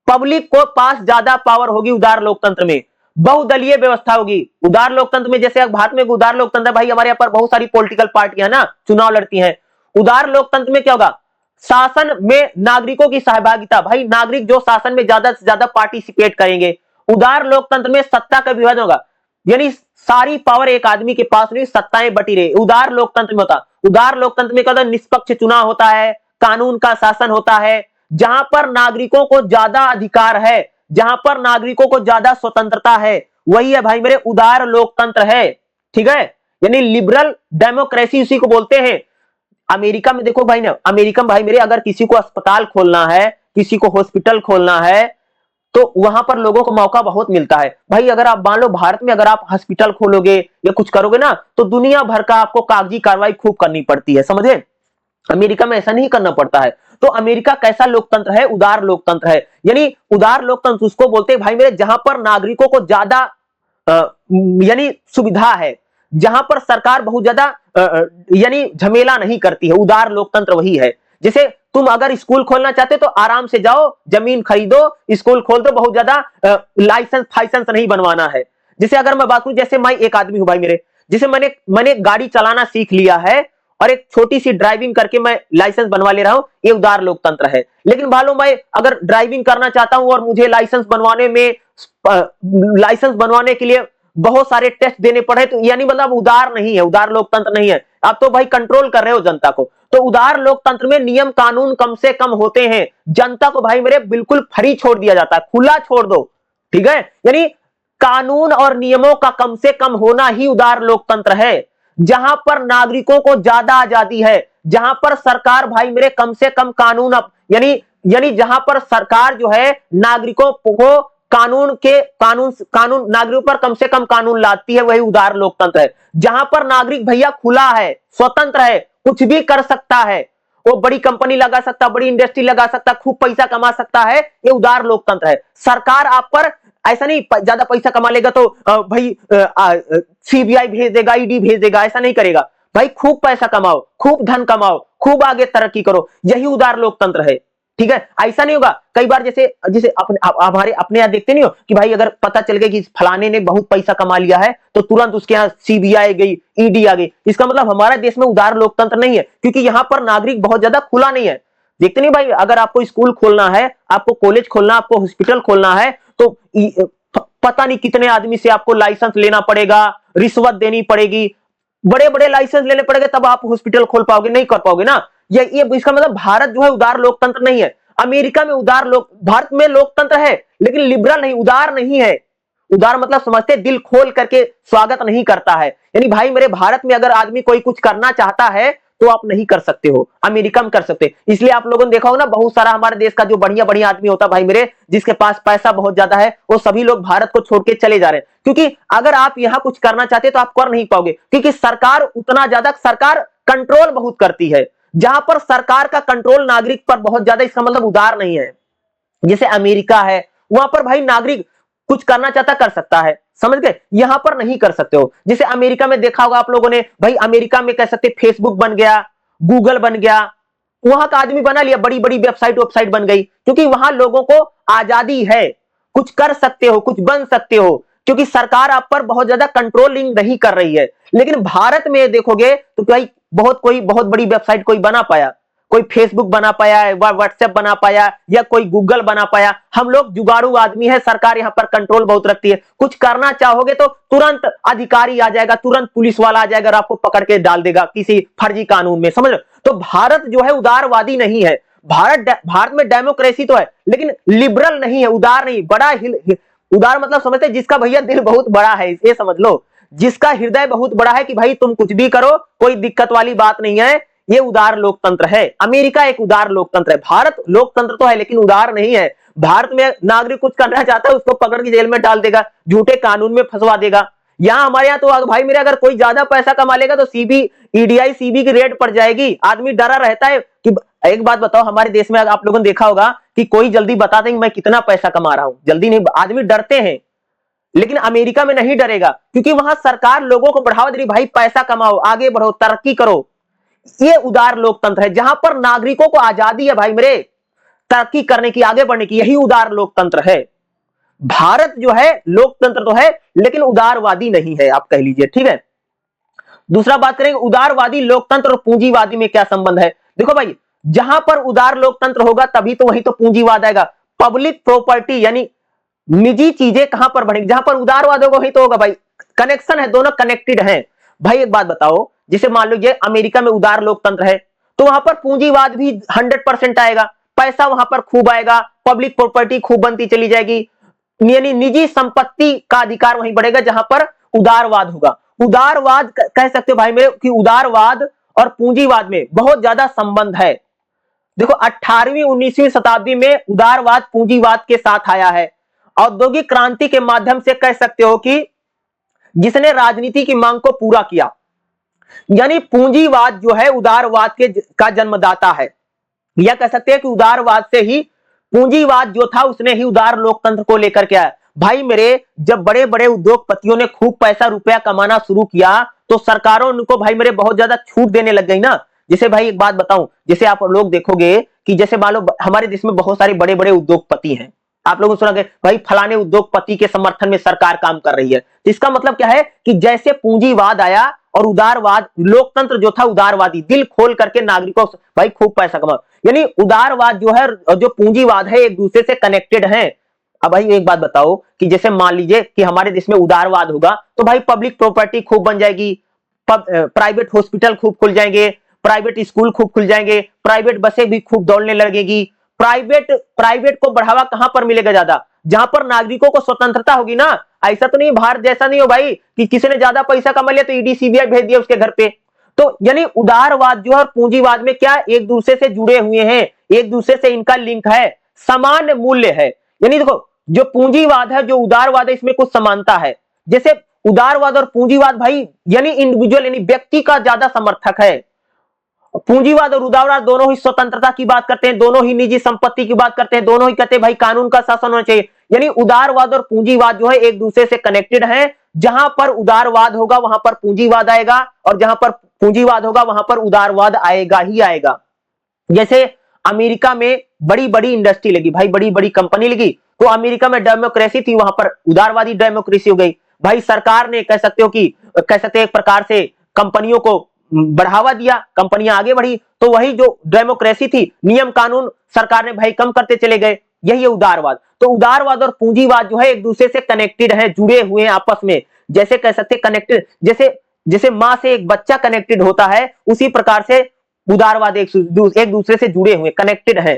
Speaker 1: पब्लिक को पास ज्यादा पावर होगी उदार लोकतंत्र में, बहुदलीय व्यवस्था होगी। उदार लोकतंत्र में जैसे भारत में उदार लोकतंत्र भाई, हमारे यहाँ पर बहुत सारी पॉलिटिकल पार्टियां ना चुनाव लड़ती हैं। उदार लोकतंत्र में क्या होगा, शासन में नागरिकों की सहभागिता, भाई नागरिक जो शासन में ज्यादा से ज्यादा पार्टिसिपेट करेंगे। उदार लोकतंत्र में सत्ता का विभाजन होगा, यानी सारी पावर एक आदमी के पास नहीं, सत्ताएं बटी रही। उदार लोकतंत्र में होता, उदार लोकतंत्र में क्या होता है, निष्पक्ष चुनाव होता है, कानून का शासन होता है, जहां पर नागरिकों को ज्यादा अधिकार है, जहां पर नागरिकों को ज्यादा स्वतंत्रता है, वही है भाई मेरे उदार लोकतंत्र है। ठीक है, यानी लिबरल डेमोक्रेसी उसी को बोलते हैं। अमेरिका में देखो भाई ना, अमेरिका में भाई मेरे अगर किसी को अस्पताल खोलना है, किसी को हॉस्पिटल खोलना है, तो वहां पर लोगों को मौका बहुत मिलता है। भाई अगर आप मान लो भारत में अगर आप हॉस्पिटल खोलोगे या कुछ करोगे ना, तो दुनिया भर का आपको कागजी कार्रवाई खूब करनी पड़ती है, समझे। अमेरिका में ऐसा नहीं करना पड़ता है। तो अमेरिका कैसा लोकतंत्र है, उदार लोकतंत्र है। यानी उदार लोकतंत्र उसको बोलते हैं भाई मेरे जहां पर नागरिकों को ज्यादा यानी सुविधा है, जहां पर सरकार बहुत ज्यादा यानी झमेला नहीं करती है, उदार लोकतंत्र वही है। जैसे तुम अगर स्कूल खोलना चाहते हो तो आराम से जाओ, जमीन खरीदो, स्कूल खोल दो, बहुत ज्यादा लाइसेंस फाइसेंस नहीं बनवाना है। जैसे अगर मैं बात करूं, जैसे मैं एक आदमी हूं भाई मेरे, जैसे मैंने गाड़ी चलाना सीख लिया है और एक छोटी सी ड्राइविंग करके मैं लाइसेंस बनवा ले रहा हूं, ये उदार लोकतंत्र है। लेकिन मालूम मैं अगर ड्राइविंग करना चाहता हूं और मुझे लाइसेंस बनवाने के लिए बहुत सारे टेस्ट देने पड़े, तो यानी मतलब उदार नहीं है, उदार लोकतंत्र नहीं है। आप तो भाई कंट्रोल कर रहे हो जनता को। तो उदार लोकतंत्र में नियम कानून कम से कम होते हैं, जनता को भाई मेरे बिल्कुल फ्री छोड़ दिया जाता है, खुला छोड़ दो। ठीक है, यानी कानून और नियमों का कम से कम होना ही उदार लोकतंत्र है, जहां पर नागरिकों को ज्यादा आजादी है, जहां पर सरकार भाई मेरे कम से कम कानून यानी जहां पर सरकार जो है नागरिकों को कानून नागरिकों पर कम से कम कानून लाती है, वही उदार लोकतंत्र है। जहां पर नागरिक भैया खुला है, स्वतंत्र है, कुछ भी कर सकता है, वो बड़ी कंपनी लगा सकता, बड़ी इंडस्ट्री लगा सकता, खूब पैसा कमा सकता है, ये उदार लोकतंत्र है। सरकार आप पर ऐसा नहीं ज्यादा पैसा कमा लेगा तो भाई सीबीआई भेज देगा, ईडी भेज देगा, ऐसा नहीं करेगा। भाई खूब पैसा कमाओ, खूब धन कमाओ, खूब आगे तरक्की करो, यही उदार लोकतंत्र है। ठीक है, ऐसा नहीं होगा। कई बार जैसे हमारे अपने यहां देखते नहीं हो कि भाई अगर पता चल गया कि फलाने ने बहुत पैसा कमा लिया है, तो तुरंत उसके यहाँ सीबीआई गई, ईडी आ गई। इसका मतलब हमारा देश में उदार लोकतंत्र नहीं है, क्योंकि यहां पर नागरिक बहुत ज्यादा खुला नहीं है। देखते नहीं भाई, अगर आपको स्कूल खोलना है, आपको कॉलेज खोलना, आपको हॉस्पिटल खोलना है, तो पता नहीं कितने आदमी से आपको लाइसेंस लेना पड़ेगा, रिश्वत देनी पड़ेगी, बड़े बड़े लाइसेंस लेने पड़ेंगे, तब आप हॉस्पिटल खोल पाओगे, नहीं कर पाओगे ना। ये इसका मतलब भारत जो है उदार लोकतंत्र नहीं है। अमेरिका में भारत में लोकतंत्र है, लेकिन लिबरल नहीं, उदार नहीं है। उदार मतलब समझते दिल खोल करके स्वागत नहीं करता है। यानी भाई मेरे भारत में अगर आदमी कोई कुछ करना चाहता है तो आप नहीं कर सकते हो, अमेरिका में कर सकते। इसलिए आप लोगों ने देखा होगा ना, बहुत सारा हमारे देश का जो बढ़िया बढ़िया आदमी होता भाई मेरे, जिसके पास पैसा बहुत ज्यादा है, वो सभी लोग भारत को छोड़ के चले जा रहे हैं। क्योंकि अगर आप यहां कुछ करना चाहते तो आप कर नहीं पाओगे, क्योंकि सरकार सरकार कंट्रोल बहुत करती है। जहां पर सरकार का कंट्रोल नागरिक पर बहुत ज्यादा, इसका मतलब उदार नहीं है। जैसे अमेरिका है, वहां पर भाई नागरिक कुछ करना चाहता कर सकता है, समझ गए, यहां पर नहीं कर सकते हो। जैसे अमेरिका में देखा होगा आप लोगों ने, भाई अमेरिका में कह सकते फेसबुक बन गया, गूगल बन गया, वहां का आदमी बना लिया, बड़ी बड़ी वेबसाइट बन गई, क्योंकि वहां लोगों को आजादी है, कुछ कर सकते हो, कुछ बन सकते हो, क्योंकि सरकार आप पर बहुत ज्यादा कंट्रोलिंग नहीं कर रही है। लेकिन भारत में देखोगे तो भाई बहुत बड़ी वेबसाइट कोई बना पाया, कोई फेसबुक बना पाया, व्हाट्सएप बना पाया, या कोई गूगल बना पाया। हम लोग जुगाड़ू आदमी है, सरकार यहां पर कंट्रोल बहुत रखती है। कुछ करना चाहोगे तो तुरंत अधिकारी आ जाएगा, तुरंत पुलिस वाला आ जाएगा और आपको पकड़ के डाल देगा किसी फर्जी कानून में, समझ लो। तो भारत जो है उदारवादी नहीं है। भारत में डेमोक्रेसी तो है, लेकिन लिबरल नहीं है, उदार नहीं। उदार मतलब समझते, जिसका भैया दिल बहुत बड़ा है, ये समझ लो, जिसका हृदय बहुत बड़ा है कि भाई तुम कुछ भी करो, कोई दिक्कत वाली बात नहीं है, ये उदार लोकतंत्र है। अमेरिका एक उदार लोकतंत्र है, भारत लोकतंत्र तो है लेकिन उदार नहीं है। भारत में नागरिक कुछ करना चाहता है, उसको पकड़ के जेल में डाल देगा, झूठे कानून में फंसवा देगा। यहां हमारे यहाँ तो भाई मेरे, अगर कोई ज्यादा पैसा कमा लेगा तो ईडीआई सीबी की रेड पड़ जाएगी, आदमी डरा रहता है कि एक बात बताओ, हमारे देश में आप लोगों ने देखा होगा कि कोई जल्दी बता देंगे मैं कितना पैसा कमा रहा हूं, जल्दी नहीं, आदमी डरते हैं। लेकिन अमेरिका में नहीं डरेगा, क्योंकि वहां सरकार लोगों को बढ़ावा दे रही, भाई पैसा कमाओ, आगे बढ़ो, तरक्की करो। ये उदार लोकतंत्र है, जहां पर नागरिकों को आजादी है भाई मेरे तरक्की करने की, आगे बढ़ने की, यही उदार लोकतंत्र है। भारत जो है लोकतंत्र तो है लेकिन उदारवादी नहीं है, आप कह लीजिए, ठीक है। दूसरा बात करेंगे उदारवादी लोकतंत्र और पूंजीवादी में क्या संबंध है। देखो भाई, जहां पर उदार लोकतंत्र होगा तभी तो वहीं तो पूंजीवाद आएगा। पब्लिक प्रॉपर्टी यानी निजी चीजें कहां पर बढ़ेंगी, जहां पर उदारवाद होगा वहीं तो होगा भाई। कनेक्शन है, दोनों कनेक्टेड हैं। भाई एक बात बताओ, जैसे मान लीजिए अमेरिका में उदार लोकतंत्र है तो वहां पर पूंजीवाद भी 100% आएगा, पैसा वहां पर खूब आएगा, पब्लिक प्रॉपर्टी खूब बनती चली जाएगी, यानी निजी संपत्ति का अधिकार वहीं बढ़ेगा जहां पर उदारवाद होगा। उदारवाद कह सकते हो भाई मेरे कि उदारवाद और पूंजीवाद में बहुत ज्यादा संबंध है। देखो 18वीं 19वीं शताब्दी में उदारवाद पूंजीवाद के साथ आया है। औद्योगिक क्रांति के माध्यम से कह सकते हो कि जिसने राजनीति की मांग को पूरा किया, यानी पूंजीवाद जो है उदारवाद के का जन्मदाता है। यह कह सकते हैं कि उदारवाद से ही पूंजीवाद जो था उसने ही उदार लोकतंत्र को लेकर के आया। भाई मेरे, जब बड़े बड़े उद्योगपतियों ने खूब पैसा रुपया कमाना शुरू किया तो सरकारों उनको भाई मेरे बहुत ज्यादा छूट देने लग गई ना। जैसे भाई एक बात बताऊं, जैसे आप लोग देखोगे कि जैसे मान लो हमारे देश में बहुत सारे बड़े बड़े उद्योगपति हैं, आप लोगों ने सुना भाई फलाने उद्योगपति के समर्थन में सरकार काम कर रही है। तो इसका मतलब क्या है कि जैसे पूंजीवाद आया और उदारवाद, लोकतंत्र जो था उदारवादी, दिल खोल करके नागरिकों से भाई खूब पैसा कमा, यानी उदारवाद जो है और जो पूंजीवाद है एक दूसरे से कनेक्टेड है। अब भाई एक बात बताओ कि जैसे मान लीजिए कि हमारे देश में उदारवाद होगा तो भाई पब्लिक प्रॉपर्टी खूब बन जाएगी, प्राइवेट हॉस्पिटल खूब खुल जाएंगे, प्राइवेट स्कूल खूब खुल जाएंगे, प्राइवेट बसें भी खूब दौड़ने लगेगी। प्राइवेट को बढ़ावा कहां पर मिलेगा ज्यादा, जहां पर नागरिकों को स्वतंत्रता होगी ना। ऐसा तो नहीं, भारत जैसा नहीं हो भाई कि किसी ने ज्यादा पैसा कमा लिया तो ईडी सीबीआई भेज दिया उसके घर पे। तो यानी उदारवाद जो है पूंजीवाद में क्या एक दूसरे से जुड़े हुए हैं, एक दूसरे से इनका लिंक है, समान मूल्य है। यानी देखो जो पूंजीवाद है जो उदारवाद है इसमें कुछ समानता है। जैसे उदारवाद और पूंजीवाद भाई यानी इंडिविजुअल यानी व्यक्ति का ज्यादा समर्थक है। पूंजीवाद और उदारवाद दोनों ही स्वतंत्रता की बात करते हैं, दोनों ही निजी संपत्ति की बात करते हैं, दोनों ही कहते हैं भाई कानून का शासन होना चाहिए। यानी उदारवाद और पूंजीवाद जो है एक दूसरे से कनेक्टेड है। जहां पर उदारवाद होगा वहां पर पूंजीवाद आएगा और जहां पर पूंजीवाद होगा वहां पर उदारवाद आएगा ही आएगा। जैसे अमेरिका में बड़ी बड़ी इंडस्ट्री लगी भाई, बड़ी बड़ी कंपनी लगी, तो अमेरिका में डेमोक्रेसी थी, वहां पर उदारवादी डेमोक्रेसी हो गई। भाई सरकार ने कह सकते हो कि कह सकते एक प्रकार से कंपनियों को बढ़ावा दिया, कंपनियां आगे बढ़ी, तो वही जो डेमोक्रेसी थी नियम कानून सरकार ने भाई कम करते चले गए। यही है उदारवाद। तो उदारवाद और पूंजीवाद जो है एक दूसरे से कनेक्टेड है, जुड़े हुए हैं आपस में। जैसे कह सकते कनेक्टेड, जैसे जैसे मां से एक बच्चा कनेक्टेड होता है उसी प्रकार से उदारवाद एक दूसरे से जुड़े हुए कनेक्टेड है,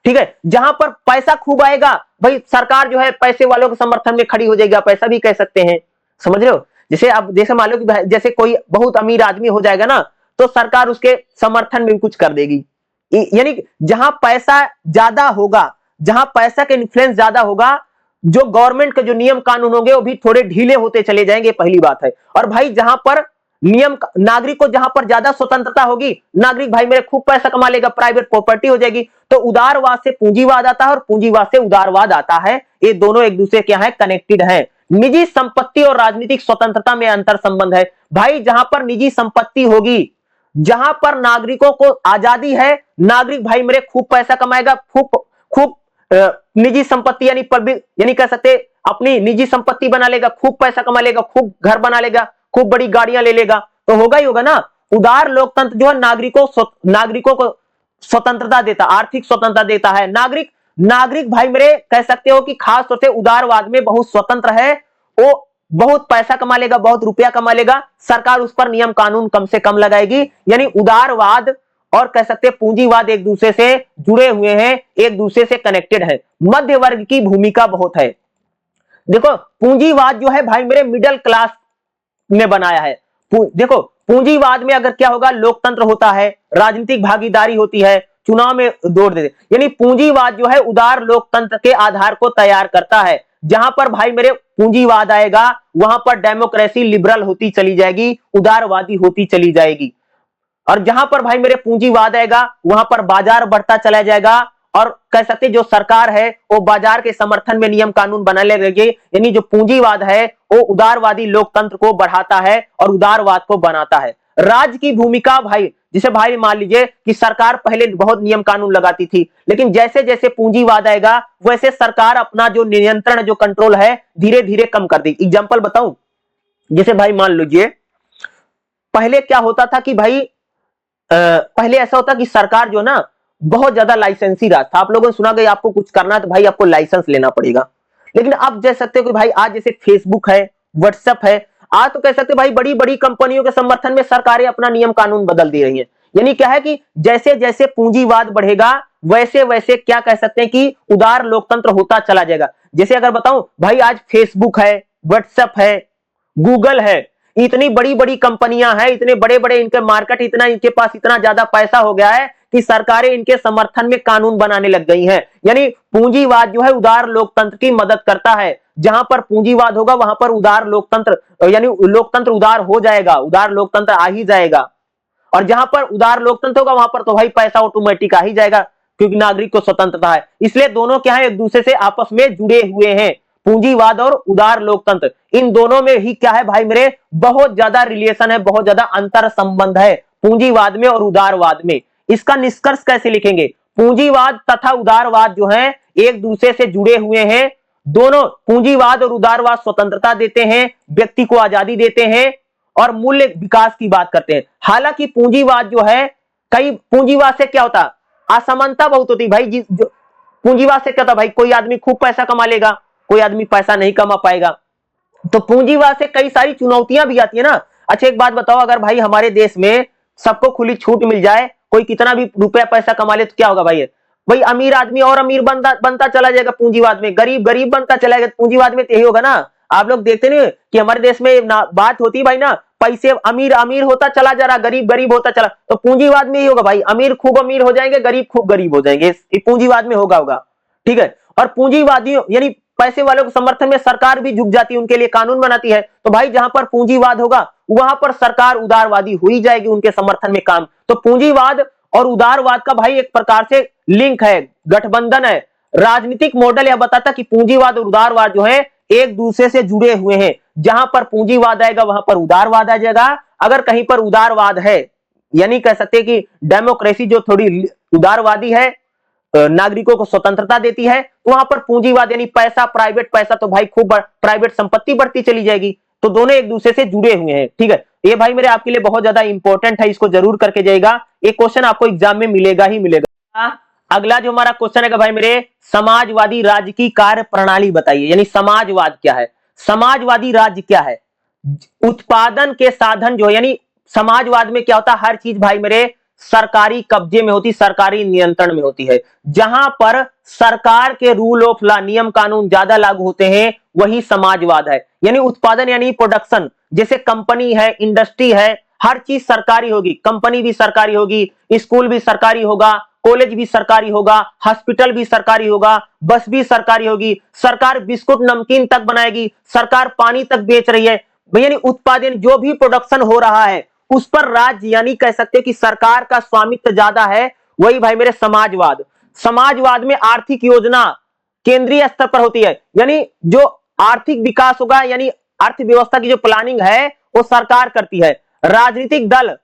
Speaker 1: ठीक है। जहां पर पैसा खूब आएगा भाई सरकार जो है पैसे वालों के समर्थन में खड़ी हो जाएगी, आप ऐसा भी कह सकते हैं, समझ रहे हो। जैसे अब जैसे मान लो कि जैसे कोई बहुत अमीर आदमी हो जाएगा ना तो सरकार उसके समर्थन में भी कुछ कर देगी। यानी जहां पैसा ज्यादा होगा, जहां पैसा का इन्फ्लुएंस ज्यादा होगा, जो गवर्नमेंट के जो नियम कानून होंगे वो भी थोड़े ढीले होते चले जाएंगे, पहली बात है। और भाई जहां पर नियम नागरिक को जहां पर ज्यादा स्वतंत्रता होगी, नागरिक भाई मेरे खूब पैसा कमा लेगा, प्राइवेट प्रॉपर्टी हो जाएगी। तो उदारवाद से पूंजीवाद आता है और पूंजीवाद से उदारवाद आता है। ये दोनों एक दूसरे क्या है, कनेक्टेड है। निजी संपत्ति और राजनीतिक स्वतंत्रता में अंतर संबंध है। भाई जहां पर निजी संपत्ति होगी, जहां पर नागरिकों को आजादी है, नागरिक भाई मेरे खूब पैसा कमाएगा, खूब खूब निजी संपत्ति यानी पब्लिक यानी कह सकते अपनी निजी संपत्ति बना लेगा, खूब पैसा कमा लेगा, खूब घर बना लेगा, खूब बड़ी गाड़ियां ले लेगा, तो होगा ही होगा ना। उदार लोकतंत्र जो है नागरिकों को स्वतंत्रता देता, आर्थिक स्वतंत्रता देता है। नागरिक भाई मेरे कह सकते हो कि खास तौर से उदारवाद में बहुत स्वतंत्र है। वो बहुत पैसा कमा लेगा, बहुत रुपया कमा लेगा, सरकार उस पर नियम कानून कम से कम लगाएगी। यानी उदारवाद और कह सकते हैं पूंजीवाद एक दूसरे से जुड़े हुए हैं, एक दूसरे से कनेक्टेड है। मध्य वर्ग की भूमिका बहुत है। देखो पूंजीवाद जो है भाई मेरे मिडिल क्लास ने बनाया है। देखो पूंजीवाद में अगर क्या होगा, लोकतंत्र होता है, राजनीतिक भागीदारी होती है, चुनाव में दौड़ देते, यानी पूंजीवाद जो है उदार लोकतंत्र के आधार को तैयार करता है। जहां पर भाई मेरे पूंजीवाद आएगा वहां पर डेमोक्रेसी लिबरल होती चली जाएगी, उदारवादी होती चली जाएगी। और जहां पर भाई मेरे पूंजीवाद आएगा वहां पर बाजार बढ़ता चला जाएगा और कह सकते जो सरकार है वो बाजार के समर्थन में नियम कानून बनाने लगे। यानी जो पूंजीवाद है वो उदारवादी लोकतंत्र को बढ़ाता है और उदारवाद को बनाता है। राज्य की भूमिका भाई, जिसे भाई मान लीजिए कि सरकार पहले बहुत नियम कानून लगाती थी, लेकिन जैसे जैसे पूंजीवाद आएगा वैसे सरकार अपना जो नियंत्रण, जो कंट्रोल है, धीरे धीरे कम कर देगी। एग्जांपल बताऊं, जैसे भाई मान लीजिए पहले क्या होता था कि भाई पहले ऐसा होता कि सरकार जो ना बहुत ज्यादा लाइसेंसी राज था। आप लोगों ने सुना कि आपको कुछ करना है तो भाई आपको लाइसेंस लेना पड़ेगा। लेकिन अब कह सकते हो कि भाई आज जैसे फेसबुक है, व्हाट्सएप है, आज तो कह सकते हैं भाई बड़ी बड़ी कंपनियों के समर्थन में सरकारें अपना नियम कानून बदल दे रही है। यानी क्या है कि जैसे जैसे पूंजीवाद बढ़ेगा वैसे वैसे क्या कह सकते हैं कि उदार लोकतंत्र होता चला जाएगा। जैसे अगर बताऊं भाई, आज फेसबुक है, व्हाट्सएप है, गूगल है, इतनी बड़ी बड़ी कंपनियां हैं, इतने बड़े बड़े इनके मार्केट, इतना इनके पास इतना ज्यादा पैसा हो गया है कि सरकारें इनके समर्थन में कानून बनाने लग गई हैं। यानी पूंजीवाद जो है उदार लोकतंत्र की मदद करता है। जहां पर पूंजीवाद होगा वहां पर उदार लोकतंत्र, यानी लोकतंत्र उदार हो जाएगा, उदार लोकतंत्र आ ही जाएगा। और जहां पर उदार लोकतंत्र होगा वहां पर तो भाई पैसा ऑटोमेटिक आ ही जाएगा, क्योंकि नागरिक को स्वतंत्रता है। इसलिए दोनों क्या है, एक दूसरे से आपस में जुड़े हुए हैं। पूंजीवाद और उदार लोकतंत्र, इन दोनों में ही क्या है भाई मेरे, बहुत ज्यादा रिलेशन है, बहुत ज्यादा अंतर संबंध है पूंजीवाद में और उदारवाद में। इसका निष्कर्ष कैसे लिखेंगे? पूंजीवाद तथा उदारवाद जो है एक दूसरे से जुड़े हुए हैं। दोनों, पूंजीवाद और उदारवाद स्वतंत्रता देते हैं, व्यक्ति को आजादी देते हैं और मूल्य विकास की बात करते हैं। हालांकि पूंजीवाद जो है, कई पूंजीवाद से क्या होता, असमानता बहुत होती भाई। पूंजीवाद से क्या होता भाई, कोई आदमी खूब पैसा कमा लेगा, कोई आदमी पैसा नहीं कमा पाएगा। तो पूंजीवाद से कई सारी चुनौतियां भी आती है ना। अच्छा एक बात बताओ, अगर भाई हमारे देश में सबको खुली छूट मिल जाए, कोई कितना भी रुपया पैसा कमा ले तो क्या होगा भाई? भाई अमीर आदमी और अमीर बनता चला जाएगा पूंजीवाद में, गरीब गरीब बनता चला जाएगा पूंजीवाद में। तो यही होगा ना। आप लोग देखते नहीं कि हमारे देश में बात होती है भाई ना, पैसे, अमीर अमीर होता चला जा रहा, गरीब गरीब होता चला। तो पूंजीवाद में यही होगा भाई, अमीर खूब अमीर हो जाएंगे, गरीब खूब गरीब हो जाएंगे। पूंजीवाद में होगा। ठीक है। और पूंजीवादियों यानी पैसे वालों के समर्थन में सरकार भी झुक जाती है, उनके लिए कानून बनाती है। तो भाई जहां पर पूंजीवाद होगा वहां पर सरकार उदारवादी हो ही जाएगी, उनके समर्थन में काम। तो पूंजीवाद और उदारवाद का भाई एक प्रकार से लिंक है, गठबंधन है। राजनीतिक मॉडल यह बताता कि पूंजीवाद और उदारवाद जो है एक दूसरे से जुड़े हुए हैं। जहां पर पूंजीवाद आएगा वहां पर उदारवाद आ जाएगा। अगर कहीं पर उदारवाद है, यानी कह सकते हैं कि डेमोक्रेसी जो थोड़ी उदारवादी है, नागरिकों को स्वतंत्रता देती है, वहां पर पूंजीवाद यानी पैसा, प्राइवेट पैसा, तो भाई खूब प्राइवेट संपत्ति बढ़ती चली जाएगी। तो दोनों एक दूसरे से जुड़े हुए हैं। ठीक है, ये भाई मेरे आपके लिए बहुत ज्यादा इंपॉर्टेंट है, इसको जरूर करके जाएगा। एक क्वेश्चन आपको एग्जाम में मिलेगा ही मिलेगा। अगला जो हमारा क्वेश्चन है भाई मेरे, समाजवादी राज्य की कार्य प्रणाली बताइए। यानी समाजवाद क्या है, समाजवादी राज्य क्या है? उत्पादन के साधन जो, यानी समाजवाद में क्या होता है, हर चीज भाई मेरे सरकारी कब्जे में होती, सरकारी नियंत्रण में होती है। जहां पर सरकार के रूल ऑफ लॉ, नियम कानून ज्यादा लागू होते हैं, वही समाजवाद है। यानी उत्पादन यानी प्रोडक्शन, जैसे कंपनी है, इंडस्ट्री है, हर चीज सरकारी होगी, कंपनी भी सरकारी होगी, स्कूल भी सरकारी होगा, कॉलेज भी सरकारी होगा, हॉस्पिटल भी सरकारी होगा, बस भी सरकारी होगी, सरकार बिस्कुट नमकीन तक बनाएगी, सरकार पानी तक बेच रही है। यानी उत्पादन, जो भी प्रोडक्शन हो रहा है उस पर राज्य, यानी कह सकते हैं कि सरकार का स्वामित्व ज्यादा है, वही भाई मेरे समाजवाद। समाजवाद में आर्थिक योजना केंद्रीय स्तर पर होती है, यानी जो आर्थिक विकास होगा, यानी अर्थव्यवस्था की जो प्लानिंग है वो सरकार करती है। राजनीतिक दल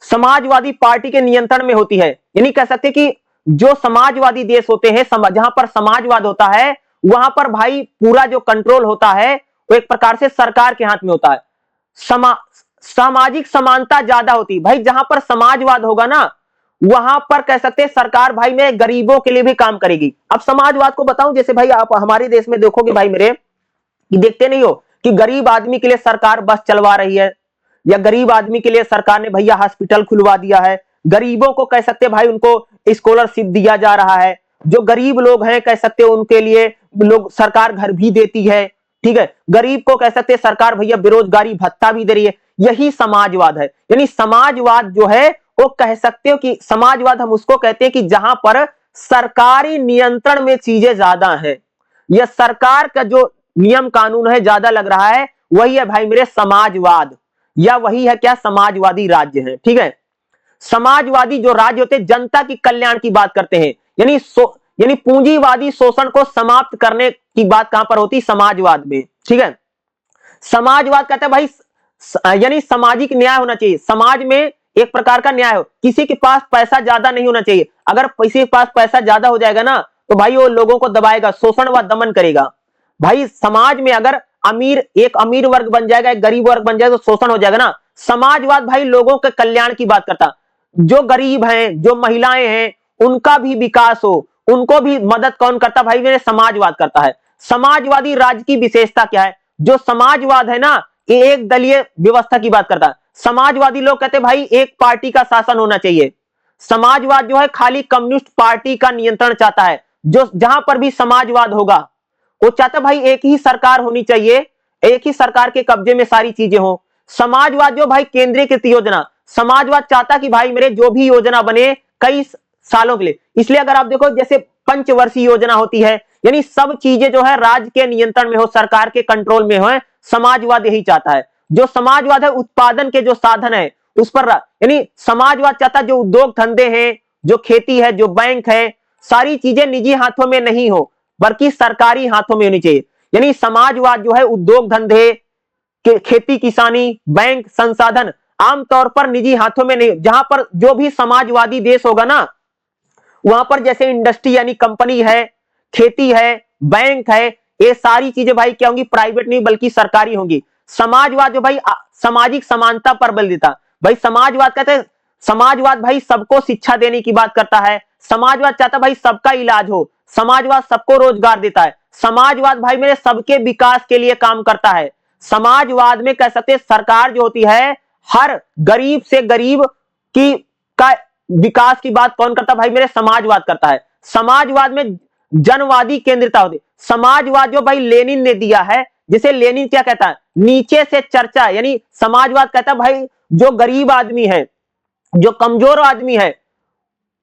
Speaker 1: समाजवादी पार्टी के नियंत्रण में होती है। यानी कह सकते हैं कि जो समाजवादी देश होते हैं, जहां पर समाजवाद होता है वहां पर भाई पूरा जो कंट्रोल होता है वो एक प्रकार से सरकार के हाथ में होता है। सामाजिक समानता ज्यादा होती, भाई जहां पर समाजवाद होगा ना वहां पर कह सकते हैं सरकार भाई में गरीबों के लिए भी काम करेगी। अब समाजवाद को बताऊं, जैसे भाई आप हमारे देश में देखोगे भाई मेरे, कि देखते नहीं हो कि गरीब आदमी के लिए सरकार बस चलवा रही है, या गरीब आदमी के लिए सरकार ने भैया हॉस्पिटल खुलवा दिया है, गरीबों को कह सकते भाई उनको स्कॉलरशिप दिया जा रहा है, जो गरीब लोग हैं कह सकते उनके लिए लोग सरकार घर भी देती है। ठीक है, गरीब को कह सकते सरकार भैया बेरोजगारी भत्ता भी दे रही है। यही समाजवाद है। यानी समाजवाद जो है वो कह सकते हो कि समाजवाद हम उसको कहते हैं कि जहां पर सरकारी नियंत्रण में चीजें ज्यादा है, यह सरकार का जो नियम कानून है ज्यादा लग रहा है, वही है भाई मेरे समाजवाद, या वही है क्या, समाजवादी राज्य है। ठीक है, समाजवादी जो राज्य होते हैं जनता की कल्याण की बात करते हैं, यानी पूंजीवादी शोषण को समाप्त करने की बात कहां पर होती, समाजवाद में। ठीक है, समाजवाद कहता है भाई यानी सामाजिक न्याय होना चाहिए, समाज में एक प्रकार का न्याय हो, किसी के पास पैसा ज्यादा नहीं होना चाहिए। अगर किसी के पास पैसा ज्यादा हो जाएगा ना तो भाई वो लोगों को दबाएगा, शोषण व दमन करेगा। भाई समाज में अगर एक अमीर वर्ग बन जाएगा, एक गरीब वर्ग बन जाएगा तो शोषण हो जाएगा ना। समाजवाद भाई लोगों के कल्याण की बात करता, जो गरीब हैं, जो महिलाएं हैं, उनका भी विकास हो, उनको भी मदद कौन करता भाई, मेरे समाजवाद करता है। समाजवादी राज्य की विशेषता क्या है? जो समाजवाद है ना, ये एक दलीय व्यवस्था की बात करता है। समाजवादी लोग कहते हैं भाई एक पार्टी का शासन होना चाहिए। समाजवाद जो है खाली कम्युनिस्ट पार्टी का नियंत्रण चाहता है। जो जहां पर भी समाजवाद होगा वो चाहता भाई एक ही सरकार होनी चाहिए, एक ही सरकार के कब्जे में सारी चीजें हो। समाजवाद जो भाई केंद्रीकृत योजना, समाजवाद चाहता कि भाई मेरे जो भी योजना बने कई सालों के लिए। इसलिए अगर आप देखो जैसे पंचवर्षीय योजना होती है, यानी सब चीजें जो है राज्य के नियंत्रण में हो, सरकार के कंट्रोल में हो। समाजवाद यही चाहता है। जो समाजवाद है उत्पादन के जो साधन है उस पर, यानी समाजवाद चाहता है जो उद्योग धंधे हैं, जो खेती है, जो बैंक है, सारी चीजें निजी हाथों में नहीं हो बल्कि सरकारी हाथों में होनी चाहिए। यानी समाजवाद जो है उद्योग धंधे, खेती किसानी, बैंक, संसाधन आमतौर पर निजी हाथों में नहीं। जहां पर जो भी समाजवादी देश होगा ना वहां पर जैसे इंडस्ट्री यानी कंपनी है, खेती है, बैंक है, ये सारी चीजें भाई क्या होंगी, प्राइवेट नहीं बल्कि सरकारी होंगी। समाजवाद जो भाई सामाजिक समानता पर बल देता। भाई समाजवाद कहते हैं, समाजवाद भाई सबको शिक्षा देने की बात करता है। समाजवाद चाहता भाई सबका इलाज हो। समाजवाद सबको रोजगार देता है। समाजवाद भाई मेरे सबके विकास के लिए काम करता है। समाजवाद में कह सकते सरकार जो होती है हर गरीब से गरीब की का विकास की बात कौन करता भाई, मेरे समाजवाद करता है। समाजवाद में जनवादी केंद्रिता होती। समाजवाद जो भाई लेनिन ने दिया है, जिसे लेनिन क्या कहता है, नीचे से चर्चा, यानी समाजवाद कहता है भाई जो गरीब आदमी है, जो कमजोर आदमी है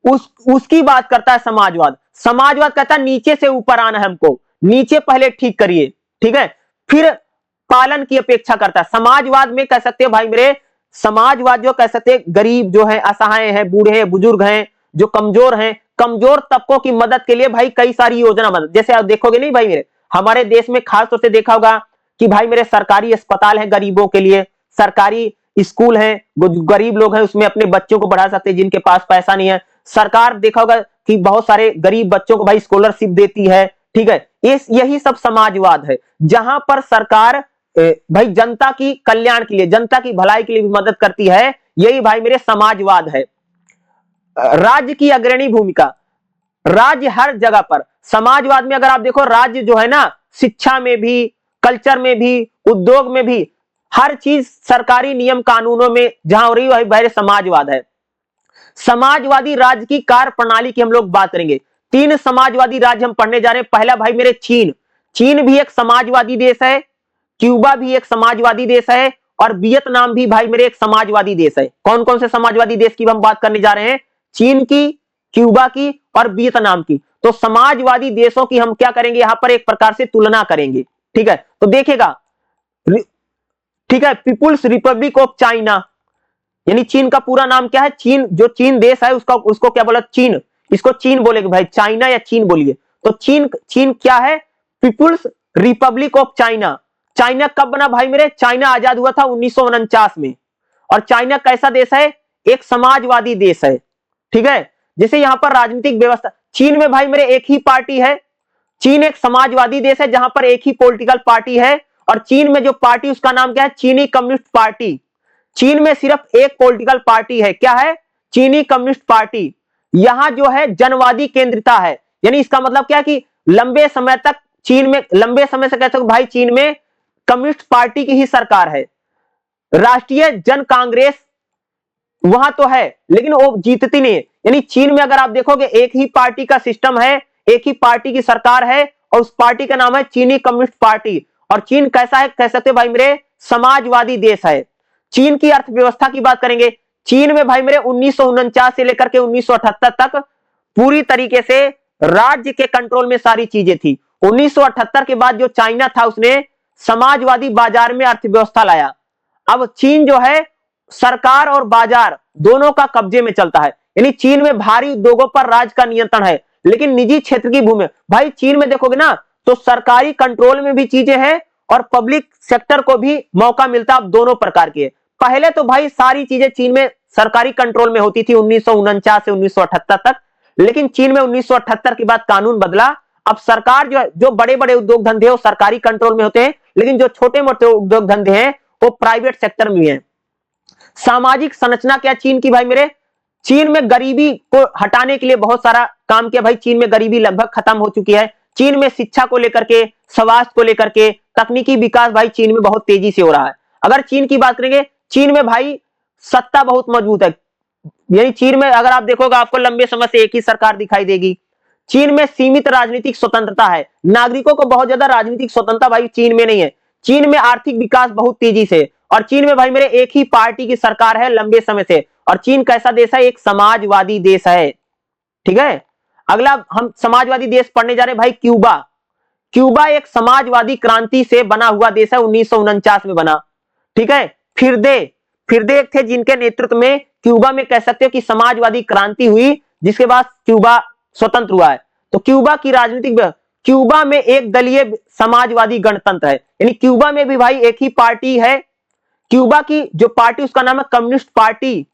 Speaker 1: उसकी बात करता है समाजवाद। समाजवाद कहता है नीचे से ऊपर आना है, हमको नीचे पहले ठीक करिए, ठीक है, फिर पालन की अपेक्षा करता है। समाजवाद में कह सकते हैं भाई मेरे, समाजवाद जो कह सकते हैं गरीब जो है, असहाय है, बूढ़े हैं, बुजुर्ग हैं, जो कमजोर हैं, कमजोर तबकों की मदद के लिए भाई कई सारी योजना बन। जैसे आप देखोगे नहीं भाई मेरे, हमारे देश में खास तौर से देखा होगा कि भाई मेरे सरकारी अस्पताल है गरीबों के लिए, सरकारी स्कूल है, गरीब लोग हैं उसमें अपने बच्चों को पढ़ा सकते हैं जिनके पास पैसा नहीं है। सरकार देखा होगा कि बहुत सारे गरीब बच्चों को भाई स्कॉलरशिप देती है, ठीक है। यही सब समाजवाद है, जहां पर सरकार भाई जनता की कल्याण के लिए, जनता की भलाई के लिए भी मदद करती है। यही भाई मेरे समाजवाद है। राज्य की अग्रणी भूमिका, राज्य हर जगह पर समाजवाद में अगर आप देखो, राज्य जो है ना शिक्षा में भी, कल्चर में भी, उद्योग में भी, हर चीज सरकारी नियम कानूनों में जहां हो रही है भाई समाजवाद है। समाजवादी राज्य की कार्य प्रणाली की हम लोग बात करेंगे। 3 समाजवादी राज्य हम पढ़ने जा रहे हैं। पहला भाई मेरे चीन, चीन भी एक समाजवादी देश है, क्यूबा भी एक समाजवादी देश है, और वियतनाम भी भाई मेरे एक समाजवादी देश है। कौन कौन से समाजवादी देश की हम बात करने जा रहे हैं? चीन की, क्यूबा की और वियतनाम की। तो समाजवादी देशों की हम क्या करेंगे, यहां पर एक प्रकार से तुलना करेंगे, ठीक है। तो देखिएगा, ठीक है, पीपुल्स रिपब्लिक ऑफ चाइना, यानी चीन का पूरा नाम क्या है, चीन, जो चीन देश है उसको क्या बोला, चीन, इसको चीन बोलेगे भाई, चाइना या चीन बोलिए। तो चीन क्या है, People's Republic of China. China कब बना भाई मेरे, चाइना आजाद हुआ था 1949 में। और चाइना कैसा देश है, एक समाजवादी देश है, ठीक है। जैसे यहां पर राजनीतिक व्यवस्था, चीन में भाई मेरे एक ही पार्टी है। चीन एक समाजवादी देश है जहां पर एक ही पॉलिटिकल पार्टी है, और चीन में जो पार्टी उसका नाम क्या है, चीनी कम्युनिस्ट पार्टी। चीन में सिर्फ एक पॉलिटिकल पार्टी है, क्या है, चीनी कम्युनिस्ट पार्टी। यहां जो है जनवादी केंद्रिता है, यानी इसका मतलब क्या है कि लंबे समय तक चीन में, लंबे समय से कहते हो भाई चीन में कम्युनिस्ट पार्टी की ही सरकार है। राष्ट्रीय जन कांग्रेस वहां तो है लेकिन वो जीतती नहीं है। यानी चीन में अगर आप देखोगे एक ही पार्टी का सिस्टम है, एक ही पार्टी की सरकार है, और उस पार्टी का नाम है चीनी कम्युनिस्ट पार्टी। और चीन कैसा है, कह सकते भाई मेरे समाजवादी देश है। चीन की अर्थव्यवस्था की बात करेंगे। चीन में भाई मेरे 1949 से लेकर के 1978 तक पूरी तरीके से राज्य के कंट्रोल में सारी चीजें थी। 1978 के बाद जो चाइना था उसने समाजवादी बाजार में अर्थव्यवस्था लाया। अब चीन जो है सरकार और बाजार दोनों का कब्जे में चलता है, यानी चीन में भारी उद्योगों पर राज्य का नियंत्रण है लेकिन निजी क्षेत्र की भूमि। भाई चीन में देखोगे ना तो सरकारी कंट्रोल में भी चीजें हैं और पब्लिक सेक्टर को भी मौका मिलता, अब दोनों प्रकार के। पहले तो भाई सारी चीजें चीन में सरकारी कंट्रोल में होती थी 1949 से 1978 तक, लेकिन चीन में 1978 के बाद कानून बदला। अब सरकार जो बड़े बड़े उद्योग धंधे वो सरकारी कंट्रोल में होते हैं, लेकिन जो छोटे मोटे उद्योग धंधे हैं वो प्राइवेट सेक्टर में है। सामाजिक संरचना क्या चीन की भाई मेरे, चीन में गरीबी को हटाने के लिए बहुत सारा काम किया भाई। चीन में गरीबी लगभग खत्म हो चुकी है। चीन में शिक्षा को लेकर के, स्वास्थ्य को लेकर के, तकनीकी विकास भाई चीन में बहुत तेजी से हो रहा है। अगर चीन की बात करेंगे, चीन में भाई सत्ता बहुत मजबूत है। यानी चीन में अगर आप देखोगे आपको लंबे समय से एक ही सरकार दिखाई देगी। चीन में सीमित राजनीतिक स्वतंत्रता है, नागरिकों को बहुत ज्यादा राजनीतिक स्वतंत्रता भाई चीन में नहीं है। चीन में आर्थिक विकास बहुत तेजी से, और चीन में भाई मेरे एक ही पार्टी की सरकार है लंबे समय से। और चीन कैसा देश है, एक समाजवादी देश है। ठीक है, अगला हम समाजवादी देश पढ़ने जा रहे हैं भाई, क्यूबा। क्यूबा एक समाजवादी क्रांति से बना हुआ देश है, 1949 में बना। ठीक है, फिरदे एक थे जिनके नेतृत्व में क्यूबा में कह सकते हो कि समाजवादी क्रांति हुई, जिसके बाद क्यूबा स्वतंत्र हुआ है। तो क्यूबा की राजनीतिक, क्यूबा में एक दलीय समाजवादी गणतंत्र है, यानी क्यूबा में भी भाई एक ही पार्टी है। क्यूबा की जो पार्टी उसका नाम है कम्युनिस्ट पार्टी,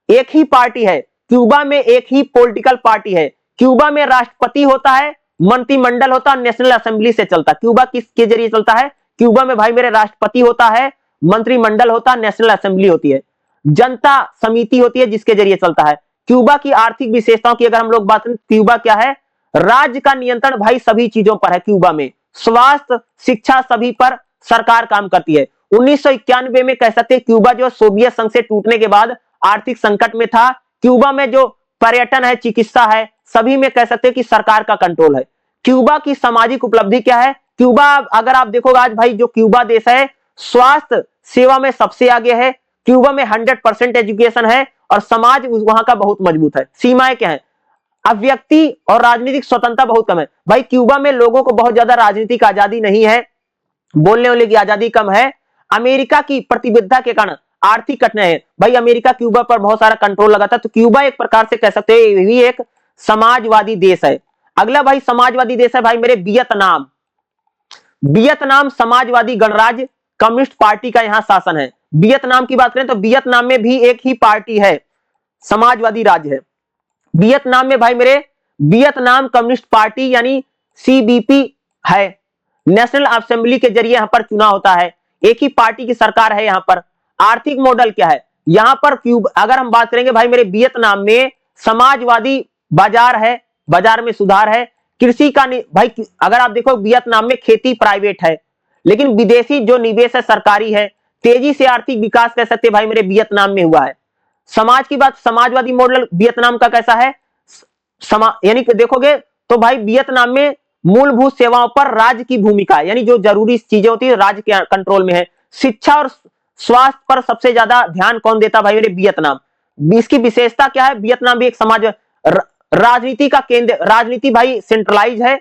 Speaker 1: एक ही पार्टी है। क्यूबा में एक ही पॉलिटिकल पार्टी है। क्यूबा में राष्ट्रपति होता है, मंत्रिमंडल होता है, नेशनल असेंबली से चलता है। क्यूबा किसके जरिए चलता है, क्यूबा में भाई मेरे राष्ट्रपति होता है, मंत्रिमंडल होता है, नेशनल असेंबली होती है, जनता समिति होती है जिसके जरिए चलता है। क्यूबा की आर्थिक विशेषताओं की अगर हम लोग बात करें, क्यूबा क्या है, राज्य का नियंत्रण भाई सभी चीजों पर है। क्यूबा में स्वास्थ्य, शिक्षा सभी पर सरकार काम करती है। 1991 में कह सकते हैं क्यूबा जो सोवियत संघ से टूटने के बाद आर्थिक संकट में था। क्यूबा में जो पर्यटन है, चिकित्सा है, सभी में कह सकते हैं कि सरकार का कंट्रोल है। क्यूबा की सामाजिक उपलब्धि क्या है, क्यूबा अगर आप देखोगे आज भाई जो क्यूबा देश है स्वास्थ्य सेवा में सबसे आगे है। क्यूबा में 100% एजुकेशन है और समाज वहां का बहुत मजबूत है। सीमाएं क्या है, अव्यक्ति और राजनीतिक स्वतंत्रता बहुत कम है भाई। क्यूबा में लोगों को बहुत ज्यादा राजनीतिक आजादी नहीं है, बोलने वाले की आजादी कम है। अमेरिका की प्रतिबद्धता के कारण आर्थिक कठिनाई है भाई। अमेरिका क्यूबा पर बहुत सारा कंट्रोल लगाता, तो क्यूबा एक प्रकार से कह सकते हैं ये भी एक समाजवादी देश है। अगला भाई समाजवादी देश है भाई मेरे वियतनाम। वियतनाम समाजवादी गणराज्य, कम्युनिस्ट पार्टी का यहां शासन है। वियतनाम की बात करें तो वियतनाम में भी एक ही पार्टी है, समाजवादी राज्य है। वियतनाम में भाई मेरे वियतनाम कम्युनिस्ट पार्टी यानी सीबीपी है। नेशनल असेंबली के जरिए यहां पर चुनाव होता है, एक ही पार्टी की सरकार है यहां पर। आर्थिक मॉडल क्या है यहां पर, क्यूब अगर हम बात करेंगे भाई मेरे वियतनाम में समाजवादी बाजार है, बाजार में सुधार है। कृषि का भाई अगर आप देखो वियतनाम में खेती प्राइवेट है, लेकिन विदेशी जो निवेश है सरकारी है। तेजी से आर्थिक विकास कह सकते भाई मेरे वियतनाम में हुआ है। समाज की बात, समाजवादी मॉडल वियतनाम का कैसा है, यानी कि देखोगे तो भाई वियतनाम में मूलभूत सेवाओं पर राज्य की भूमिका, यानी जो जरूरी चीजें होती है राज्य के कंट्रोल में है। शिक्षा और स्वास्थ्य पर सबसे ज्यादा ध्यान कौन देता भाई मेरे वियतनाम। इसकी विशेषता क्या है, वियतनाम भी एक समाज, राजनीति का केंद्र, राजनीति भाई सेंट्रलाइज है,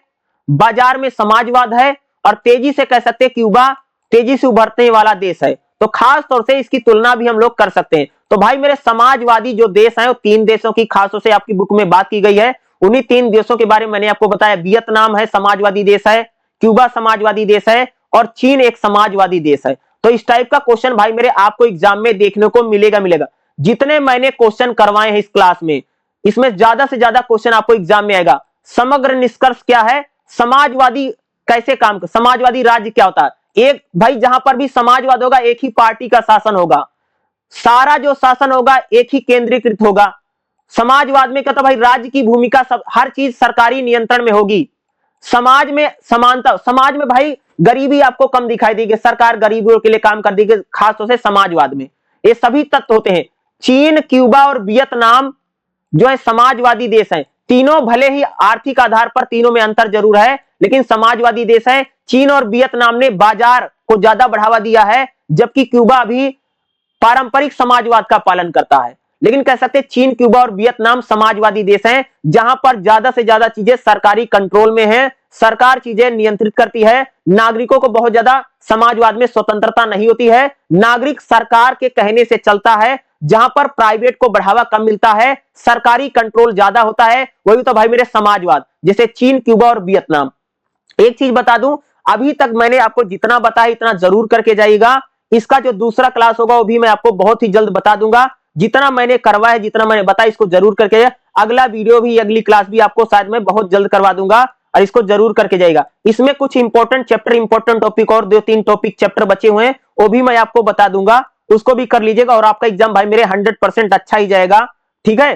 Speaker 1: बाजार में समाजवाद है, और तेजी से कह सकते हैं क्यूबा तेजी से उभरने वाला देश है। तो खास तौर से इसकी तुलना भी हम लोग कर सकते हैं। तो भाई मेरे समाजवादी जो देश हैं वो 3 देशों की खास तौर से आपकी बुक में बात की गई है। उन्हीं 3 देशों के बारे में मैंने आपको बताया। वियतनाम है समाजवादी देश है, क्यूबा समाजवादी देश है, और चीन एक समाजवादी देश है। तो इस टाइप का क्वेश्चन भाई मेरे आपको एग्जाम में देखने को मिलेगा। जितने मैंने क्वेश्चन करवाए हैं इस क्लास में, इसमें ज्यादा से ज्यादा क्वेश्चन आपको एग्जाम में आएगा। समग्र निष्कर्ष क्या है, समाजवादी कैसे काम कर, समाजवादी राज्य क्या होता है। एक भाई जहां पर भी समाजवाद होगा एक ही पार्टी का शासन होगा, सारा जो शासन होगा एक ही केंद्रीकृत होगा। समाजवाद में क्या था भाई, राज्य की भूमिका सब, हर चीज सरकारी नियंत्रण में होगी। समाज में समानता, समाज में भाई गरीबी आपको कम दिखाई देगी, सरकार गरीबों के लिए काम कर देगी, खासतौर से समाजवाद में। ये सभी तत्व होते हैं। चीन, क्यूबा और वियतनाम जो है समाजवादी देश हैं। तीनों भले ही आर्थिक आधार पर तीनों में अंतर जरूर है, लेकिन समाजवादी देश है। चीन और वियतनाम ने बाजार को ज्यादा बढ़ावा दिया है, जबकि क्यूबा अभी पारंपरिक समाजवाद का पालन करता है। लेकिन कह सकते हैं चीन, क्यूबा और वियतनाम समाजवादी देश हैं, जहां पर ज्यादा से ज्यादा चीजें सरकारी कंट्रोल में है, सरकार चीजें नियंत्रित करती है। नागरिकों को बहुत ज्यादा समाजवाद में स्वतंत्रता नहीं होती है, नागरिक सरकार के कहने से चलता है। जहां पर प्राइवेट को बढ़ावा कम मिलता है, सरकारी कंट्रोल ज्यादा होता है, वही तो भाई मेरे समाजवाद, जैसे चीन, क्यूबा और वियतनाम। एक चीज बता दूं, अभी तक मैंने आपको जितना बताया इतना जरूर करके जाइएगा। इसका जो दूसरा क्लास होगा वो भी मैं आपको बहुत ही जल्द बता दूंगा। जितना मैंने करवाया, जितना मैंने बताया, इसको जरूर करके जाइए। अगला वीडियो भी, अगली क्लास भी आपको शायद मैं बहुत जल्द करवा दूंगा, और इसको जरूर करके जाइएगा। इसमें कुछ इंपॉर्टेंट चैप्टर, इंपॉर्टेंट टॉपिक और 2-3 टॉपिक चैप्टर बचे हुए हैं, वो भी मैं आपको बता दूंगा, उसको भी कर लीजिएगा और आपका एग्जाम भाई मेरे 100% अच्छा ही जाएगा। ठीक है,